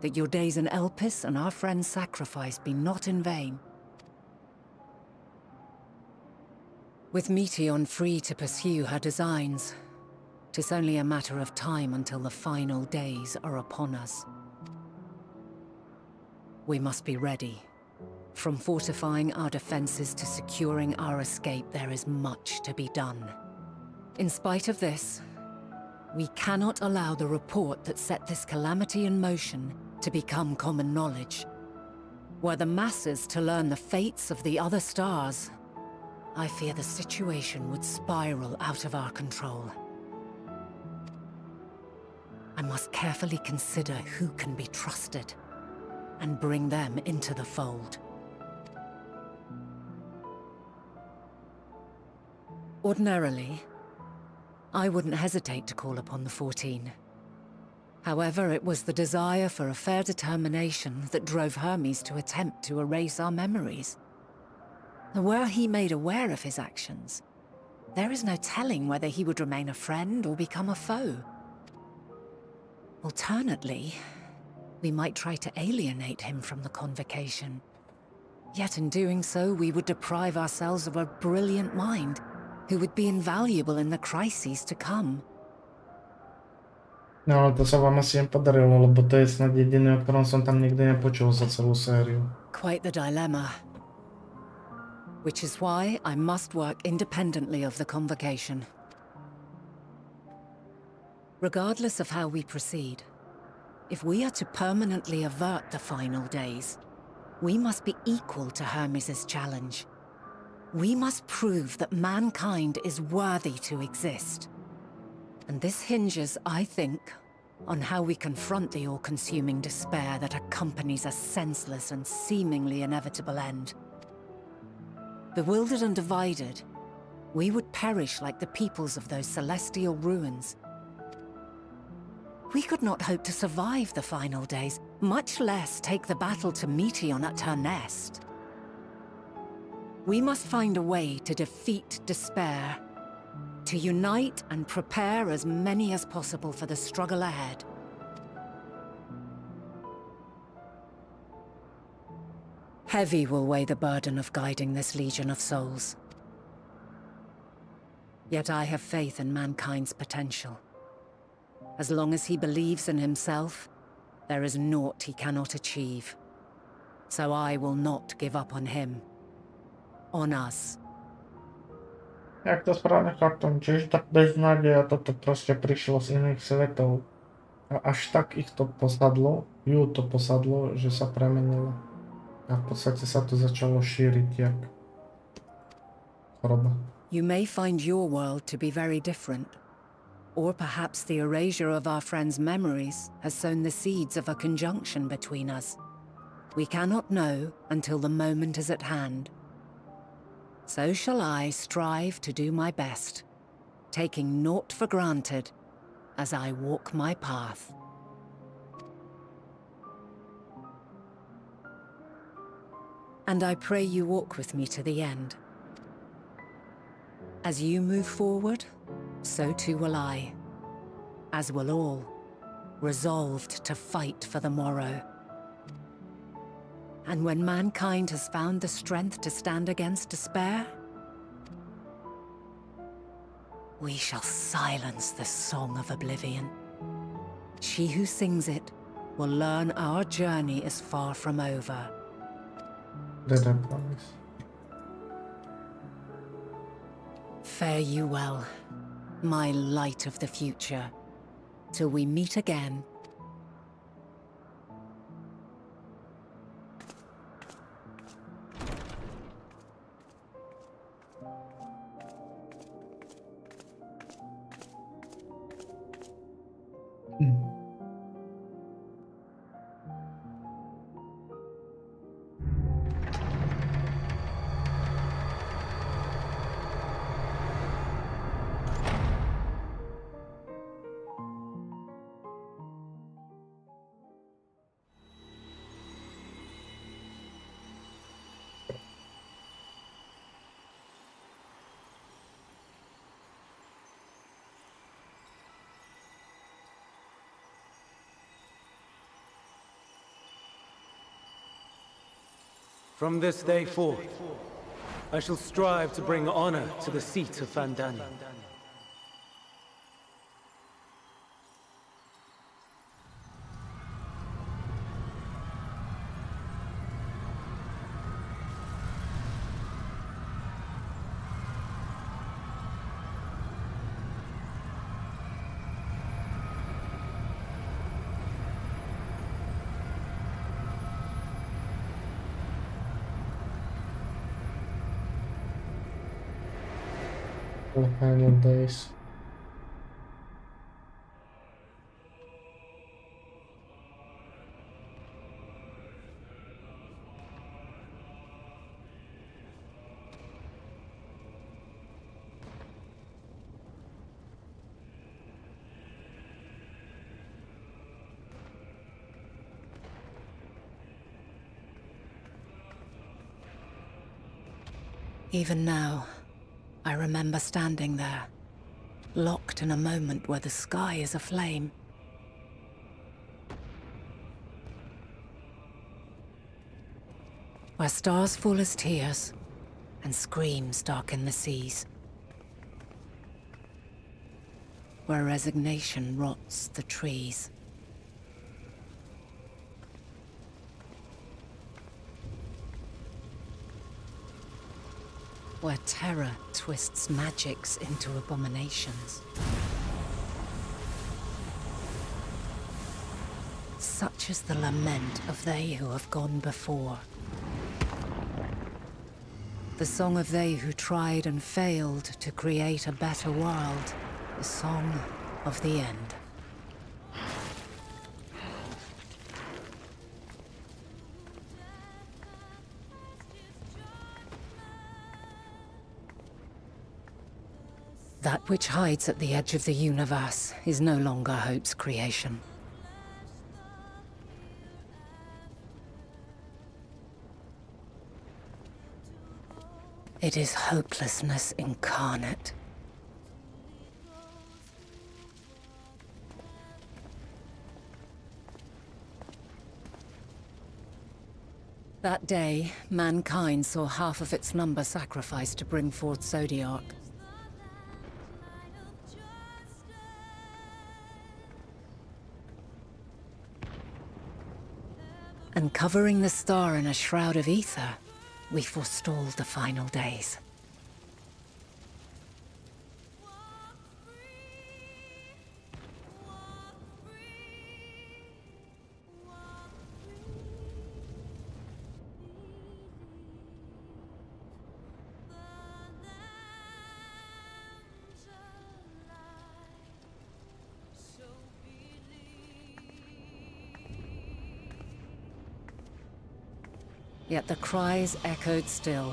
That your days in Elpis and our friend's sacrifice be not in vain. With Meteion free to pursue her designs, 'tis only a matter of time until the final days are upon us. We must be ready. From fortifying our defenses to securing our escape, there is much to be done. In spite of this, we cannot allow the report that set this calamity in motion to become common knowledge. Were the masses to learn the fates of the other stars, I fear the situation would spiral out of our control. I must carefully consider who can be trusted and bring them into the fold. Ordinarily, I wouldn't hesitate to call upon the 14. However, it was the desire for a fair determination that drove Hermes to attempt to erase our memories. Were he made aware of his actions, there is no telling whether he would remain a friend or become a foe. Alternately, we might try to alienate him from the convocation. Yet in doing so, we would deprive ourselves of a brilliant mind, who would be invaluable in the crises to come. No ale to sa vám asi nepodarilo, lebo to je snad jediné, o ktorom som tam nikdy nepočul za celú sériu. Quite the dilemma. Which is why I must work independently of the Convocation. Regardless of how we proceed, if we are to permanently avert the final days, we must be equal to Hermes' challenge. We must prove that mankind is worthy to exist. And this hinges, I think, on how we confront the all-consuming despair that accompanies a senseless and seemingly inevitable end. Bewildered and divided, we would perish like the peoples of those celestial ruins. We could not hope to survive the final days, much less take the battle to Meteon at her nest. We must find a way to defeat despair, to unite and prepare as many as possible for the struggle ahead. Heavy will weigh the burden of guiding this legion of souls. Yet I have faith in mankind's potential. As long as he believes in himself, there is naught he cannot achieve. So I will not give up on him. On us. Jak to správne chápem, čiže tak beznádej a toto proste prišlo z iných svetov. A až tak ich to posadlo, ju to posadlo, že sa premenilo. A v podstate sa to začalo šíriť jak choroba. You may find your world to be very different. Or perhaps the erasure of our friends' memories has sown the seeds of a conjunction between us. We cannot know until the moment is at hand. So shall I strive to do my best, taking naught for granted as I walk my path. And I pray you walk with me to the end. As you move forward, so too will I, as will all, resolved to fight for the morrow. And when mankind has found the strength to stand against despair, we shall silence the song of oblivion. She who sings it will learn our journey is far from over. Did I promise? Fare you well, my light of the future, till we meet again. From this day forth, I shall strive to bring honor to the seat of Vandani. The final days. Even now, I remember standing there, locked in a moment where the sky is aflame. where stars fall as tears and screams darken the seas, where resignation rots the trees. Where terror twists magics into abominations. Such is the lament of they who have gone before. The song of they who tried and failed to create a better world. The song of the end. That which hides at the edge of the universe is no longer hope's creation. It is hopelessness incarnate. That day, mankind saw half of its number sacrificed to bring forth Zodiac. And covering the star in a shroud of ether, we forestalled the final days. Yet the cries echoed still.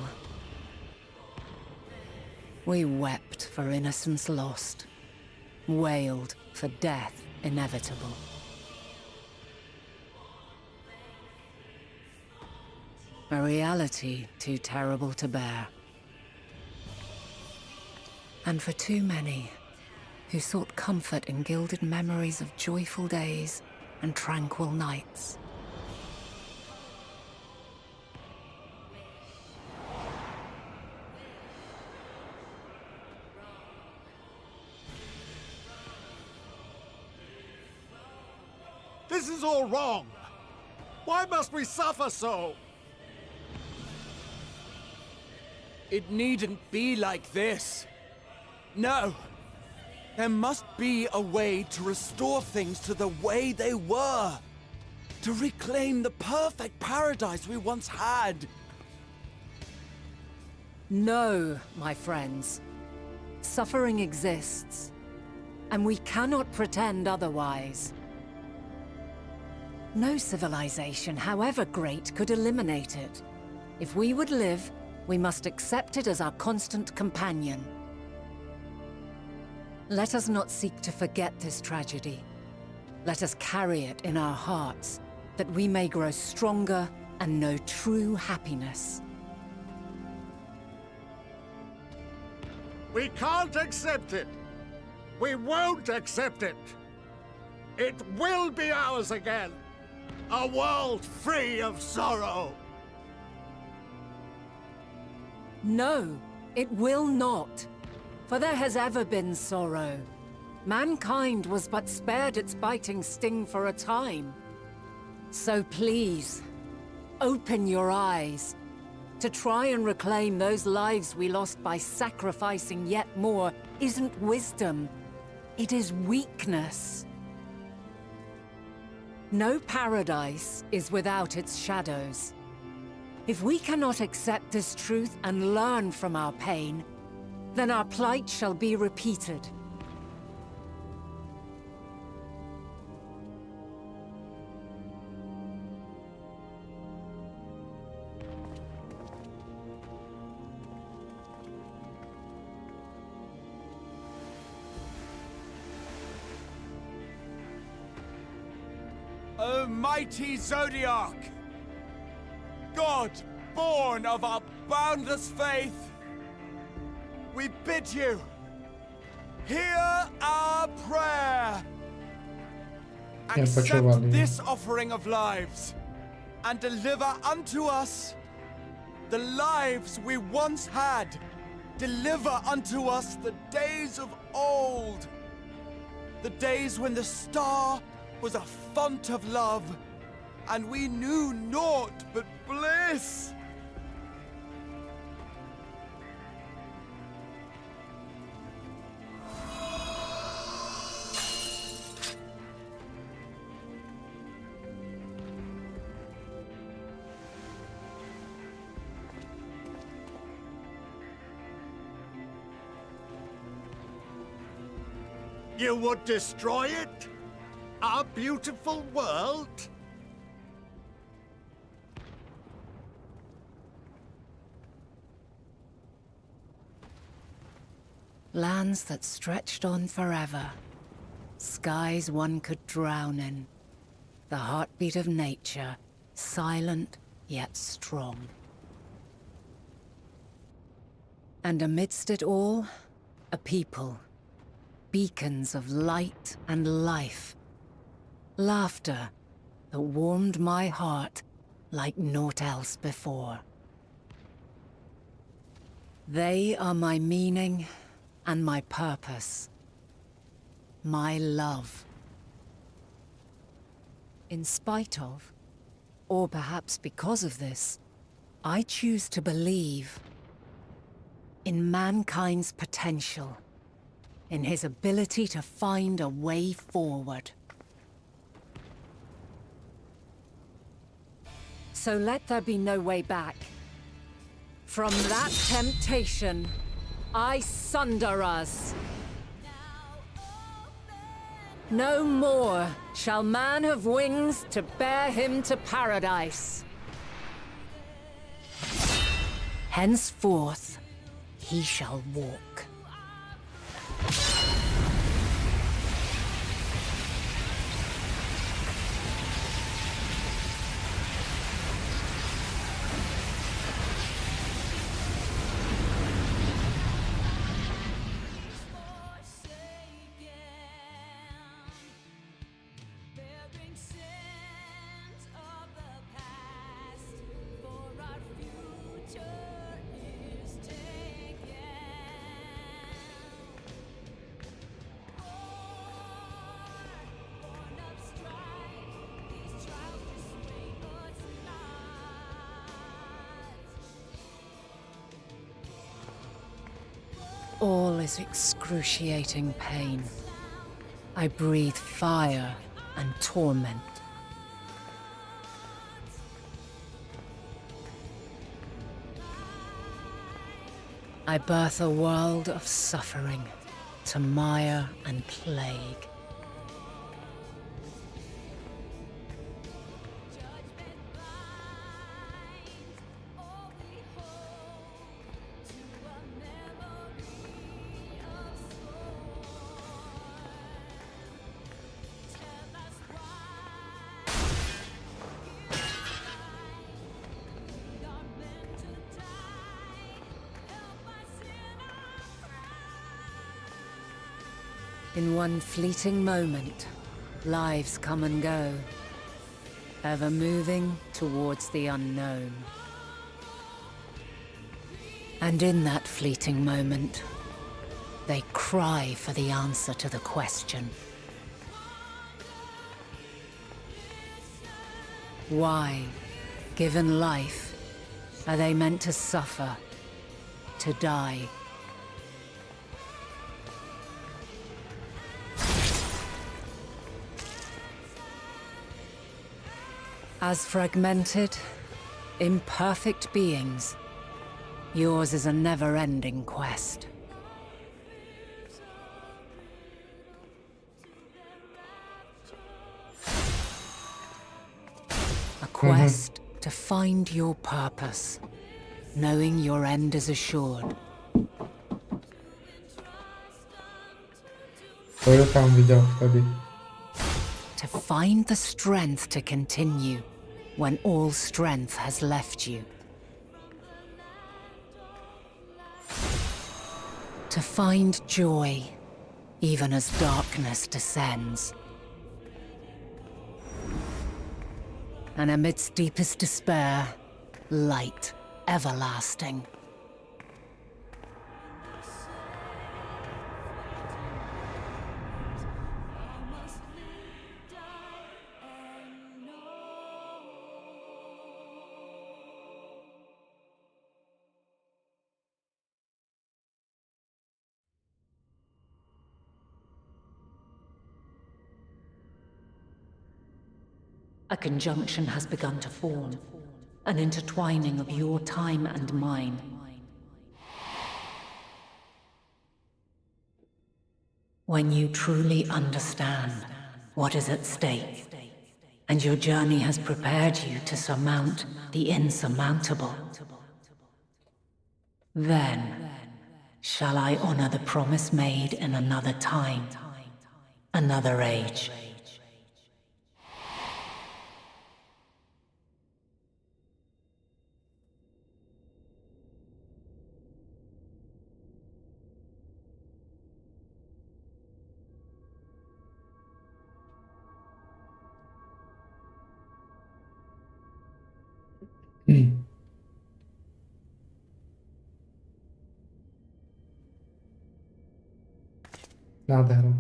We wept for innocence lost, wailed for death inevitable. A reality too terrible to bear. And for too many who sought comfort in gilded memories of joyful days and tranquil nights. This is all wrong! Why must we suffer so? It needn't be like this. No. There must be a way to restore things to the way they were. To reclaim the perfect paradise we once had. No, my friends. Suffering exists, and we cannot pretend otherwise. No civilization, however great, could eliminate it. If we would live, we must accept it as our constant companion. Let us not seek to forget this tragedy. Let us carry it in our hearts, that we may grow stronger and know true happiness. We can't accept it! We won't accept it! It will be ours again! A world free of sorrow! No, it will not. For there has ever been sorrow. Mankind was but spared its biting sting for a time. So please, open your eyes. To try and reclaim those lives we lost by sacrificing yet more isn't wisdom. It is weakness. No paradise is without its shadows. If we cannot accept this truth and learn from our pain, then our plight shall be repeated. O mighty Zodiac! God, born of our boundless faith, we bid you, hear our prayer! Accept počúvali. this offering of lives, and deliver unto us the lives we once had. Deliver unto us the days of old. The days when the star was a font of love, and we knew naught but bliss. You would destroy it? Our beautiful world? Lands that stretched on forever. Skies one could drown in. The heartbeat of nature, silent yet strong. And amidst it all, a people. Beacons of light and life. Laughter that warmed my heart like naught else before. They are my meaning and my purpose. My love. In spite of, or perhaps because of this, I choose to believe in mankind's potential. In his ability to find a way forward. So let there be no way back. From that temptation, I sunder us. No more shall man have wings to bear him to paradise. Henceforth, he shall walk. All is excruciating pain. I breathe fire and torment. I birth a world of suffering, to mire and plague. In one fleeting moment, lives come and go, ever moving towards the unknown. And in that fleeting moment, they cry for the answer to the question. Why, given life, are they meant to suffer, to die? As fragmented, imperfect beings, yours is a never-ending quest. A quest to find your purpose, knowing your end is assured. To je tam viděl vtedy. To find the strength to continue when all strength has left you. To find joy even as darkness descends. And amidst deepest despair, light everlasting. A conjunction has begun to form, an intertwining of your time and mine. When you truly understand what is at stake, and your journey has prepared you to surmount the insurmountable, then shall I honor the promise made in another time, another age. Nádhera.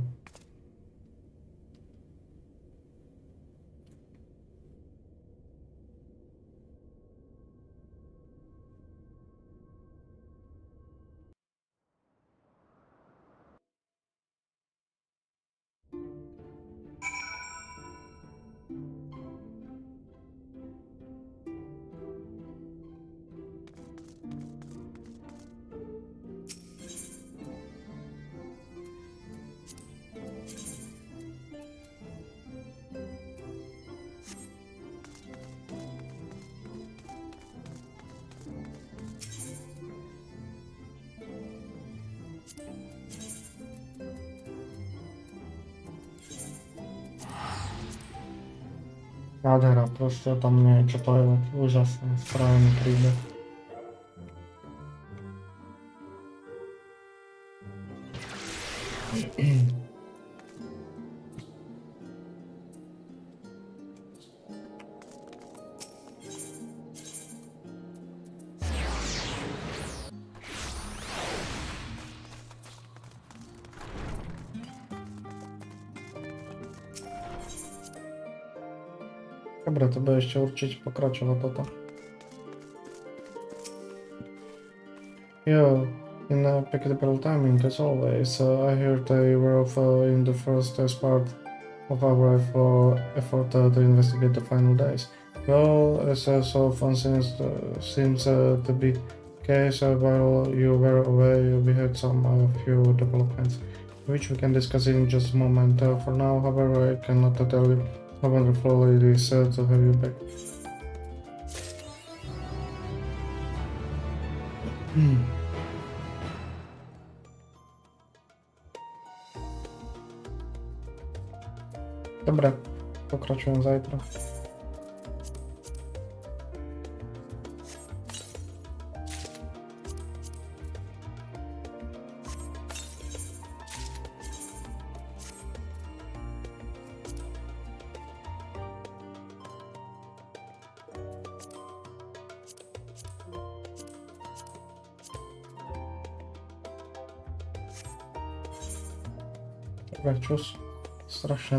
Nádhera, proste tam niečo to je úžasné, správny príbeh. Dobre, to bude ešte určite pokračovať toto. Yo, in impeccable timing as always. I heard they were in the first part of our effort to investigate the final days. Well, as so often seems to be the case, while you were away, we had some few developments, which we can discuss in just a moment. For now, however, I cannot tell you how wonderful it is to have you back. Dobre, pokračujem zajtra. Dobre, čus. Strašne